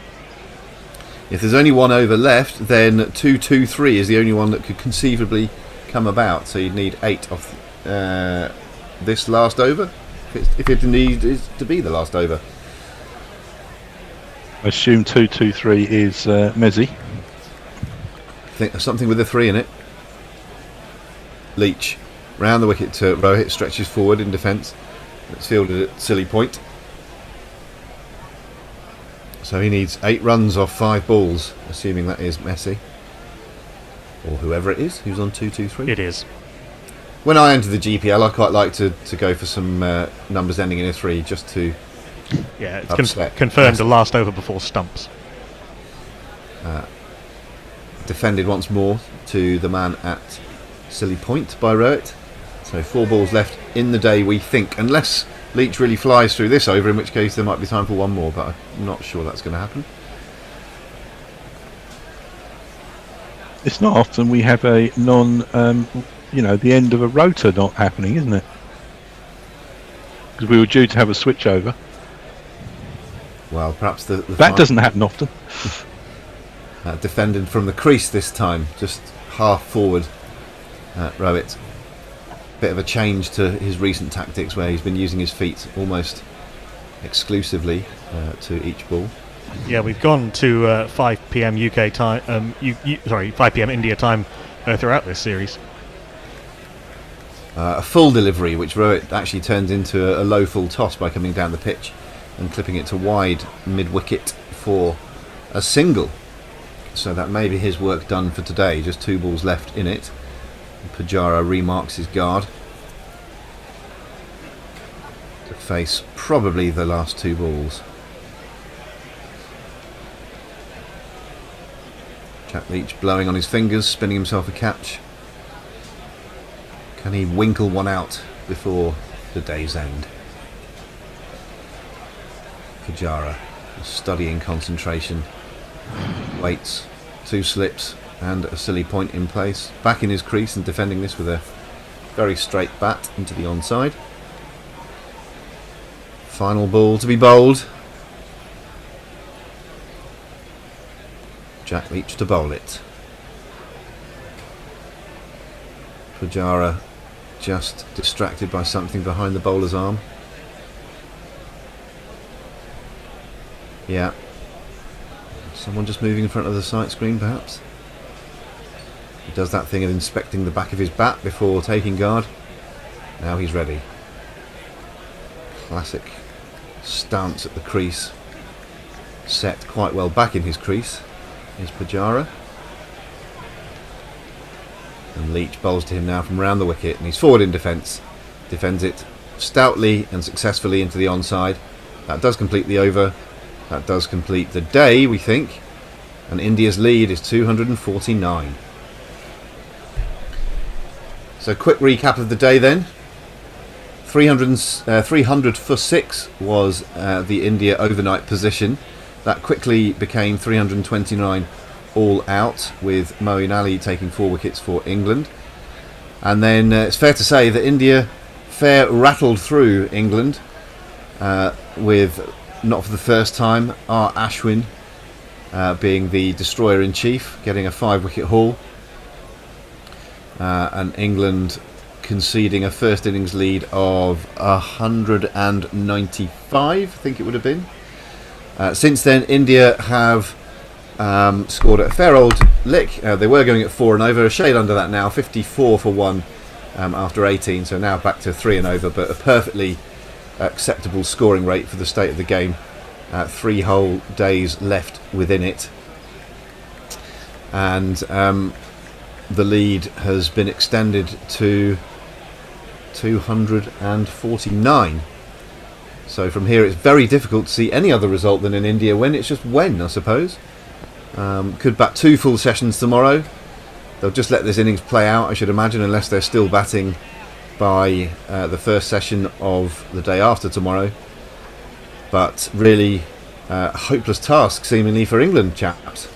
If there's only one over left, then 223 is the only one that could conceivably come about. So you'd need 8 of this last over, if it indeed is to be the last over. I assume 223 is Mezzi. I think there's something with a 3 in it. Leach round the wicket to Rohit, stretches forward in defence. It's fielded at silly point. So he needs 8 runs off 5 balls, assuming that is Messi or whoever it is who's on 223. It is. When I enter the GPL, I quite like to go for some numbers ending in a 3 just to. Yeah, it's confirmed the last over before stumps. Defended once more to the man at silly point by Rohit. So 4 balls left in the day, we think, unless Leach really flies through this over, in which case there might be time for one more, but I'm not sure that's going to happen. It's not often we have a the end of a rotor not happening, isn't it? Because we were due to have a switch over. Well, perhaps that doesn't happen often. Defended from the crease this time, just half forward. Rohit. Bit of a change to his recent tactics, where he's been using his feet almost exclusively to each ball. Yeah, we've gone to 5 p.m. UK time. 5 p.m. India time throughout this series. A full delivery, which Rohit actually turns into a low full toss by coming down the pitch and clipping it to wide mid-wicket for a single. So that may be his work done for today. Just 2 balls left in it. Pujara remarks his guard to face probably the last 2 balls. Jack Leach blowing on his fingers, spinning himself a catch. Can he winkle one out before the day's end? Pujara studying concentration. Waits, 2 slips and a silly point in place. Back in his crease and defending this with a very straight bat into the onside. Final ball to be bowled. Jack Leach to bowl it. Pujara just distracted by something behind the bowler's arm. Yeah. Someone just moving in front of the sight screen, perhaps. He does that thing of inspecting the back of his bat before taking guard. Now he's ready. Classic stance at the crease. Set quite well back in his crease is Pujara. And Leach bowls to him now from round the wicket, and he's forward in defence. Defends it stoutly and successfully into the onside. That does complete the over. That does complete the day, we think. And India's lead is 249. So quick recap of the day then. 300 for 6 was the India overnight position. That quickly became 329 all out, with Moeen Ali taking 4 wickets for England. And then it's fair to say that India rattled through England with, not for the first time, R. Ashwin being the destroyer-in-chief, getting a 5-wicket haul. And England conceding a first innings lead of 195, I think it would have been. Since then, India have scored a fair old lick. They were going at 4 and over, a shade under that now, 54 for 1 after 18, so now back to 3 and over, but a perfectly acceptable scoring rate for the state of the game. 3 whole days left within it. And the lead has been extended to 249. So from here it's very difficult to see any other result than an India win. It's just when, I suppose. Could bat 2 full sessions tomorrow. They'll just let this innings play out, I should imagine, unless they're still batting by the first session of the day after tomorrow. But really a hopeless task seemingly for England, chaps.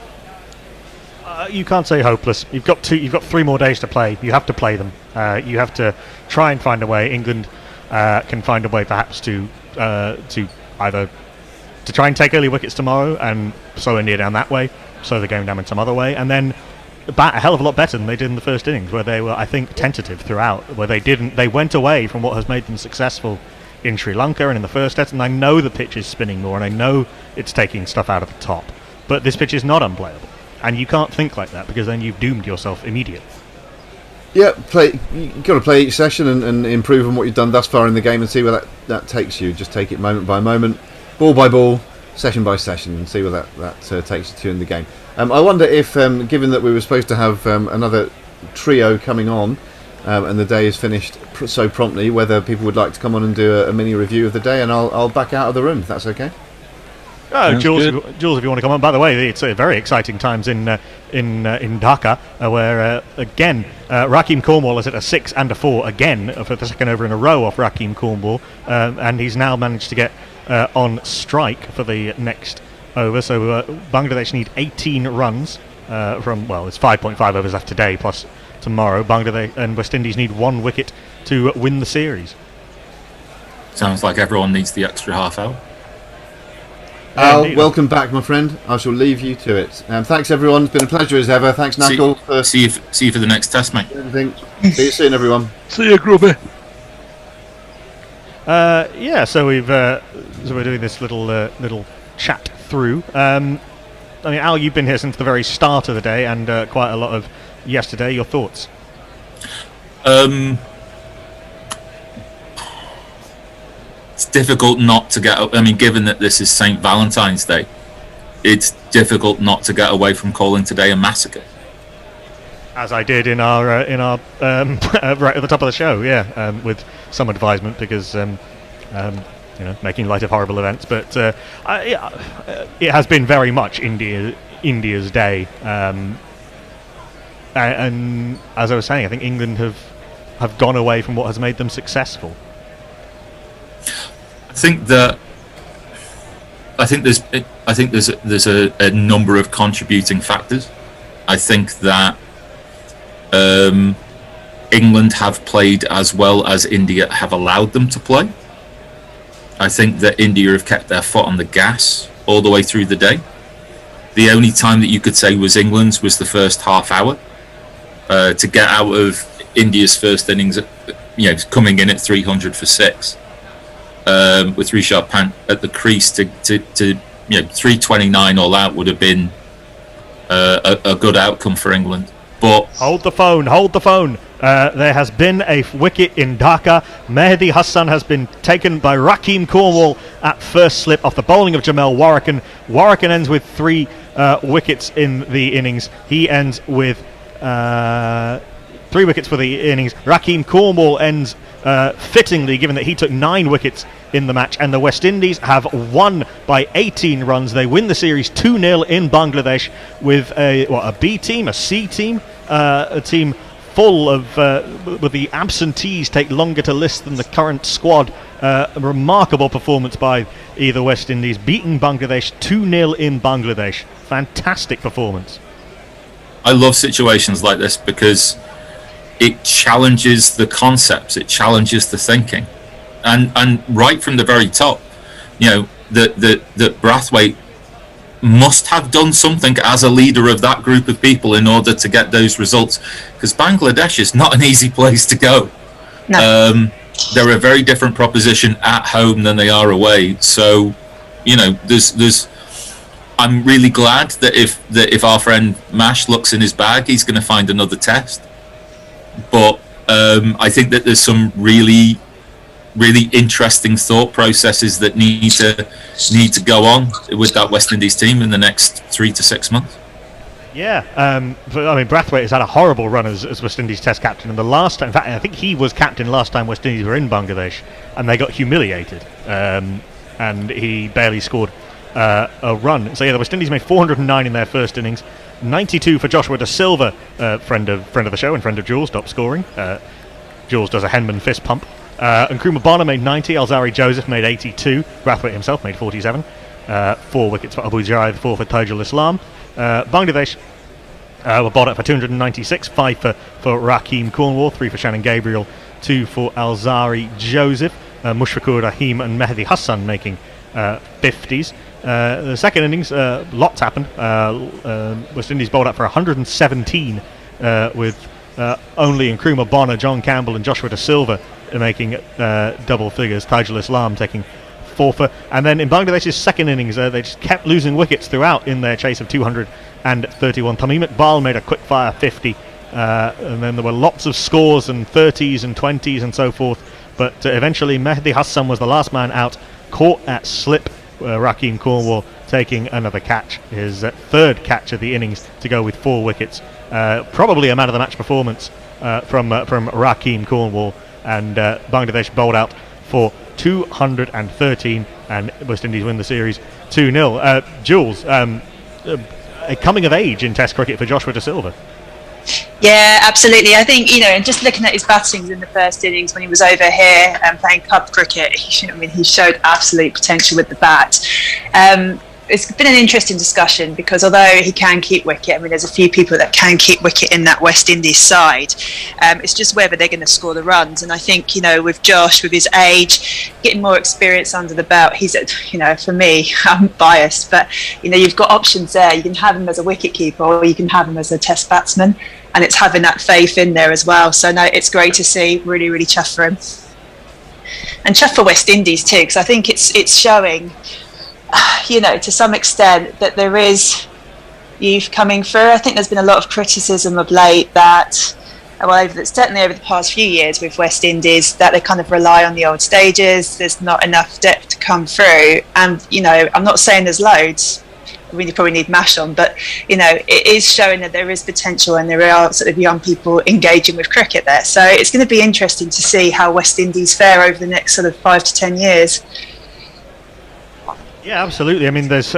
You can't say hopeless. You've got 3 more days to play. You have to play them. You have to try and find a way. England can find a way, perhaps, to either to try and take early wickets tomorrow and slow India down that way, slow the game down in some other way, and then bat a hell of a lot better than they did in the first innings, where they were, I think, tentative throughout. Where they went away from what has made them successful in Sri Lanka and in the first test. And I know the pitch is spinning more, and I know it's taking stuff out of the top, but this pitch is not unplayable. And you can't think like that, because then you've doomed yourself immediately. Yeah, you've got to play each session and improve on what you've done thus far in the game and see where that takes you. Just take it moment by moment, ball by ball, session by session, and see where that takes you to in the game. I wonder if, given that we were supposed to have another trio coming on and the day is finished so promptly, whether people would like to come on and do a mini review of the day, and I'll back out of the room if that's okay. Jules, if you want to come on. By the way, it's very exciting times in Dhaka, where again Rakeem Cornwall is at a 6 and a 4 again for the second over in a row off Rakeem Cornwall, and he's now managed to get on strike for the next over. So Bangladesh need 18 runs from, well, it's 5.5 overs left today plus tomorrow. Bangladesh and West Indies need 1 wicket to win the series. Sounds like everyone needs the extra half hour. Al, welcome back, my friend. I shall leave you to it. Thanks, everyone. It's been a pleasure as ever. Thanks, Knuckle. See you for the next test, mate. See you soon, everyone. See you, Grubby. So we're doing this little chat through. I mean, Al, you've been here since the very start of the day, and quite a lot of yesterday. Your thoughts? It's difficult not to get. I mean, given that this is St. Valentine's Day, it's difficult not to get away from calling today a massacre. As I did in our right at the top of the show, with some advisement, because making light of horrible events. But it has been very much India's day, and as I was saying, I think England have gone away from what has made them successful. I think there's a number of contributing factors. I think that England have played as well as India have allowed them to play. I think that India have kept their foot on the gas all the way through the day. The only time that you could say was England's was the first half hour to get out of India's first innings, coming in at 300 for 6. With Rishabh Pant at the crease to 329 all out would have been a good outcome for England. But hold the phone. There has been a wicket in Dhaka. Mehdi Hassan has been taken by Rakeem Cornwall at first slip off the bowling of Jamel Warrican. Warrican ends with 3 wickets in the innings. He ends with 3 wickets for the innings. Rakeem Cornwall ends fittingly, given that he took 9 wickets in the match, and the West Indies have won by 18 runs. They win the series 2-0 in Bangladesh with a B team, a C team, a team full of with the absentees take longer to list than the current squad. A remarkable performance by the West Indies, beating Bangladesh 2-0 in Bangladesh. Fantastic performance. I love situations like this because it challenges the concepts, it challenges the thinking, and right from the very top, that Brathwaite must have done something as a leader of that group of people in order to get those results, because Bangladesh is not an easy place to go. No. They're a very different proposition at home than they are away. So, there's. I'm really glad that if our friend Mash looks in his bag, he's going to find another test. But I think that there's some really, really interesting thought processes that need to go on with that West Indies team in the next 3 to 6 months. Yeah, Brathwaite has had a horrible run as West Indies Test captain, and the last time, in fact, I think he was captain last time West Indies were in Bangladesh, and they got humiliated, and he barely scored a run. So yeah, the West Indies made 409 in their first innings, 92 for Joshua Da Silva, friend of the show and friend of Jules, top scoring. Jules does a Henman fist pump. And Nkrumah Bonner made 90, Alzari Joseph made 82, Brathwaite himself made 47. 4 wickets for Abu Jaid, 4 for Tajul Islam. Bangladesh were bowled out for 296, 5 for Rakeem Cornwall, 3 for Shannon Gabriel, 2 for Alzari Joseph, Mushfiqur Rahim and Mehdi Hassan making 50s. The second innings, lots happened. West Indies bowled out for 117 with only Nkrumah Bonner, John Campbell and Joshua Da Silva making double figures, Tajul Islam taking 4 for. And then in Bangladesh's second innings, they just kept losing wickets throughout in their chase of 231. Tamim Iqbal made a quick-fire 50, and then there were lots of scores and 30s and 20s and so forth, but eventually Mehdi Hassan was the last man out, caught at slip, Rakeem Cornwall taking another catch, his third catch of the innings to go with 4 wickets. Probably a man-of-the-match performance from Rakeem Cornwall, and Bangladesh bowled out for 213, and West Indies win the series 2-0. Jules, a coming of age in Test cricket for Joshua Da Silva. Yeah, absolutely. I think, and just looking at his battings in the first innings when he was over here and playing club cricket, he showed absolute potential with the bat. It's been an interesting discussion because although he can keep wicket, there's a few people that can keep wicket in that West Indies side. It's just whether they're going to score the runs. And I think, with Josh, with his age, getting more experience under the belt, he's, for me, I'm biased, but, you've got options there. You can have him as a wicket keeper or you can have him as a test batsman. And it's having that faith in there as well. So, no, it's great to see. Really, really chuffed for him. And chuffed for West Indies too, because I think it's showing, to some extent that there is youth coming through. I think there's been a lot of criticism of late that, certainly over the past few years with West Indies, that they kind of rely on the old stages. There's not enough depth to come through. And, I'm not saying there's loads. You probably need Mash on, but it is showing that there is potential and there are sort of young people engaging with cricket there. So it's going to be interesting to see how West Indies fare over the next sort of 5 to 10 years. Yeah, absolutely. There's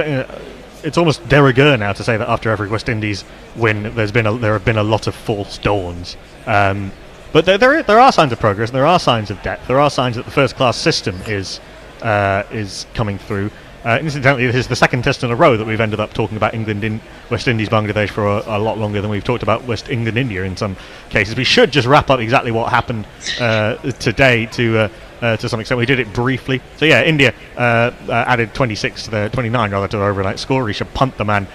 it's almost de rigueur now to say that after every West Indies win, there have been a lot of false dawns. But there are signs of progress. There are signs of depth. There are signs that the first-class system is coming through. Incidentally, this is the second test in a row that we've ended up talking about England in West Indies Bangladesh for a lot longer than we've talked about West England India in some cases. We should just wrap up exactly what happened today to some extent. We did it briefly. So yeah, India added 26 to their 29 rather to their overnight score. Rishabh Pant, the man,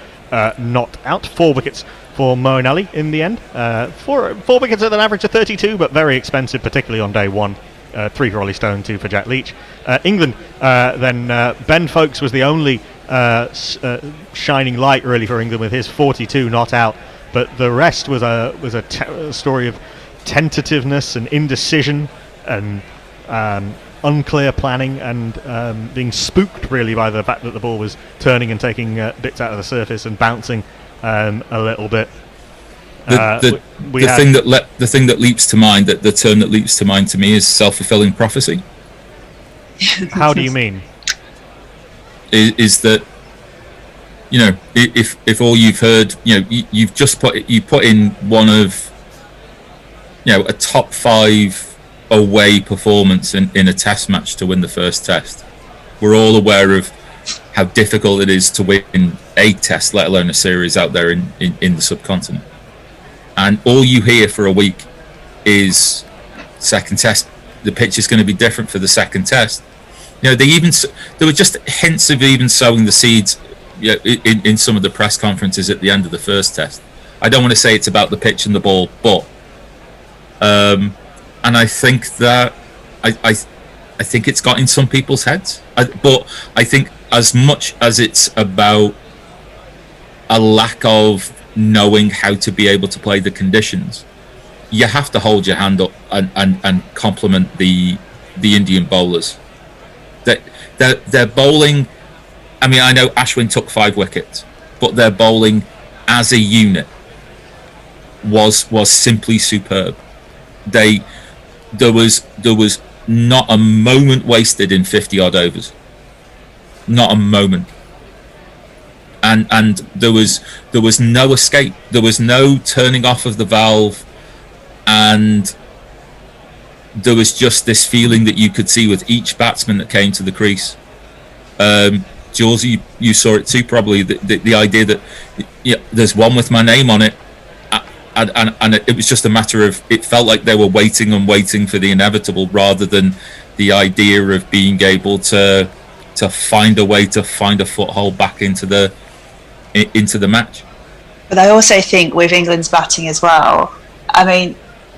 not out. 4 wickets for Moeen Ali in the end. 4 wickets at an average of 32, but very expensive, particularly on day one. 3 for Ollie Stone, 2 for Jack Leach. England, then Ben Foakes was the only shining light really for England with his 42 not out, but the rest was a story of tentativeness and indecision and unclear planning and being spooked really by the fact that the ball was turning and taking bits out of the surface and bouncing a little bit. The thing that leaps to mind, the term that leaps to mind to me is self-fulfilling prophecy. How do you mean? Is that, you know, if all you've heard, you know, you've just put in one of, you know, a top 5 away performance in a test match to win the first test. We're all aware of how difficult it is to win a test, let alone a series out there in the subcontinent. And all you hear for a week is second test. The pitch is going to be different for the second test. You know, there were just hints of even sowing the seeds, you know, in some of the press conferences at the end of the first test. I don't want to say it's about the pitch and the ball, but and I think that I think it's got in some people's heads. But I think as much as it's about a lack of knowing how to be able to play the conditions, you have to hold your hand up and compliment the Indian bowlers. They're bowling. I mean, I know Ashwin took 5 wickets, but their bowling as a unit was simply superb. There was not a moment wasted in 50 odd overs. Not a moment. And there was no escape. There was no turning off of the valve, and there was just this feeling that you could see with each batsman that came to the crease. Jules, you saw it too, probably, the idea that, yeah, there's one with my name on it, and it was just a matter of, it felt like they were waiting and waiting for the inevitable, rather than the idea of being able to find a way to find a foothold back into the match. But I also think with England's batting as well, I mean,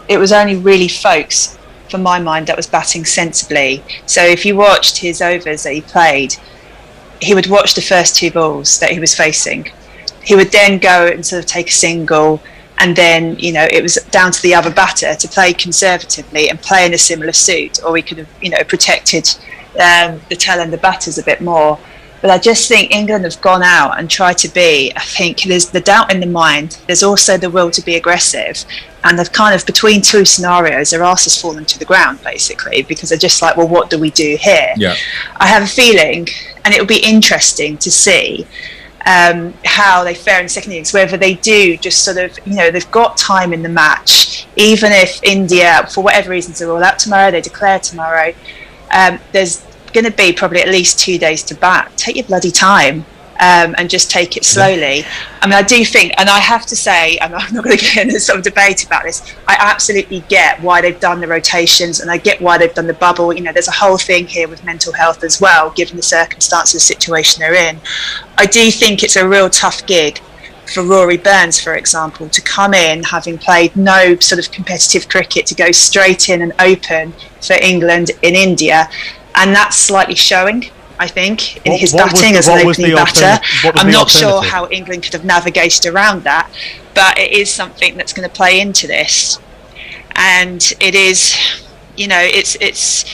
it was only really Folkes, for my mind, that was batting sensibly. So if you watched his overs that he played, he would watch the first 2 balls that he was facing. He would then go and sort of take a single, and then, you know, it was down to the other batter to play conservatively and play in a similar suit, or we could have, you know, protected the tail end of batters a bit more. But I just think England have gone out and tried to be, I think there's the doubt in the mind, there's also the will to be aggressive, and they've kind of, between 2 scenarios, their arse has fallen to the ground, basically, because they're just like, well, what do we do here? Yeah. I have a feeling, and it will be interesting to see how they fare in the second innings, whether they do just sort of, you know, they've got time in the match, even if India, for whatever reasons, are all out tomorrow, they declare tomorrow, there's going to be probably at least 2 days to bat. Take your bloody time, and just take it slowly. I mean, I do think, and I have to say, and I'm not going to get into some debate about this, I absolutely get why they've done the rotations, and I get why they've done the bubble. You know, there's a whole thing here with mental health as well, given the circumstances, the situation they're in. I do think it's a real tough gig for Rory Burns, for example, to come in having played no sort of competitive cricket, to go straight in and open for England in India, and that's slightly showing, I think, in his batting as an opening batter. I'm not sure how England could have navigated around that, but it is something that's going to play into this. And it is, you know, it's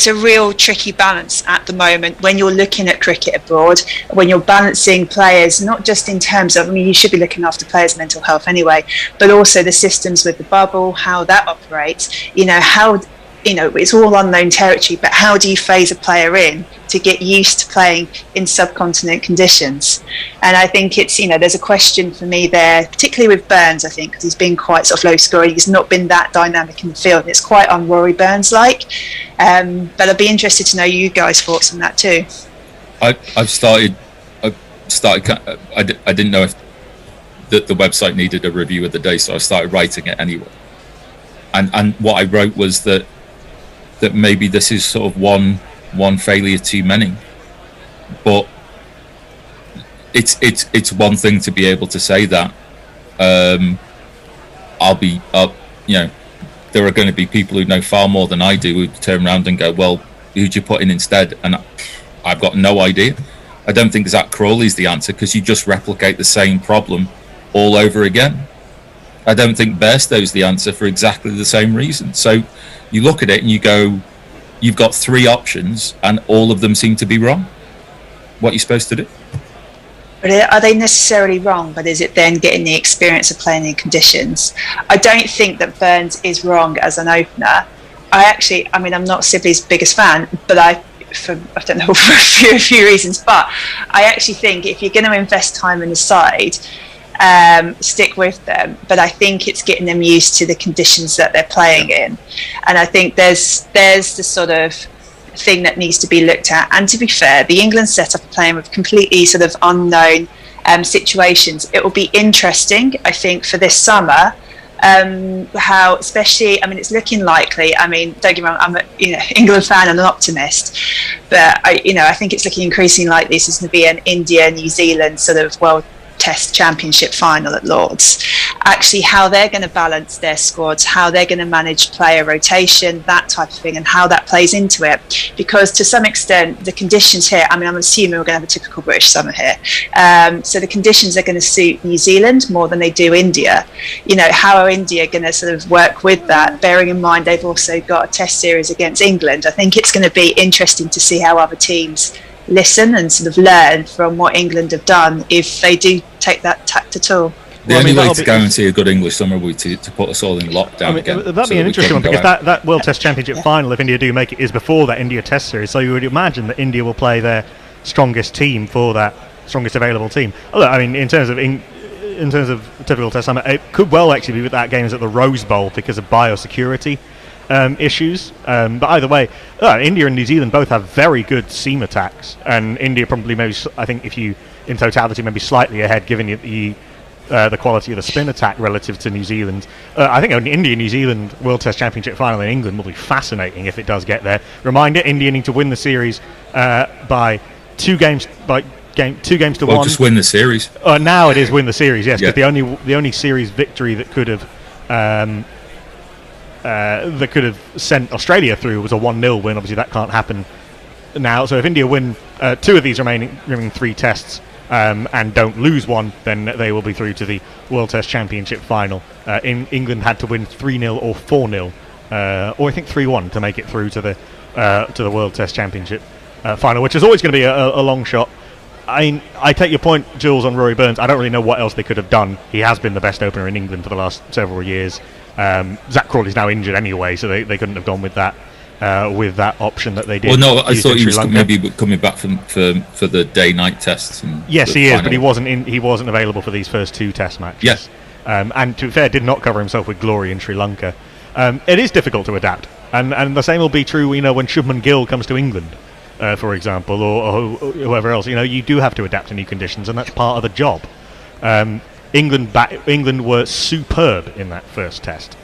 a real tricky balance at the moment when you're looking at cricket abroad, when you're balancing players, not just in terms of, I mean, you should be looking after players' mental health anyway, but also the systems with the bubble, how that operates, you know, how, you know, it's all unknown territory, but how do you phase a player in to get used to playing in subcontinent conditions? And I think it's, you know, there's a question for me there, particularly with Burns, I think, because he's been quite sort of low scoring. He's not been that dynamic in the field. And it's quite un-Rory Burns-like. But I'd be interested to know you guys' thoughts on that too. I didn't know if the website needed a review of the day, so I started writing it anyway. And what I wrote was that maybe this is sort of one failure too many, but it's one thing to be able to say that. You know, there are going to be people who know far more than I do who turn around and go, well, who'd you put in instead? And I've got no idea. I don't think Zach Crawley's the answer, because you just replicate the same problem all over again. I don't think Bairstow's the answer for exactly the same reason. So you look at it and you go, you've got 3 options and all of them seem to be wrong. What are you supposed to do? But are they necessarily wrong? But is it then getting the experience of playing in conditions? I don't think that Burns is wrong as an opener. I mean, I'm not Sibley's biggest fan, but I don't know, for a few reasons, but I actually think if you're going to invest time in the side, stick with them. But I think it's getting them used to the conditions that they're playing in, and I think there's the sort of thing that needs to be looked at. And to be fair, the England setup are playing with completely sort of unknown situations. It will be interesting, I think, for this summer. How, especially, I mean, it's looking likely. I mean, don't get me wrong, I'm a England fan and an optimist, but I think it's looking increasingly like this is going to be an India-New Zealand sort of World Test Championship final at Lords. Actually, how they're going to balance their squads, how they're going to manage player rotation, that type of thing, and how that plays into it. Because to some extent, the conditions here, I mean, I'm assuming we're going to have a typical British summer here. So the conditions are going to suit New Zealand more than they do India. How are India going to sort of work with that? Bearing in mind they've also got a test series against England. I think it's going to be interesting to see how other teams listen and sort of learn from what England have done if they do take that tact at all. The only way to guarantee a good English summer would be to put us all in lockdown again. That'd be an interesting one, because that World Test Championship final, if India do make it, is before that India Test series. So you would imagine that India will play their strongest team for that strongest available team. Although, I mean, in terms of typical Test summer, it could well actually be with that game is at the Rose Bowl because of biosecurity issues. But either way, India and New Zealand both have very good seam attacks, and India probably maybe, I think, if you in totality maybe slightly ahead, given the quality of the spin attack relative to New Zealand. I think an India-New Zealand World Test Championship final in England will be fascinating if it does get there. Reminder: India need to win the series by 2 games. Two games to 1. Just win the series. Now it is win the series, yes. Because the only series victory that could have sent Australia through was a 1-0 win. Obviously, that can't happen now. So if India win 2 of these remaining 3 tests and don't lose one, then they will be through to the World Test Championship final. England had to win 3-0 or 4-0, or I think 3-1 to make it through to the World Test Championship final, which is always going to be a long shot. I take your point, Jules, on Rory Burns. I don't really know what else they could have done. He has been the best opener in England for the last several years. Zach Crawley's now injured anyway, so they couldn't have gone with that option that they did. Well, no, I thought he was maybe coming back for the day-night tests. Yes, he is, but he wasn't available for these first 2 test matches. Yes, and to be fair, did not cover himself with glory in Sri Lanka. It is difficult to adapt, and the same will be true, when Shubman Gill comes to England, for example, or whoever else. You do have to adapt to new conditions, and that's part of the job. England were superb in that first test.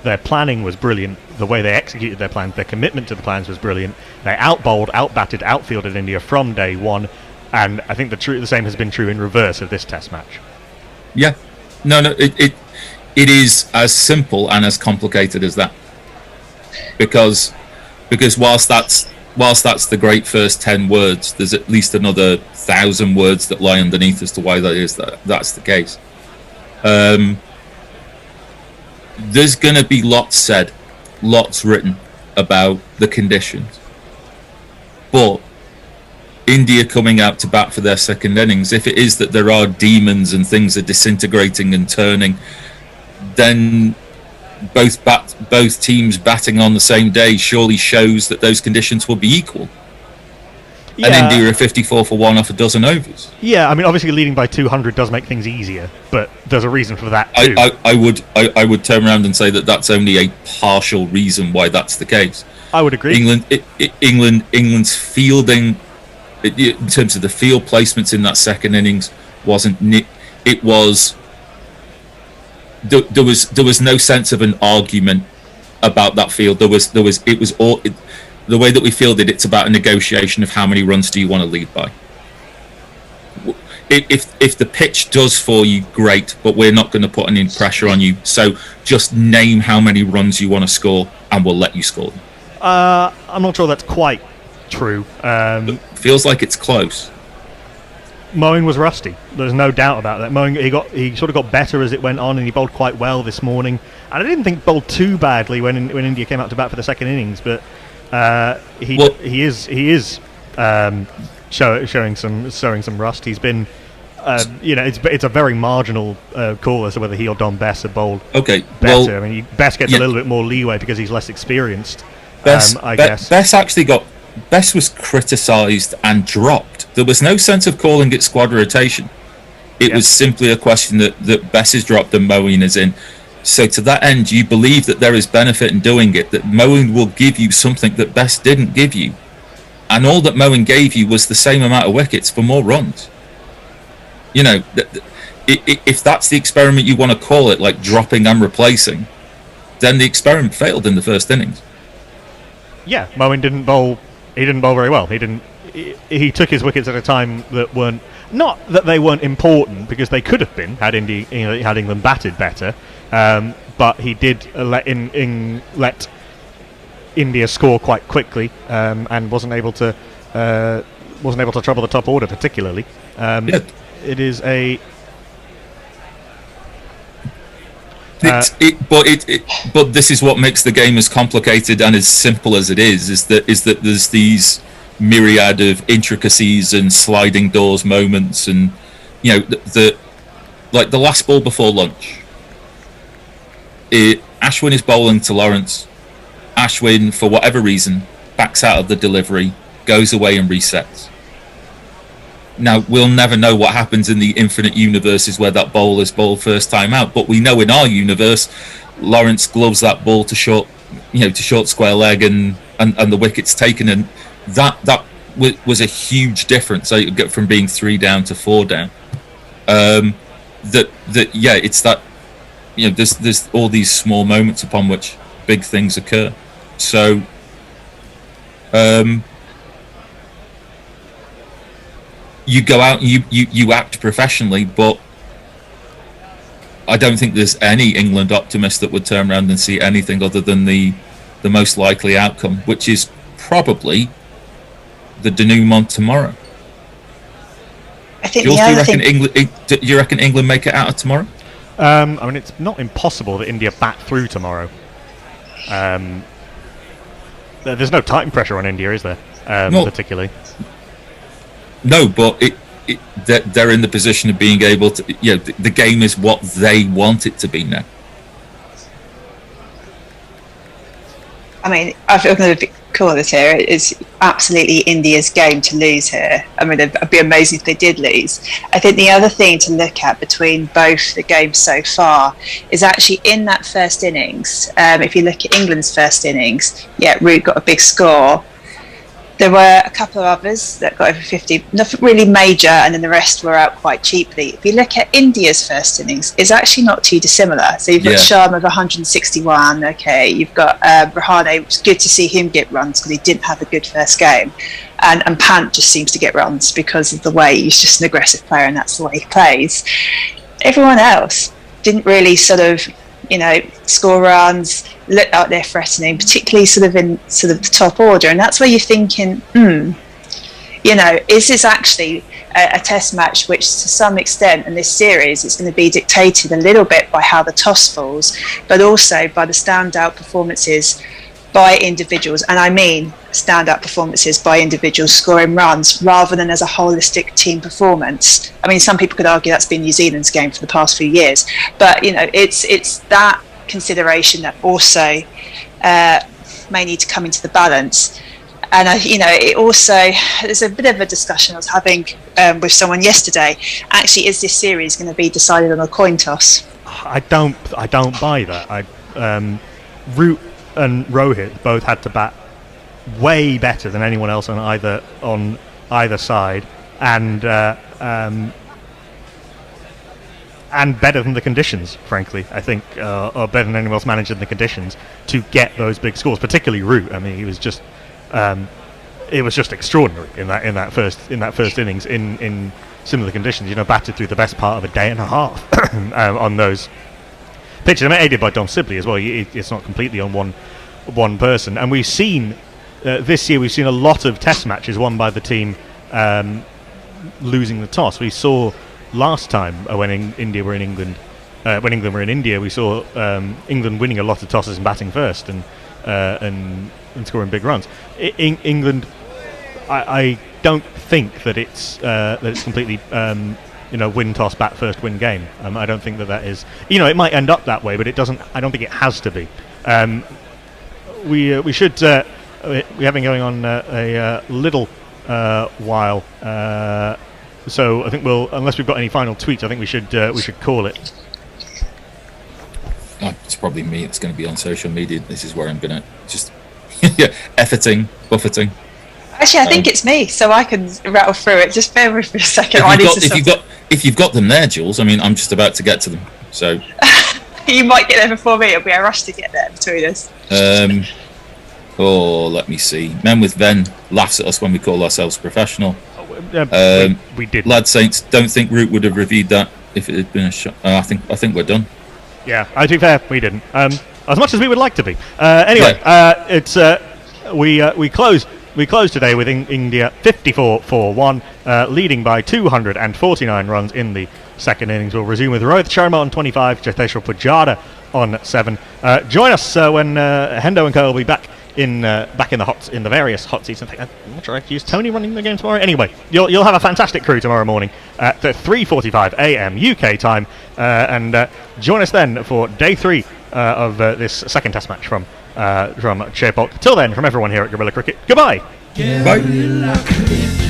Their planning was brilliant. The way they executed their plans, their commitment to the plans was brilliant. They outbowled, outbatted, outfielded India from day one, and I think the same has been true in reverse of this test match. Yeah, no, it is as simple and as complicated as that. Because whilst that's the great first 10 words, there's at least another 1,000 words that lie underneath as to why that's the case. There's going to be lots said, lots written about the conditions. But India coming out to bat for their second innings, if it is that there are demons and things are disintegrating and turning, then both teams batting on the same day surely shows that those conditions will be equal. Yeah. And India are 54 for 1 off a dozen overs. Yeah, I mean, obviously leading by 200 does make things easier, but there's a reason for that too. I would turn around and say that that's only a partial reason why that's the case. I would agree. England's fielding, in terms of the field placements in that second innings, wasn't. It was. There was no sense of an argument about that field. It was all. The way that we fielded, it's about a negotiation of how many runs do you want to lead by. If the pitch does for you, great, but we're not going to put any pressure on you. So just name how many runs you want to score, and we'll let you score them. I'm not sure that's quite true. Feels like it's close. Moeen was rusty. There's no doubt about that. Moeen, he sort of got better as it went on, and he bowled quite well this morning. And I didn't think bowled too badly when India came out to bat for the second innings, but. He is showing some rust. He's been, it's a very marginal call as to whether he or Don Bess have bowled better. I mean, Bess gets a little bit more leeway because he's less experienced. I guess. Bess was criticised and dropped. There was no sense of calling it squad rotation. It was simply a question that Bess is dropped and Moeen is in. So to that end, you believe that there is benefit in doing it, that Moeen will give you something that Bess didn't give you. And all that Moeen gave you was the same amount of wickets for more runs. You know, if that's the experiment you want to call it, like dropping and replacing, then the experiment failed in the first innings. Yeah, Moeen didn't bowl. He didn't bowl very well. He took his wickets at a time that weren't, not that they weren't important, because they could have been had England batted better. But he did let India score quite quickly, and wasn't able to trouble the top order particularly. It is a. But this is what makes the game as complicated and as simple as it is that there's these myriad of intricacies and sliding doors moments, and you know the last ball before lunch. Ashwin is bowling to Lawrence. Ashwin, for whatever reason, backs out of the delivery, goes away and resets. Now, we'll never know what happens in the infinite universes where that ball is bowled first time out, but we know in our universe, Lawrence gloves that ball to short square leg, and the wicket's taken, and that was a huge difference. So you get from being 3 down to 4 down. It's that, you know, there's all these small moments upon which big things occur. So, you go out and you act professionally, but I don't think there's any England optimist that would turn around and see anything other than the most likely outcome, which is probably the denouement tomorrow. I think Jules, do you reckon England make it out of tomorrow? I mean, it's not impossible that India bat through tomorrow. There's no time pressure on India, is there? Particularly. No, but they're in the position of being able to. You know, the game is what they want it to be now. I mean, I'm going to call this here. It's absolutely India's game to lose here. I mean, it'd be amazing if they did lose. I think the other thing to look at between both the games so far is actually in that first innings. If you look at England's first innings, Root got a big score. There were a couple of others that got over 50, nothing really major, and then the rest were out quite cheaply. If you look at India's first innings, it's actually not too dissimilar. So you've got Sharma of 161, okay, you've got Rahane, which is good to see him get runs because he didn't have a good first game. And Pant just seems to get runs because of the way he's just an aggressive player and that's the way he plays. Everyone else didn't really sort of, you know, score runs, look like they're threatening, particularly sort of in the top order, and that's where you're thinking, you know, is this actually a test match which to some extent in this series is going to be dictated a little bit by how the toss falls, but also by the standout performances by individuals, and I mean standout performances by individuals scoring runs rather than as a holistic team performance. I mean, some people could argue that's been New Zealand's game for the past few years, but you know, it's that consideration that also may need to come into the balance. And you know, it also, there's a bit of a discussion I was having with someone yesterday. Actually, is this series going to be decided on a coin toss? I don't buy that. Root and Rohit both had to bat way better than anyone else on either side, and better than the conditions, frankly. I think, or better than anyone else managed in the conditions to get those big scores. Particularly Root. I mean, he was just, it was just extraordinary in that first innings in similar conditions. You know, batted through the best part of a day and a half on those pitches. I mean, aided by Dom Sibley as well. It's not completely on one person. And we've seen this year, we've seen a lot of test matches won by the team losing the toss. We saw last time when India were in England, when England were in India, we saw England winning a lot of tosses and batting first and scoring big runs. England, I don't think that it's completely win toss, bat first, win game. I don't think that is. You know, it might end up that way, but it doesn't. I don't think it has to be. we should we have been going on a little while, so I think unless we've got any final tweets, I think we should call it. It's probably me that's going to be on social media. This is where I'm going to just efforting, buffeting. Actually, I think it's me, so I can rattle through it. Just bear with me for a second. If you've got them there, Jules, I mean, I'm just about to get to them. So you might get there before me. It'll be a rush to get there between us. Let me see. Men with Ven laughs at us when we call ourselves professional. We did. Lad Saints don't think Root would have reviewed that if it had been a shot. I think we're done. Yeah, to be fair, we didn't. As much as we would like to be. Anyway, it's we close. We close today with India 54-4-1, leading by 249 runs in the second innings. We'll resume with Rohit Sharma on 25, Jiteshwar Pujara on 7. Join us when Hendo and Co will be back in the various hot seats. I'm not sure I have to use Tony running the game tomorrow. Anyway, you'll have a fantastic crew tomorrow morning at 3:45 a.m. UK time, and join us then for day 3 of this second Test match from Sherpok. Till then, from everyone here at Gorilla Cricket, goodbye. Bye.